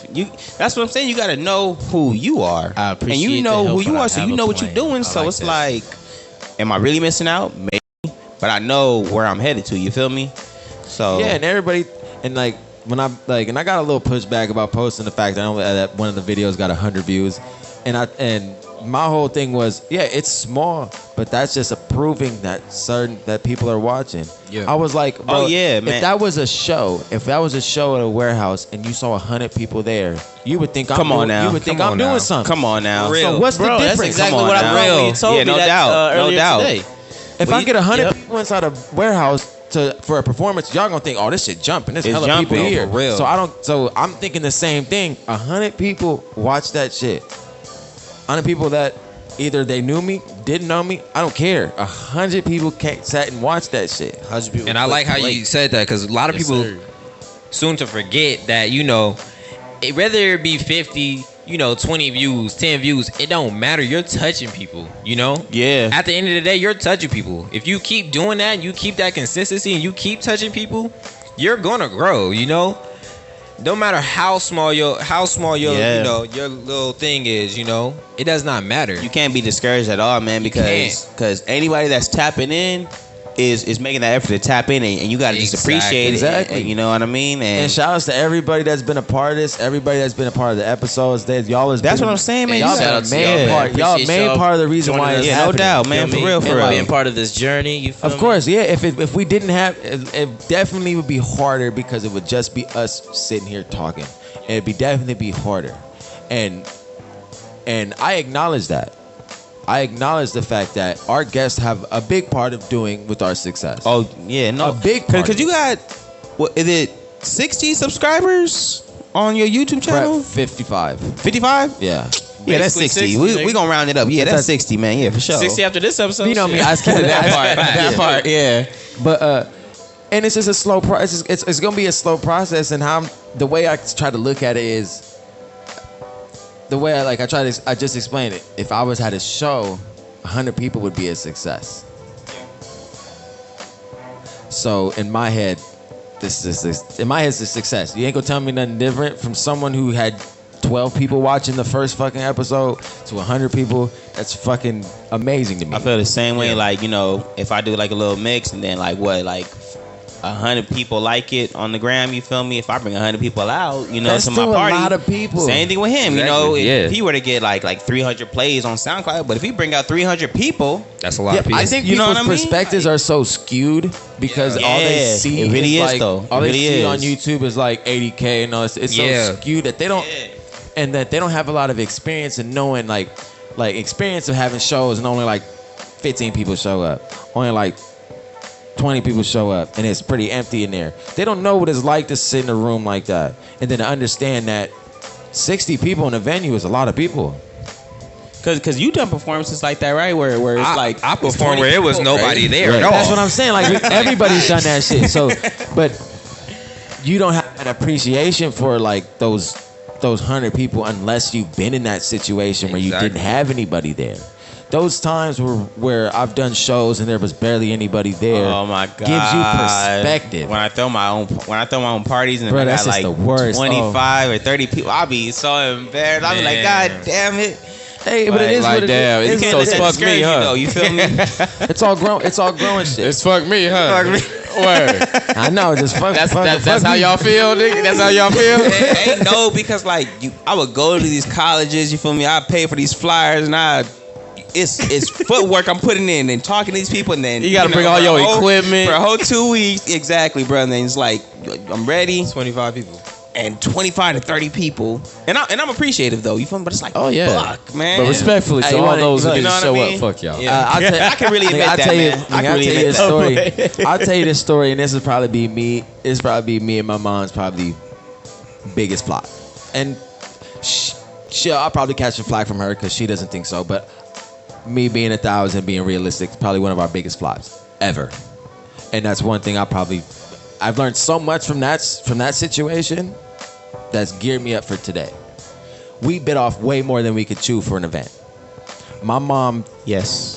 that's what I'm saying. You got to know who you are, I appreciate and you the know help, who you but I are, so have you a know what you're plan. doing. I So like it's that. like, am I really missing out? Maybe, but I know where I'm headed to. You feel me? So Yeah, and everybody, and like when I'm like, and I got a little pushback about posting the fact that one of the videos got 100 views, and my whole thing was, yeah, it's small, but that's just proving that people are watching. Yeah. I was like, bro, Oh, yeah, man. if that was a show at a warehouse and you saw 100 people there, you would think I'm doing something. Come on now. For real. So what's the Bro, difference? that's exactly Come on what I now. thought when you told Yeah, me no that doubt. No earlier doubt. today. If I get 100 Yep. people inside a warehouse for a performance, y'all gonna think, oh, this shit jumping. There's It's hella jumping, people here. for real. So I'm thinking the same thing. 100 people watch that shit. 100 people that either they knew me, didn't know me. I don't care. 100 people sat and watched that shit. 100 people And I like how you said that because a lot of Yes, people sir. soon to forget that, whether it be 50, 20 views, 10 views, it don't matter. You're touching people, Yeah. At the end of the day, you're touching people. If you keep doing that, you keep that consistency and you keep touching people, you're going to grow, No matter how small your Yeah. your little thing is, it does not matter. You can't be discouraged at all, man, because anybody that's tapping in is making that effort to tap in, and you got to just appreciate Exactly. it. And you know what I mean? And shout outs to everybody that's been a part of this, everybody that's been a part of the episodes. Y'all has That's been, what I'm saying, man. Y'all You been gotta- a main yeah. part. Y'all Appreciate main y'all part of the reason why joining it's us. Yeah, no happening. doubt, man. Feel For me? real, for And real. being part of this journey, you feel Of me? course, yeah. If we didn't have, it definitely would be harder because it would just be us sitting here talking. It'd definitely be harder, and I acknowledge that. I acknowledge the fact that our guests have a big part of doing with our success. Oh yeah, no, A big part. because you got what is it? 60 subscribers on your YouTube channel? 55. 55? Yeah. Yeah, that's Basically 60. 60, We gonna round it up. Yeah, that's That's- 60, man. Yeah, for sure. 60 after this episode. You know me. shit. I was kidding. that part. That part. Yeah. But and it's just a slow process. It's gonna be a slow process, and the way I try to look at it is the way I just explained it. If I had a show, 100 people would be a success. So in my head, it's a success. You ain't gonna tell me nothing different from someone who had 12 people watching the first fucking episode to 100 people. That's fucking amazing to me. I feel the same way. Like, if I do like a little mix and then like 100 people like it on the gram, you feel me? If I bring 100 people out, That's to my still a party, lot of people. Same thing with him, Exactly, If yeah. he were to get like 300 plays on SoundCloud, but if he bring out 300 people, That's a lot of people. I think You know people's what I mean? perspectives are so skewed because all they Yeah, see it really is, like, though. all It they really see is. on YouTube is like 80K and all. It's Yeah. so skewed that they don't, and that they don't have a lot of experience in knowing like experience of having shows and only like 15 people show up. Only like 20 people show up, and it's pretty empty in there. They don't know what it's like to sit in a room like that, and then to understand that 60 people in a venue is a lot of people. Cause you done performances like that, right? Where it's like I performed where it was nobody there at all. That's what I'm saying. Like everybody's done that shit. So, but you don't have an appreciation for like those 100 people unless you've been in that situation where you didn't have anybody there. Those times where I've done shows and there was barely anybody there. Oh my god, gives you perspective. When I throw my own parties and Bro, I got that's just like the worst. 25 or 30 people, I'll be so embarrassed. I'll be like, God damn it. Hey, but it is what it is. You can't let that discourage you, though. You feel me? It's all grown. It's all growing shit. It's fuck me, huh? Word. I know. Just fuck. That's how y'all feel, nigga. That's how y'all feel. Ain't no, because like I would go to these colleges. You feel me? I pay for these flyers, and it's footwork I'm putting in and talking to these people, and then You gotta bring all your equipment for a whole 2 weeks. Exactly, bro. And then it's like I'm ready. 25 people. And 25 to 30 people, and I'm appreciative though. You feel me? But it's like, Oh, yeah. fuck, man. But respectfully to Hey, all those who you didn't know what show I mean? up, fuck y'all. Yeah. I can really admit that, man. I can really admit this that. story. I'll tell you this story, and this is probably be me. It's probably be me and my mom's probably biggest flop. And I'll probably catch a flag from her because she doesn't think so. But me being 1,000, being realistic, is probably one of our biggest flops ever. And that's one thing I've learned so much from that situation that's geared me up for today. We bit off way more than we could chew for an event. My mom Yes.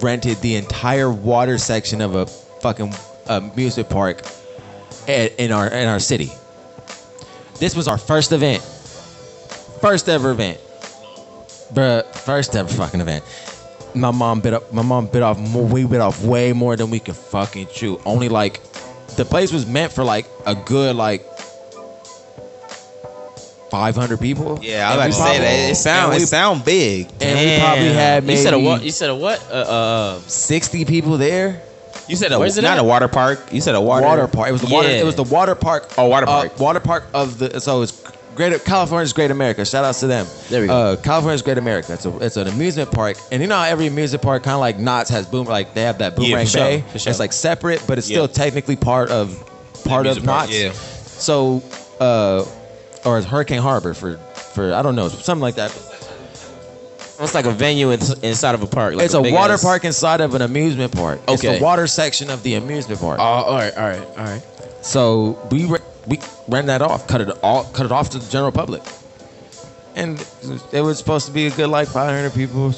rented the entire water section of a fucking amusement park in our city. This was our first event. First ever event. Bruh, first ever fucking event. We bit off way more than we could fucking chew. Only like, the place was meant for like a good like 500 people. Yeah, I was about to say that. It sound big. And we probably had maybe You said a what? 60 people there. You said Where's it not at? a water park. You said a water park. It was the water. Yeah. It was the water park. Oh, water park. Water park of the. So it's California's Great America. Shout outs to them. There we go. California's Great America. It's an amusement park, and you know how every amusement park kind of like Knott's has like they have that Boomerang for sure, Bay. for sure. It's like separate, but it's still technically part of Knott's. Yeah. So, or it's Hurricane Harbor for I don't know, something like that. It's like a venue inside of a park. Like It's a big water ass- park inside of an amusement park. It's Okay. the water section of the amusement park. Oh, all right. So we ran that off, cut it off to the general public, and it was supposed to be a good like 500 people,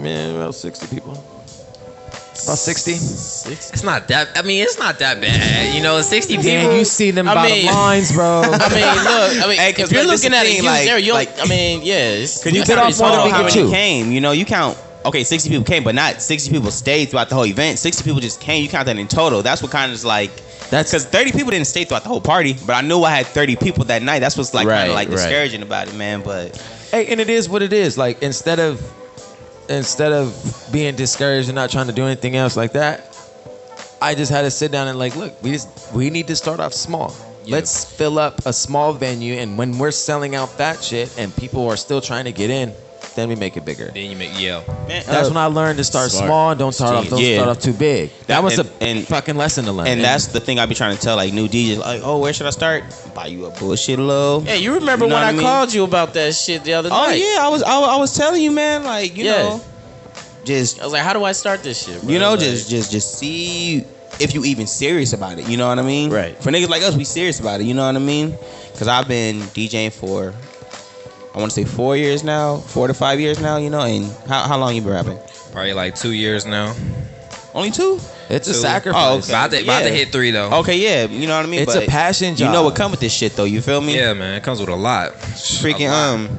man, about 60 people, about 60. It's not that. I mean, it's not that bad. You know, 60 people. Man, you see them I bottom mean- lines, bro. Hey, if you're looking at it, like, there, you like- I mean, yeah. Because Because you bit bit off off more than we how could many chew. came. You know, you count. Okay, 60 people came, but not 60 people stayed throughout the whole event. 60 people just came. You count that in total. That's what kind of is like. That's Because 30 people didn't stay throughout the whole party, but I knew I had 30 people that night. That's what's like kind Right, of like right. discouraging about it, man. But hey, and it is what it is. Like instead of being discouraged and not trying to do anything else like that, I just had to sit down and like, look, we need to start off small. Let's fill up a small venue, and when we're selling out that shit and people are still trying to get in, then we make it bigger. Then you make man, That's when I learned to start Smart. small and don't start off too big. That was and- a fucking lesson to learn. and that's the thing I be trying to tell like new DJs, like, oh, where should I start? Buy you a bullshit low. Hey, you remember You know when what I I mean? called you about that shit the other Oh night? yeah, I was telling you, man, like you Yeah. know, just I was like, how do I start this shit, bro? you know, Like, just see if you even serious about it. You know what I mean? Right. For niggas like us, we serious about it. You know what I mean? Because I've been DJing for, I want to say 4 years now, 4 to 5 years now. You know, and how long you been rapping? Probably like 2 years now. Only 2? it's a Two. sacrifice. Oh, okay. About to Yeah. hit 3 though. Okay, yeah, you know what I mean. It's But a passion job. You know what come with this shit though. You feel me? Yeah, man, it comes with a lot. Freaking A lot.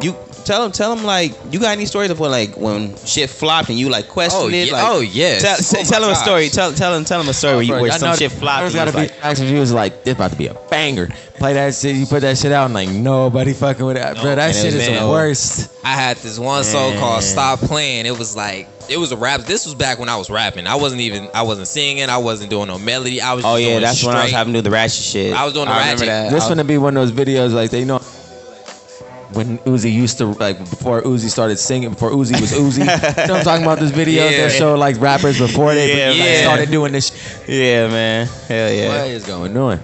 you tell them like you got any stories of when shit flopped and you like questioned Oh, it. yeah. Like, Oh, yes. Tell them a gosh. story. Tell them a story where some shit flopped. There's and gotta you be was like, actions. You was like, this about to be a banger. Play that shit. You put that shit out, and like nobody fucking with it, bro. That and shit is man, the worst. I had this one song called "Stop Playing." It was a rap. This was back when I was rapping. I wasn't singing. I wasn't doing no melody. I was. oh just yeah, doing that's when I was straight. having to do the ratchet shit. I was doing the remember ratchet. that. This gonna be one of those videos like they know. when Uzi used to, like, before Uzi started singing, before Uzi was Uzi. You know what I'm talking about? This video that show like rappers before they started doing this. Yeah, man. Hell yeah. What is going on?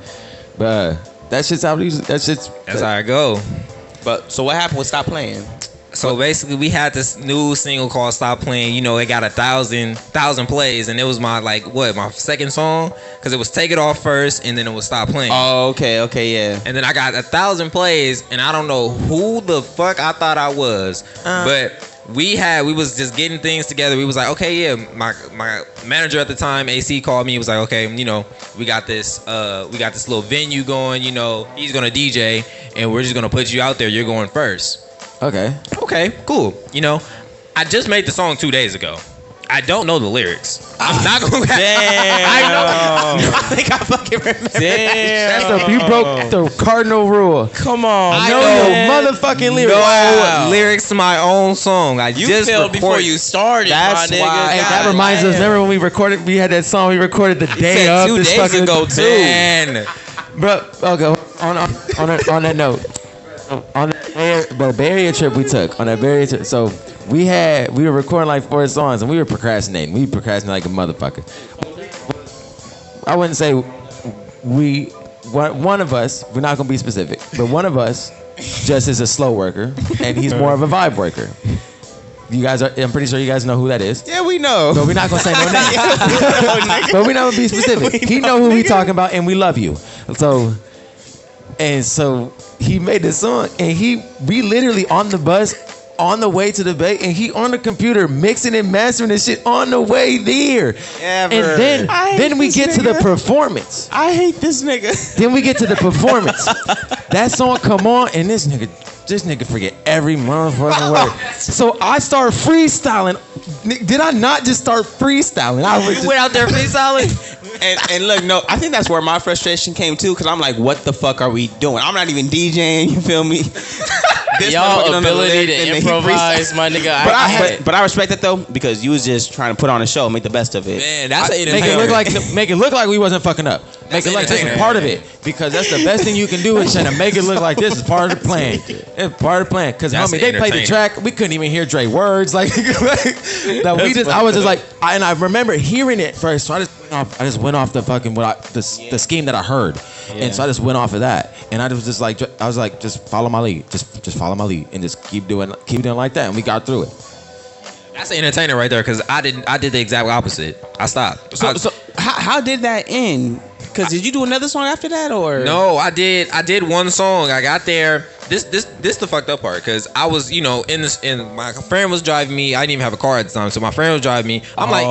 But that shit's how That's how I go. But so what happened with Stop Playing? So basically, we had this new single called "Stop Playing." You know, it got 1,000 plays, and it was my my second song, because it was "Take It Off" first, and then it was "Stop Playing." Oh, okay, yeah. And then I got 1,000 plays, and I don't know who the fuck I thought I was, but we was just getting things together. We was like, okay, yeah. My manager at the time, AC, called me. He was like, okay, you know, we got this little venue going. You know, he's gonna DJ, and we're just gonna put you out there. You're going first. Okay, cool. You know, I just made the song 2 days ago. I don't know the lyrics. I'm not gonna. I think I fucking remember. Damn. You broke the cardinal rule. Come on. I know motherfucking lyrics. No lyrics to my own song. You failed before you started, That's my nigga. why. Hey, that reminds us. Remember when we recorded? We had that song. We recorded the day of 2 this days fucking ago too. Man, Bro, okay. On that note, on the Bay Area trip we took, on that Bay Area trip, so we were recording like 4 songs and we were procrastinating. We procrastinated like a motherfucker. I wouldn't say one of us, we're not gonna be specific, but one of us just is a slow worker and he's more of a vibe worker. You guys I'm pretty sure you guys know who that is. Yeah, we know. But we're not gonna say no names. But we're not gonna be specific. He know who we talking about, and we love you. So he made this song, and we literally on the bus on the way to the Bay, and he on the computer mixing and mastering this shit on the way there. Ever. And then we get to the performance. I hate this nigga. Then we get to the performance. That song come on, and this nigga forget every motherfucking word. So I start freestyling. Did I not just start freestyling? you went out there freestyling. And look, no, I think that's where my frustration came too, because I'm like, what the fuck are we doing? I'm not even DJing, you feel me? Y'all ability to improvise, my nigga. But I respect it though, because you was just trying to put on a show, make the best of it. Man, that's an make entertainer. it look like we wasn't fucking up. Make it like this is part of it, because that's the best thing you can do is trying to make it look like this is part of the plan. It's part of the plan. Because homie, they played the track, we couldn't even hear Dre words. Like that. I was just like, and I remember hearing it first, so I just went off the fucking the scheme that I heard. And so I just went off of that, and I was just like, just follow my lead, just follow my lead, and just keep doing like that, and we got through it. That's an entertainer right there, because I did the exact opposite. I stopped. So how did that end? Because did you do another song after that, or no? I did one song. I got there. This the fucked up part, because I was in my friend was driving me. I didn't even have a car at the time, so my friend was driving me. I'm like,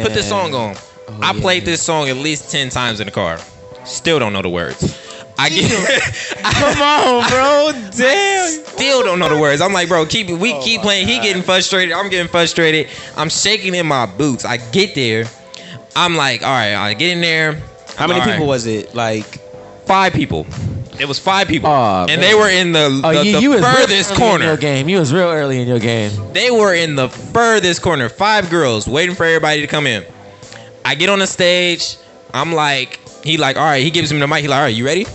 put this song on. I played this song at least 10 times in the car. Still don't know the words. Come on, bro. Damn. Still don't know the words. I'm like, bro, keep playing. He getting frustrated. I'm getting frustrated. I'm shaking in my boots. I get there. I'm like, all right, I get in there. How many people was it? Like 5 people. It was 5 people, and man. they were in the furthest corner. In your game. You was real early in your game. They were in the furthest corner. 5 girls waiting for everybody to come in. I get on the stage. I'm like, all right. He gives me the mic. He like, all right, you ready?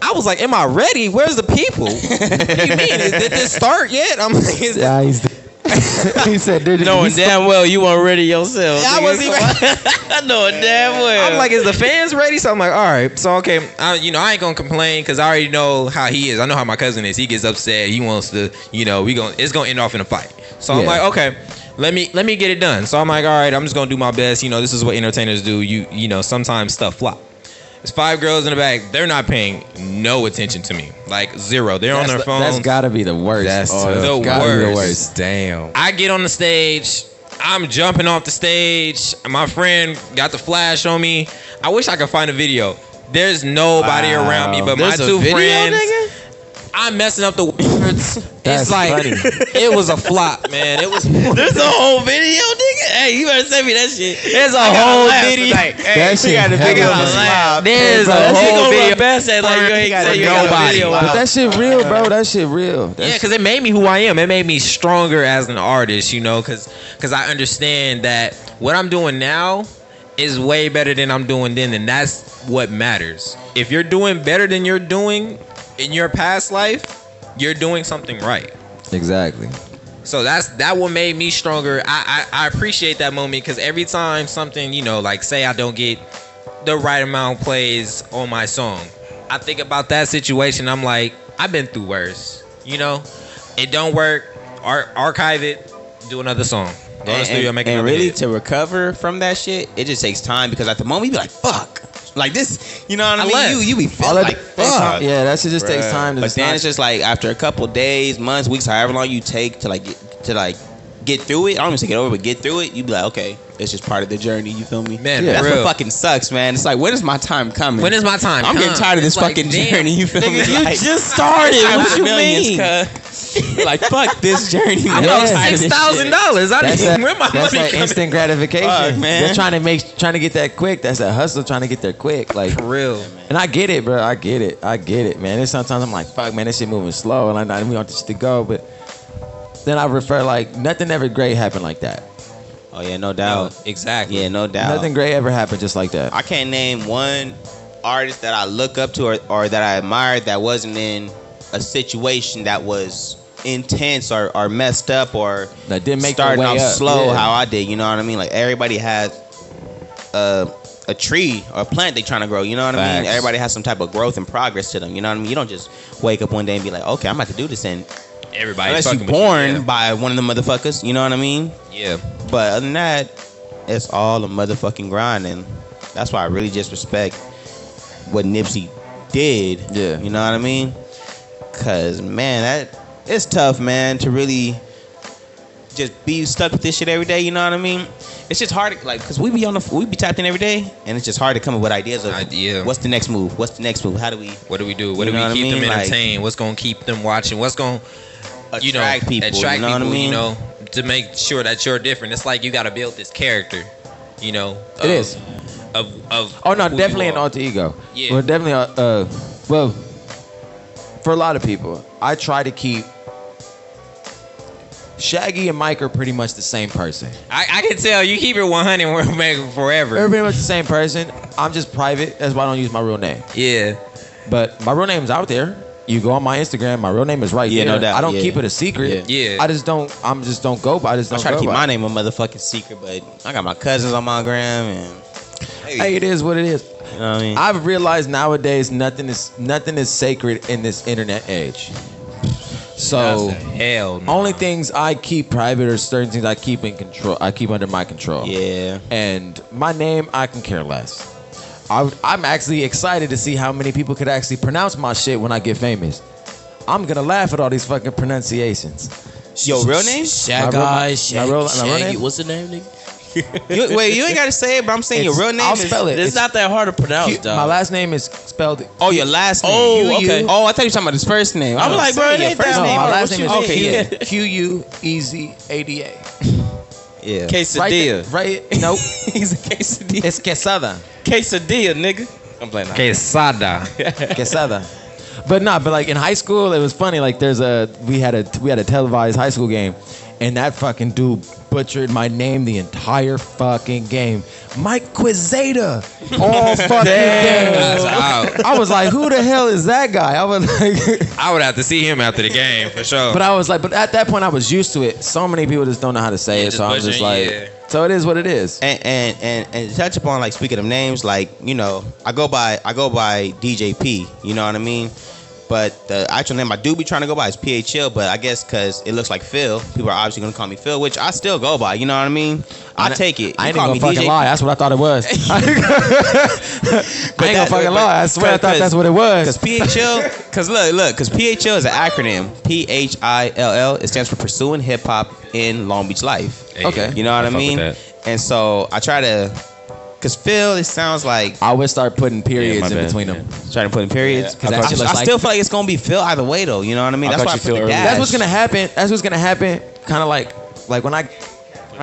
I was like, am I ready? Where's the people? What do you mean? Did this start yet? I'm like, he said, dude, knowing damn well you weren't ready yourself. I wasn't even. I know it damn well. I'm like, is the fans ready? So I'm like, all right. So okay, I ain't gonna complain, because I already know how he is. I know how my cousin is. He gets upset. He wants to, it's gonna end off in a fight. So I'm like, okay, let me get it done. So I'm like, all right, I'm just gonna do my best. This is what entertainers do. Sometimes stuff flop. There's 5 girls in the back. They're not paying no attention to me. Like 0. They're on their phones. That's gotta be the worst. That's the worst. Damn. I get on the stage. I'm jumping off the stage. My friend got the flash on me. I wish I could find a video. There's nobody around me but my 2 friends. Nigga? I'm messing up the words. It's like funny. It was a flop, man. It was. There's a whole video, nigga. Hey, you better send me that shit. There's a whole video. Hey, that shit got a video. There's a whole video. Best at like you ain't got nobody. But that shit real, bro. That shit real. Yeah, because it made me who I am. It made me stronger as an artist, because I understand that what I'm doing now is way better than I'm doing then, and that's what matters. If you're doing better than you're doing in your past life, you're doing something right. Exactly. So that what made me stronger. I appreciate that moment because every time something, you know, like say I don't get the right amount of plays on my song, I think about that situation. I'm like, I've been through worse. You know, it don't work. Archive it. Do another song. Go to the studio, make another really hit. to recover from that shit, it just takes time because at the moment you be like, fuck. Like this, you know what I mean? left. You be feeling like, fuck. Yeah, that shit just takes time. But then it's just like after a couple days, months, weeks, however long you take to get through it. I don't even say get over, but get through it. You be like, okay, it's just part of the journey. You feel me? Man, that's real. what fucking sucks, man. It's like, when is my time coming? When is my time? I'm getting tired of this It's like, fucking damn. journey. You feel me? You Like, just started. What you millions, mean? like, fuck this journey. I Man. know I'm tired of this $6,000. shit. I didn't even where my That's money that coming. instant gratification. Fuck, man. They're trying to get that quick. That's that hustle trying to get there quick. Like For real. And I get it, bro. I get it, man. And sometimes I'm like, fuck, man, this shit moving slow, and I don't want this shit to go. But then I refer like nothing ever great happened like that. Oh yeah, no doubt. Exactly. Yeah, no doubt. Nothing great ever happened just like that. I can't name one artist that I look up to or that I admired that wasn't in a situation that was intense or messed up or That didn't make their starting way off up. slow Yeah. how I did. You know what I mean? Like everybody has a tree or a plant they trying to grow. You know what I mean? Facts. Everybody has some type of growth and progress to them. You know what I mean? You don't just wake up one day and be like, okay, I'm about to do this. And Everybody's unless fucking you're born with by one of the motherfuckers, you know what I mean? you. Yeah. But other than that, it's all a motherfucking grind, and that's why I really just respect what Nipsey did. Yeah. You know what I mean? Cause man, it's tough, man, to really just be stuck with this shit every day. You know what I mean? It's just hard, like, cause we be tapped in every day, and it's just hard to come up with ideas of what's the next move? What's the next move? How do we? What do we do? What You do we know what I keep them mean? Like- entertained? What's gonna keep them watching? What's gonna Attract people, Attract you know what I people. mean? You know, to make sure that you're different. It's like you got to build this character. You know. It is. Of Oh no, who definitely you an are. alter ego. Yeah. Well, definitely. Well, for a lot of people, I try to keep Shaggy and Mike are pretty much the same person. I can tell you keep it 100. We're making forever. They're pretty much the same person. I'm just private. That's why I don't use my real name. Yeah. But my real name's out there. You go on my Instagram, my real name is right Yeah, there. no doubt, I don't yeah. keep it a secret. Yeah. I just don't go by. I just I don't try to go keep by. my name a motherfucking secret, but I got my cousins on my gram, and Hey, it is what it is. you know what I mean? I've realized nowadays nothing is sacred in this internet age. So Hell no. only things I keep private are certain things I keep in control. I keep under my control. Yeah. And my name, I can care less. I'm actually excited to see how many people could actually pronounce my shit when I get famous. I'm gonna laugh at all these fucking pronunciations. Yo, real name? Shaggy, my real Shaggy. name? What's the name, nigga? Wait, you ain't gotta say it, but I'm saying your real name I'll is. spell it. It's not that hard to pronounce, My dog. last name is spelled. Oh, your last name. Oh, okay. Oh, I thought you were talking about his first name. I'm like, bro, it your ain't first that No, name. my hard. last What name you is mean? Q-U-E-Z-A-D-A. Yeah. Quesadilla. Right? Nope. He's a quesadilla. It's quesada. Quesadilla, nigga. I'm playing. Quesada. Quesada. But like in high school, it was funny. Like we had a televised high school game, and that fucking dude butchered my name the entire fucking game. Mike Quizada. All fucking game. That's out. I was like, who the hell is that guy? I was like, I would have to see him after the game for sure. but at that point I was used to it. So many people just don't know how to say Yeah, it. just So I'm just butchering, like, yeah. so it is what it is. And to touch upon, like, speaking of names, like, you know, I go by DJ P. You know what I mean? But the actual name I do be trying to go by is PH-ILL, but I guess because it looks like Phil, people are obviously gonna call me Phil, which I still go by. You know what I mean? I take it. I You ain't call gonna me fucking DJ. lie. That's what I thought it was. I ain't gonna fucking lie. I swear I thought that's what it Because was. PH-ILL, because because PH-ILL is an acronym. PHILL. It stands for Pursuing Hip Hop in Long Beach Life. Hey, Okay. You know what I fuck with mean? that. And so I try to, because Phil, it sounds like I would start putting periods my in bad. between them. trying to put in periods. Yeah. 'Cause that shit looks I like- still feel like it's gonna be Phil either way though. You know what I mean? I That's thought why I you put feel the early. dash. That's what's gonna happen. That's what's gonna happen. Kind of like when I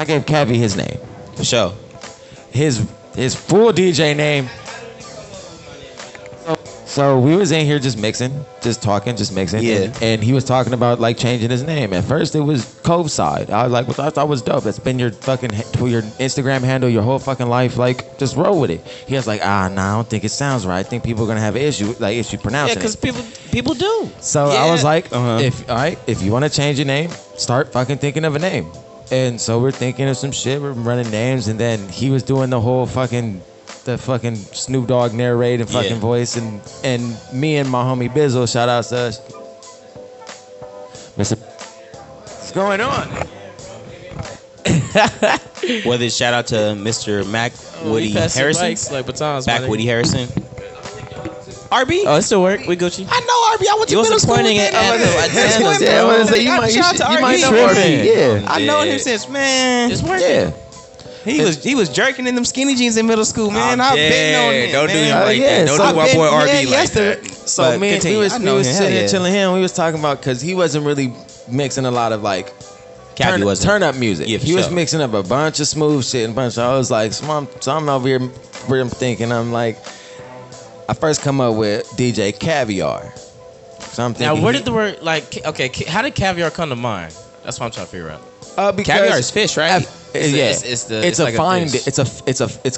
gave Cavi his name. For sure. His full DJ name. So we was in here just mixing, just talking, just mixing. Yeah. And he was talking about like changing his name. At first it was Cove Side. I was like, what I thought was dope. That's been your fucking your Instagram handle your whole fucking life. Like, just roll with it. He was like, nah, I don't think it sounds right. I think people are gonna have issue pronouncing because it. people do. So I was like, Uh-huh. if you want to change your name, start fucking thinking of a name. And so we're thinking of some shit. We're running names, and then he was doing the whole fucking Snoop Dogg narrating fucking voice, and me and my homie Bizzle, shout out to us. What's going on? Whether shout out to Mr. Mac Woody Harrison, like batons. Back Woody Harrison. RB. Oh, it still work. We Gucci. I know RB. I went to You middle wasn't school. pointing with at him. Adams. Yeah, I was gonna say, you might know RB. Yeah. I know him since, man. It's working. Yeah. He was jerking in them skinny jeans in middle school, man. I've been on him. Don't do man. him like yeah, that. Don't so do my boy RB like that. So But me, continue. we was I know him. sitting Hell here yeah. chilling him. We was talking about, because he wasn't really mixing a lot of like turn up music. Yeah, for he was sure. mixing up a bunch of smooth shit and bunch of. I was like, so I'm over here thinking. I'm like, I first come up with DJ Caviar. So I'm thinking. Now, where did the word how did caviar come to mind? That's what I'm trying to figure out. because Caviar is fish, right? It's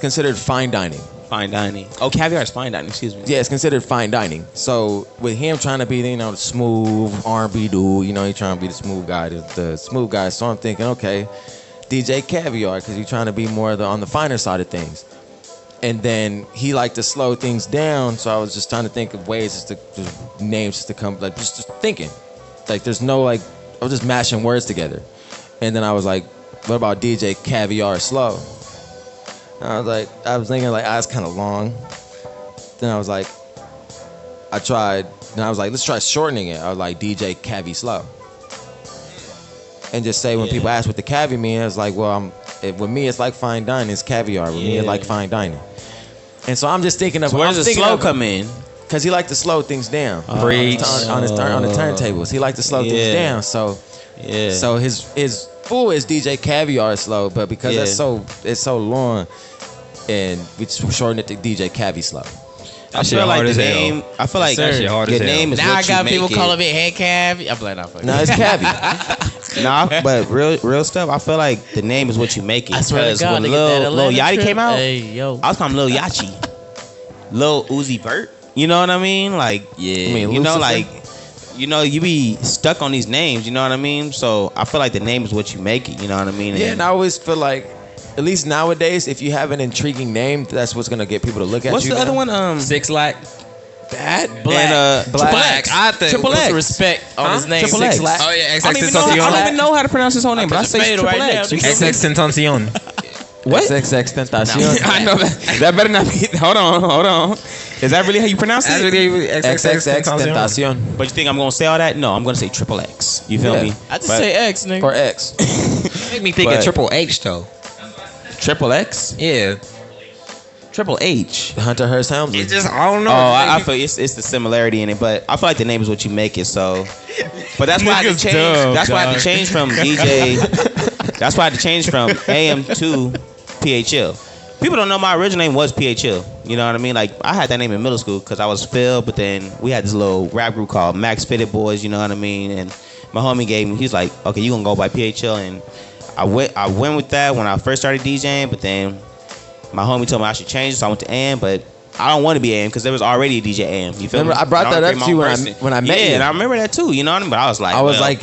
considered fine dining. Fine dining. Oh, caviar is fine dining. Excuse me. Yeah, it's considered fine dining. So with him trying to be, the smooth R&B dude, he trying to be the smooth guy, the smooth guy. So I'm thinking, okay, DJ Caviar, because he's trying to be more on the finer side of things. And then he liked to slow things down. So I was just trying to think of ways names to come, like just thinking, like there's no I was just mashing words together. And then I was like, what about DJ Caviar Slow? And I was thinking that's kind of long. Then I was like, let's try shortening it. I was like, DJ Cavi Slow. And just say when people ask what the cavi mean, it's like, well, with me it's like fine dining, it's caviar. With me it's like fine dining. And so I'm just thinking of, So where does the slow come in? Because he liked to slow things down. Preach. On the turntables. He liked to slow things down. So his full is DJ Caviar Slow, but because it's so long, and we shortened it to DJ Cavi Slow. I feel like the name. I feel like That shit hard as your hell. name is Now what I got you people make calling me head cavi. I'm like, nah, fuck No, it. it's Cavi. Nah, but real stuff. I feel like the name is what you make it. I swear to Because God, when nigga, that Lil Atlanta Yachty trip, came out, hey, yo. I was calling him Lil Yachi, Lil Uzi Vert. You know what I mean? Like, You mean you know, Lucifer? you be stuck on these names. You know what I mean? So I feel like the name is what you make it. You know what I mean? Yeah, and I always feel like, at least nowadays, if you have an intriguing name, that's what's gonna get people to look at What's you. the other one? 6 Lack. Black. And, Black. I think. Triple Put some X. respect on his name. Triple X. Six Lack. Oh yeah, I don't even know how to pronounce his whole name, but I say fade Triple right X. now. You feel me? XX Tentacion. What? XXX Tentacion. I know that better not be. Hold on. Is that really how you pronounce it? XXX Tentacion. But you think I'm gonna say all that? No, I'm gonna say Triple X. You feel Yeah. me? I just But say X, nigga. Or X. Make me think But- of Triple H though. Triple X, Yeah. Triple H. Hunter Hearst Helmsley. It's just I don't know. Oh, I feel it's the similarity in it, but I feel like the name is what you make it. So, but that's why I had to change. That's why I had to change from DJ. That's why I had to change from AM to PH-ILL. People don't know my original name was PH-ILL. You know what I mean? Like I had that name in middle school because I was Phil, but then we had this little rap group called Max Fitted Boys. You know what I mean? And my homie gave me. He's like, okay, you gonna go by PH-ILL, and I went with that when I first started DJing, but then my homie told me I should change it, so I went to AM, but I don't want to be AM because there was already a DJ AM. You feel Remember, me? I brought And that wanna up create to you my when own I- person. when I met you. and I remember that too. You know what I mean? But I was like,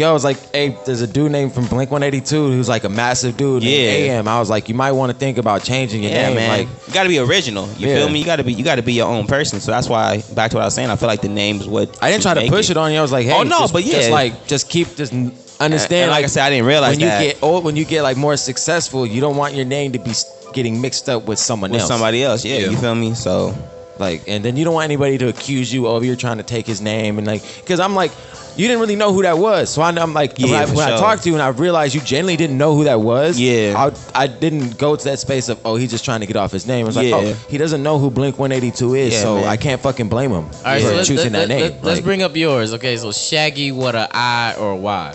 I was like, hey, there's a dude named from Blink 182 who's like a massive dude named Yeah. AM. I was like, you might want to think about changing your yeah, name. man, Like, you got to be original. You Yeah. feel me? You got to be your own person. So that's why, back to what I was saying, I feel like the name's what I didn't try to make push it on you. I was like, hey, Oh, no, just, but yeah. just understand. And like I said, I didn't realize when you that. get old, when you get like more successful, you don't want your name to be getting mixed up with someone With else. somebody else. Yeah, Yeah. you feel me? So Like, and then you don't want anybody to accuse you of you're trying to take his name, and like, because I'm like, you didn't really know who that was, so I'm like, Yeah, when I for sure. talked to you and I realized you genuinely didn't know who that was. Yeah. I didn't go to that space of, oh, he's just trying to get off his name. I was like, Yeah. oh, he doesn't know who Blink 182 is, Yeah, so man. I can't fucking blame him All right, for so choosing that name. let's Like, bring up yours. Okay, so Shaggy, what, a I or a Y?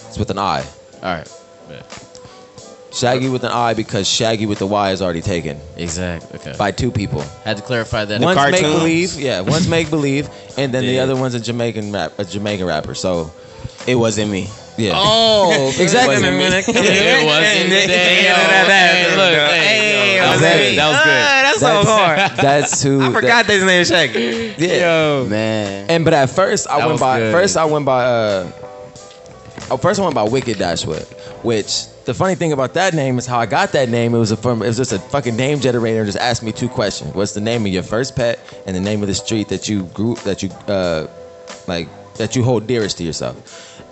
it's with an I. All right. Shaggy with an I because Shaggy with the Y is already taken Exactly. Okay. by two people. Had to clarify that. One's cartoons? make believe, one's make believe, and then the Yeah. other one's a Jamaican rapper. So It wasn't me. yeah. Oh, Exactly. It wasn't the day. Look, Exactly. that was good. That's so hard. That's who. I forgot that his name is Shaggy. Yeah. Man. And but at first I That went was by good. first I went by Wicked Dashwood, which the funny thing about that name is how I got that name. It was just a fucking name generator and just asked me two questions. What's the name of your first pet and the name of the street that you hold dearest to yourself?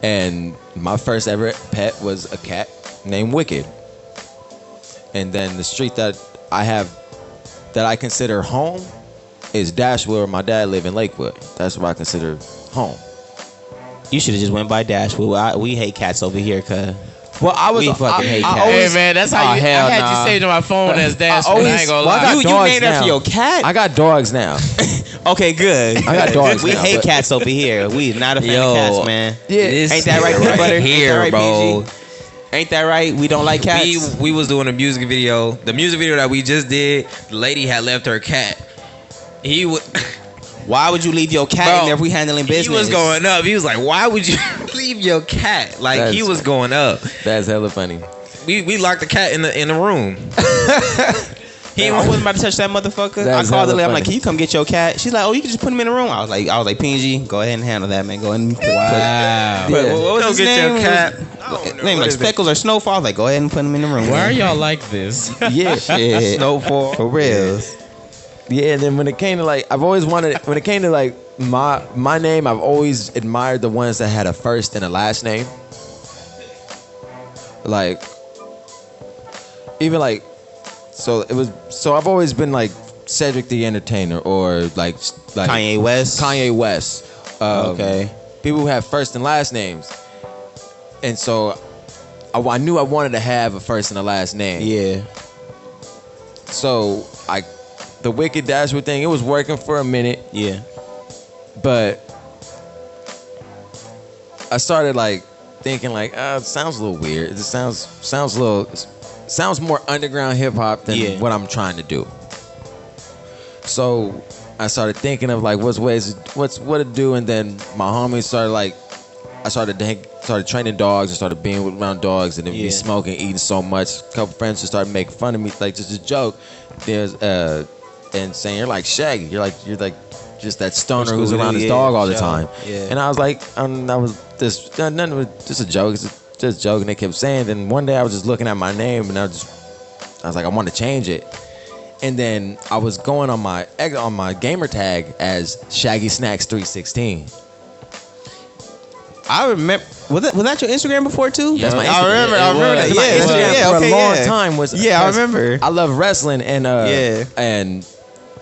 And my first ever pet was a cat named Wicked. And then the street that I consider home is Dashwood, where my dad lived in Lakewood. That's what I consider home. You should have just went by Dashwood. We hate cats over here, cuz. Well, We fucking hate cats. Hey man, that's how you. I hell had nah. you saved on my phone as Dash. I always- ain't gonna well, I lie. got You dogs named after now. your cat? I got dogs now. Okay, good. I got dogs We now, hate but- cats over here. We not a fan Yo. of cats, man. Yeah. Ain't that right, Peanut Butter? Here, Ain't that right, bro. PG? Ain't that right? We don't like cats. We was doing a music video. The music video that we just did, the lady had left her cat. He would. Why would you leave your cat Bro, in there if we handling business? He was going up. He was like, "Why would you leave your cat?" Like he That's- was going up. That's hella funny. We locked the cat in the room. I wasn't about to touch that motherfucker. That's I called the hella lady. I'm like, funny. "Can you come get your cat?" She's like, "Oh, you can just put him in the room." I was like, PNG, go ahead and handle that, man. Go ahead and put. Wow. What was Go his get name? your cat. Name like Speckles or Snowfall. I was like, go ahead and put him in the room. Why are man. y'all like this? Yeah. Shit. Snowfall. For real. Yeah, and then when it came to like, I've always wanted, when it came to like my name, I've always admired the ones that had a first and a last name. Like, even like, so I've always been like Cedric the Entertainer or like Kanye West. Kanye West. Okay. People who have first and last names. And so I knew I wanted to have a first and a last name. Yeah. So the Wicked Dashwood thing, it was working for a minute, Yeah. but I started like thinking like, it sounds a little weird. It sounds more underground hip hop than Yeah. what I'm trying to do. So I started thinking of like what to do, and then my homies started like, I started training dogs and started being around dogs, and then Yeah. be smoking, eating so much. A couple friends just started making fun of me, like just a joke. There's and saying you're like Shaggy, you're like just that stoner who's around his dog all the time. Yeah. And I was like, that was nothing was just a joke. It's just a joke, and they kept saying. Then one day I was just looking at my name, and I was like, I want to change it. And then I was going on my gamer tag as Shaggy Snacks 316. I remember. Was that your Instagram before too? That's my I Instagram. remember. I remember that. My Yeah, Instagram yeah, for okay, a long yeah. time was Yeah, I remember. I love wrestling and Yeah. and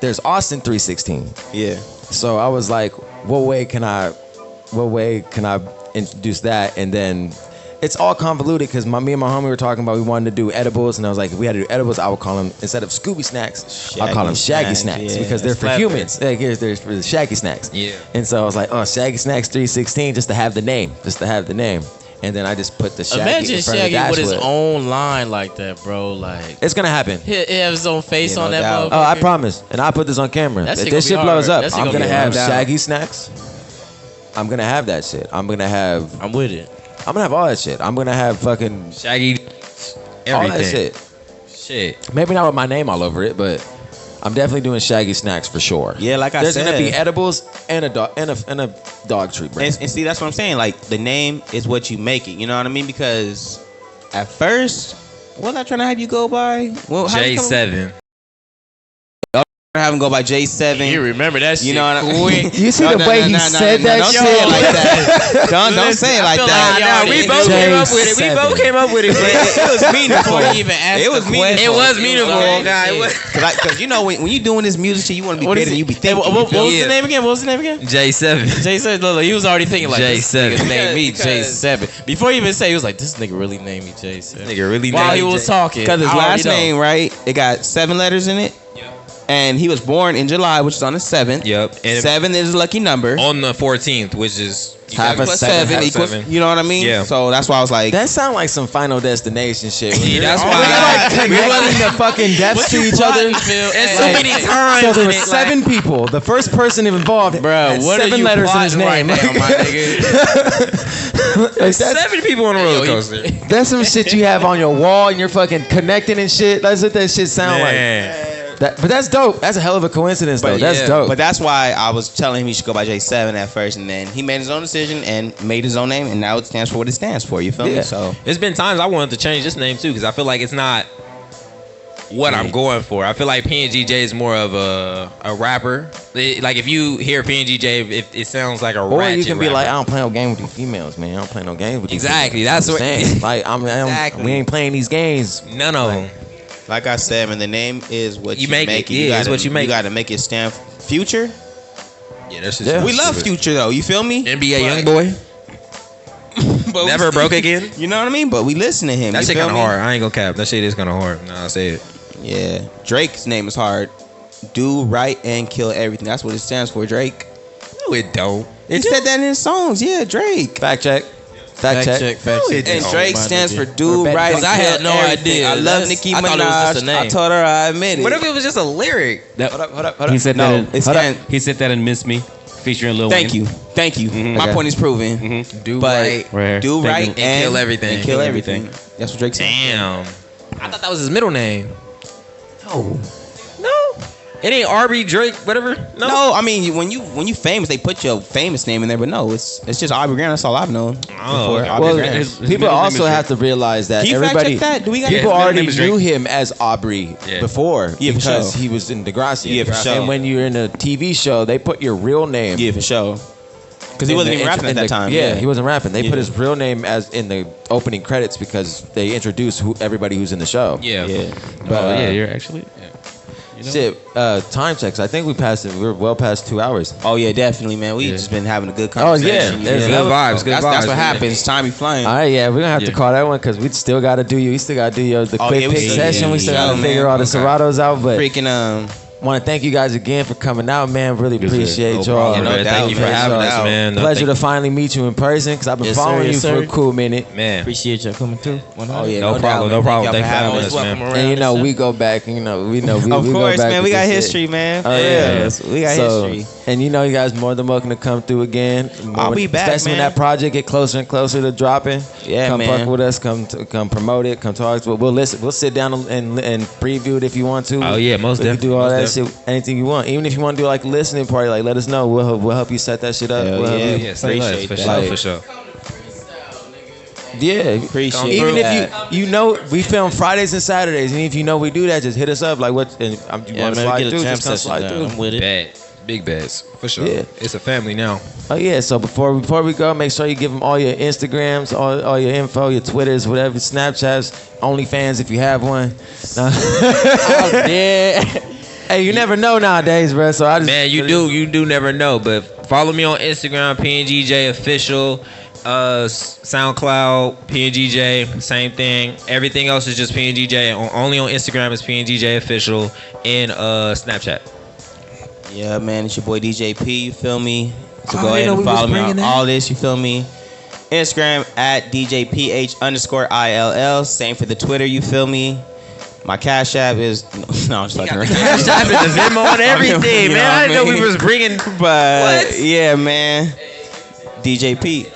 there's Austin 316. Yeah. So I was like, what way can I introduce that? And then it's all convoluted because me and my homie were talking about we wanted to do edibles, and I was like, if we had to do edibles, I would call them, instead of Scooby Snacks, I'll call them Shaggy Snacks, Snacks yeah. because they're That's for clever. humans. Like, they're for the Shaggy Snacks. Yeah. And so I was like, Shaggy Snacks 316 just to have the name. And then I just put the Shaggy Imagine in front Shaggy of with his Dashwood. own line like that, bro. Like, It's gonna happen. he have his own face Yeah, on no that doubt. motherfucker. Oh, I promise. And I'll put this on camera. That If shit this gonna shit be blows hard. up, That shit I'm gonna gonna be have hard. Shaggy Snacks. I'm gonna have that shit. I'm gonna have all that shit. I'm gonna have fucking Shaggy. all that Everything. shit. Maybe not with my name all over it, but I'm definitely doing Shaggy Snacks for sure. Yeah, like I There's said. gonna be edibles and a dog and a dog treat brand. And see, that's what I'm saying. Like, the name is what you make it. You know what I mean? Because at first, what was I trying to have you go by? Well, how you come- J7. Have him go by J7. You remember that shit You know what I mean? You see the way he said that don't shit? say it like that. Don't say it like feel that. like y'all Nah, we did. both came up with it. We J7. both came up with it. It was meaningful. Before he even asked It was the meaningful. question. It was meaningful, already guy. shit. Because you know, when you doing this music shit, you want to be What is creative. it? You be Hey, thinking. what was Yeah. the name again? What was the name again? J7. Jay said, look, he was already thinking like, this J7. nigga named me Because- J7. Before he even said, he was like, this nigga really named me J7. Nigga really While named he me was J- talking. Because his I already last know. name, right? It got 7 letters in it. And he was born in July, which is on the 7th. Yep. And 7 is a lucky number. on the 14th, which is Half plus 7 equals, you know what I mean? Yeah. So that's why I was like, That sound like some Final Destination shit. Yeah, that's We're why. like connecting the fucking deaths to each other. It's so many times. So there were in it, 7 people. The first person involved had what are 7 you letters in his plotting name. right now, my nigga? Like, that's, 7 people on a roller coaster. that's some shit you have on your wall and you're fucking connecting and shit. That's what that shit sound Man. like. But that's dope. That's a hell of a coincidence, though. That's dope. But that's why I was telling him he should go by J7 at first, and then he made his own decision and made his own name, and now it stands for what it stands for. You feel me? So There's been times I wanted to change this name too because I feel like it's not what I'm going for. I feel like PNGJay is more of a rapper. Like if you hear PNGJay, it sounds like a or ratchet you can be rapper. like, I don't play no game with you females, man. I don't play no games with you. Exactly, females. that's what- Understand? Like Exactly. we ain't playing these games. None of them. like I said, man, the name is what You you make make it. it. Yeah, it's gotta, what you make. You got to make it stand for Future. Yeah, that's Yeah. We love Future though. You feel me? NBA YoungBoy. But we Never still- broke again. You know what I mean? But we listen to him. That you shit feel kind of me? hard. I ain't gonna cap. That shit is kind of hard. Nah, I say it. Yeah. Drake's name is hard. Do right and kill everything. That's what it stands for, Drake. No, it don't. He said that in his songs. Yeah, Drake. Fact check. Fact check. fact check. And Oh, Drake my stands nigga. for do We're right. betting. and 'Cause I kill had no everything. idea. I love That's- Nicki I thought it was Minaj. just a name. I told her I admit it. What if it was just a lyric? That, Hold up. he said No, that. it's Hold up. stand- He said that in "Miss Me," featuring Lil Thank Wayne. you. Thank you. My Okay. point is proven. Do But right. Right here. do Thank right you. and kill everything. And kill everything. That's what Drake said. Damn. I thought that was his middle name. No. It ain't Arby Drake, whatever. No, I mean when you famous, they put your famous name in there, but no, it's just Aubrey Graham. That's all I've known. Oh, okay. Aubrey Well, Graham. his people middle name also is have to realize that Can you fact everybody, check that? Do we got people his middle already name is Drake. knew him as Aubrey Yeah. before Yeah, for because sure. he was in Degrassi. Yeah, for sure. And when you're in a TV show, they put your real name. Yeah, for sure. Because he in wasn't the even rapping intro- at in that the- time. Yeah, he wasn't rapping. They Yeah. put his real name as in the opening credits because they introduced everybody who's in the show. Yeah. Yeah. But Oh yeah, you're actually. Yeah. You know? shit, time checks. I think we passed it. We're well past 2 hours. Oh yeah, definitely, man. We Yeah. just been having a good Oh, conversation. yeah. There's Good vibes. Good That's vibes. what happens. Time be flying. All right, yeah, we're gonna have to Yeah. call that one because we still gotta do you. We still gotta do the Oh, quick yeah, we pick still- session. yeah, We still yeah, gotta man. figure all the Okay. Seratos out, but Freaking want to thank you guys again for coming out, man. Really Yes, sir. appreciate No y'all. problem, no man. doubt, Thank you for man. having No us, doubt. man. No, Pleasure thank- to finally meet you in person because I've been Yes, sir, following yes, you for a sir. cool minute. Man. Appreciate you coming through. oh yeah, No doubt, problem, man. no problem. Thank Thanks y'all for having always us, welcome man. around, And you know, sir. we go back. You know, we Of go course, back man. We with got this history, shit. man. Oh, yeah. We got history. And you know, you guys more than welcome to come through again. I'll be back, especially when man. that project get closer and closer to dropping. Yeah, come man. fuck with us. Come promote it. Come talk to it. We'll listen. We'll sit down and preview it if you want to. Oh, yeah, most we can do all definitely, that most shit. Anything you want. Even if you want to do like a listening party, like let us know. We'll help you set that shit up. Hell We'll help yeah. you- Yeah, say less. Appreciate For that. sure, Like- for sure. Yeah. Appreciate Even that. if you know we film Fridays and Saturdays, and if you know we do that, just hit us up. Like what? And you Yeah, want to man, slide get a through? jam Just come session slide down. through. I'm with it. Bad. Big bets. For sure. Yeah. It's a family now. Oh yeah, so before we go, make sure you give them all your Instagrams, all your info, your Twitters, whatever, Snapchats, OnlyFans if you have one. No. Yeah. Hey, you never know nowadays, bro. So I just Man, you do never know. But follow me on Instagram, PNGJay official. SoundCloud, PNGJay, same thing. Everything else is just PNGJay. Only on Instagram is PNGJay official and Snapchat. Yeah, man, it's your boy DJ P. You feel me? So Oh, go I ahead know and we was follow me bringing on that. all this. You feel me? Instagram at DJ PH_ILL. Same for the Twitter. You feel me? My Cash App is no, I'm just fucking around. Cash App and the Venmo and everything, You know man. what I I didn't know we mean? was bringing. But What? yeah, man, DJ P.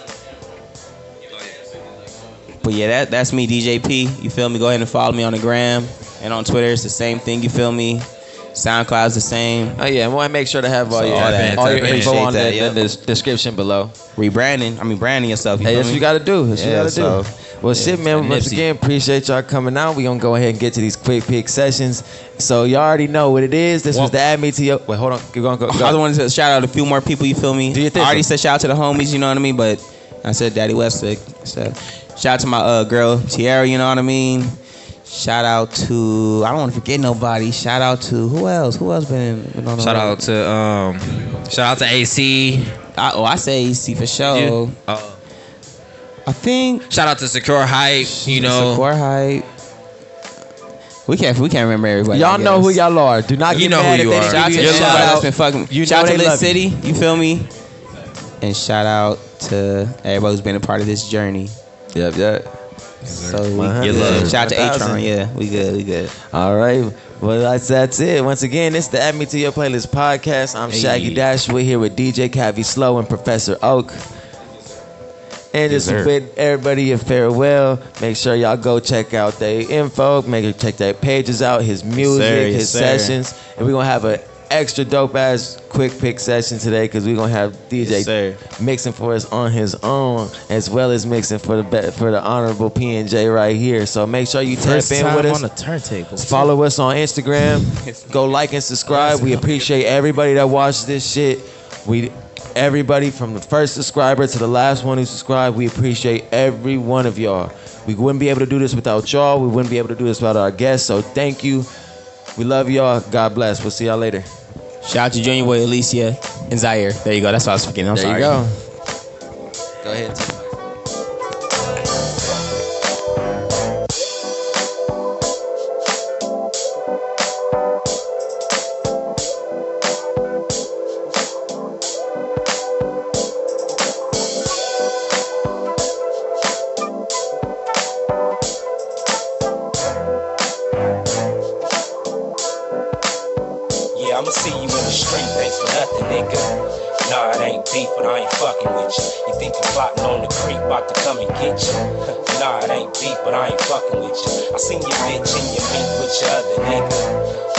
But yeah, that's me, DJ P. You feel me? Go ahead and follow me on the gram and on Twitter. It's the same thing. You feel me? SoundCloud's the same. Oh yeah, and we'll make sure to have all So your, all that, all your tap in. info on Appreciate the, that, the description below. Branding yourself. You Hey, feel that's what me? you gotta do. That's what you Yeah, gotta so- do. Well, shit, man. Once Nipsey. again, appreciate y'all coming out. We gonna go ahead and get to these quick pick sessions. So y'all already know what it is. This was the Add Me to Your. Wait, hold on. Keep going. Go. I just wanted to shout out a few more people. You feel me? Do your thing. I already said shout out to the homies. You know what I mean? But I said Daddy Westwick. So shout out to my girl Tiara. You know what I mean? Shout out to I don't want to forget nobody. Shout out to who else? Who else been on the Shout road? out to AC. I say AC for sure. I think Shout out to Secure Hype. You know. Secure Hype. We can't remember everybody. Y'all I know who guess. y'all are. Do not You get know mad who you if they are. didn't Shout give out you to a everybody shout that's out. been fucking. You Shout out know to they Lit love you. City. You feel me? And shout out to everybody who's been a part of this journey. Yep. So we 100. good. Shout out to 1,000. Atron. Yeah, we good. All right. Well, that's it. Once again, it's the Add Me to Your Playlist podcast. I'm Shaggy Dash. We're here with DJ Slow and Professor Oak. And just sir. with everybody a farewell. Make sure y'all go check out their info. Make sure check their pages out, his music, Yes, his sir. sessions. And we're going to have an extra dope ass quick pick session today because we're going to have DJ Yes, sir. mixing for us on his own as well as mixing for the honorable PNJ right here. So make sure you tap First in time with us. on the turntables. Follow us on Instagram. Go like and subscribe. We appreciate everybody that watched this shit. Everybody from the first subscriber to the last one who subscribed, we appreciate every one of y'all. We wouldn't be able to do this without y'all. We wouldn't be able to do this without our guests. So thank you. We love y'all. God bless. We'll see y'all later. Shout out to Junior Boy, Alicia, and Zaire. There you go. That's what I was forgetting. I'm There sorry. you go. Go ahead. Yeah, I'ma see you in the street, thanks for nothing, nigga. Nah, it ain't beef, but I ain't fucking with you. You think I'm plotting on the creek, about to come and get you. Nah, it ain't beef, but I ain't fucking with you. I seen your bitch and your meet with your other nigga.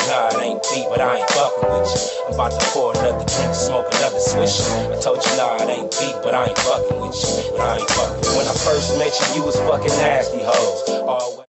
Nah, it ain't beef, but I ain't fucking with you. I'm about to pour another drink, smoke another swisher. I told you, nah, it ain't beef, but I ain't fucking with you. But I ain't fucking with you. When I first met you, you was fucking nasty hoes. Always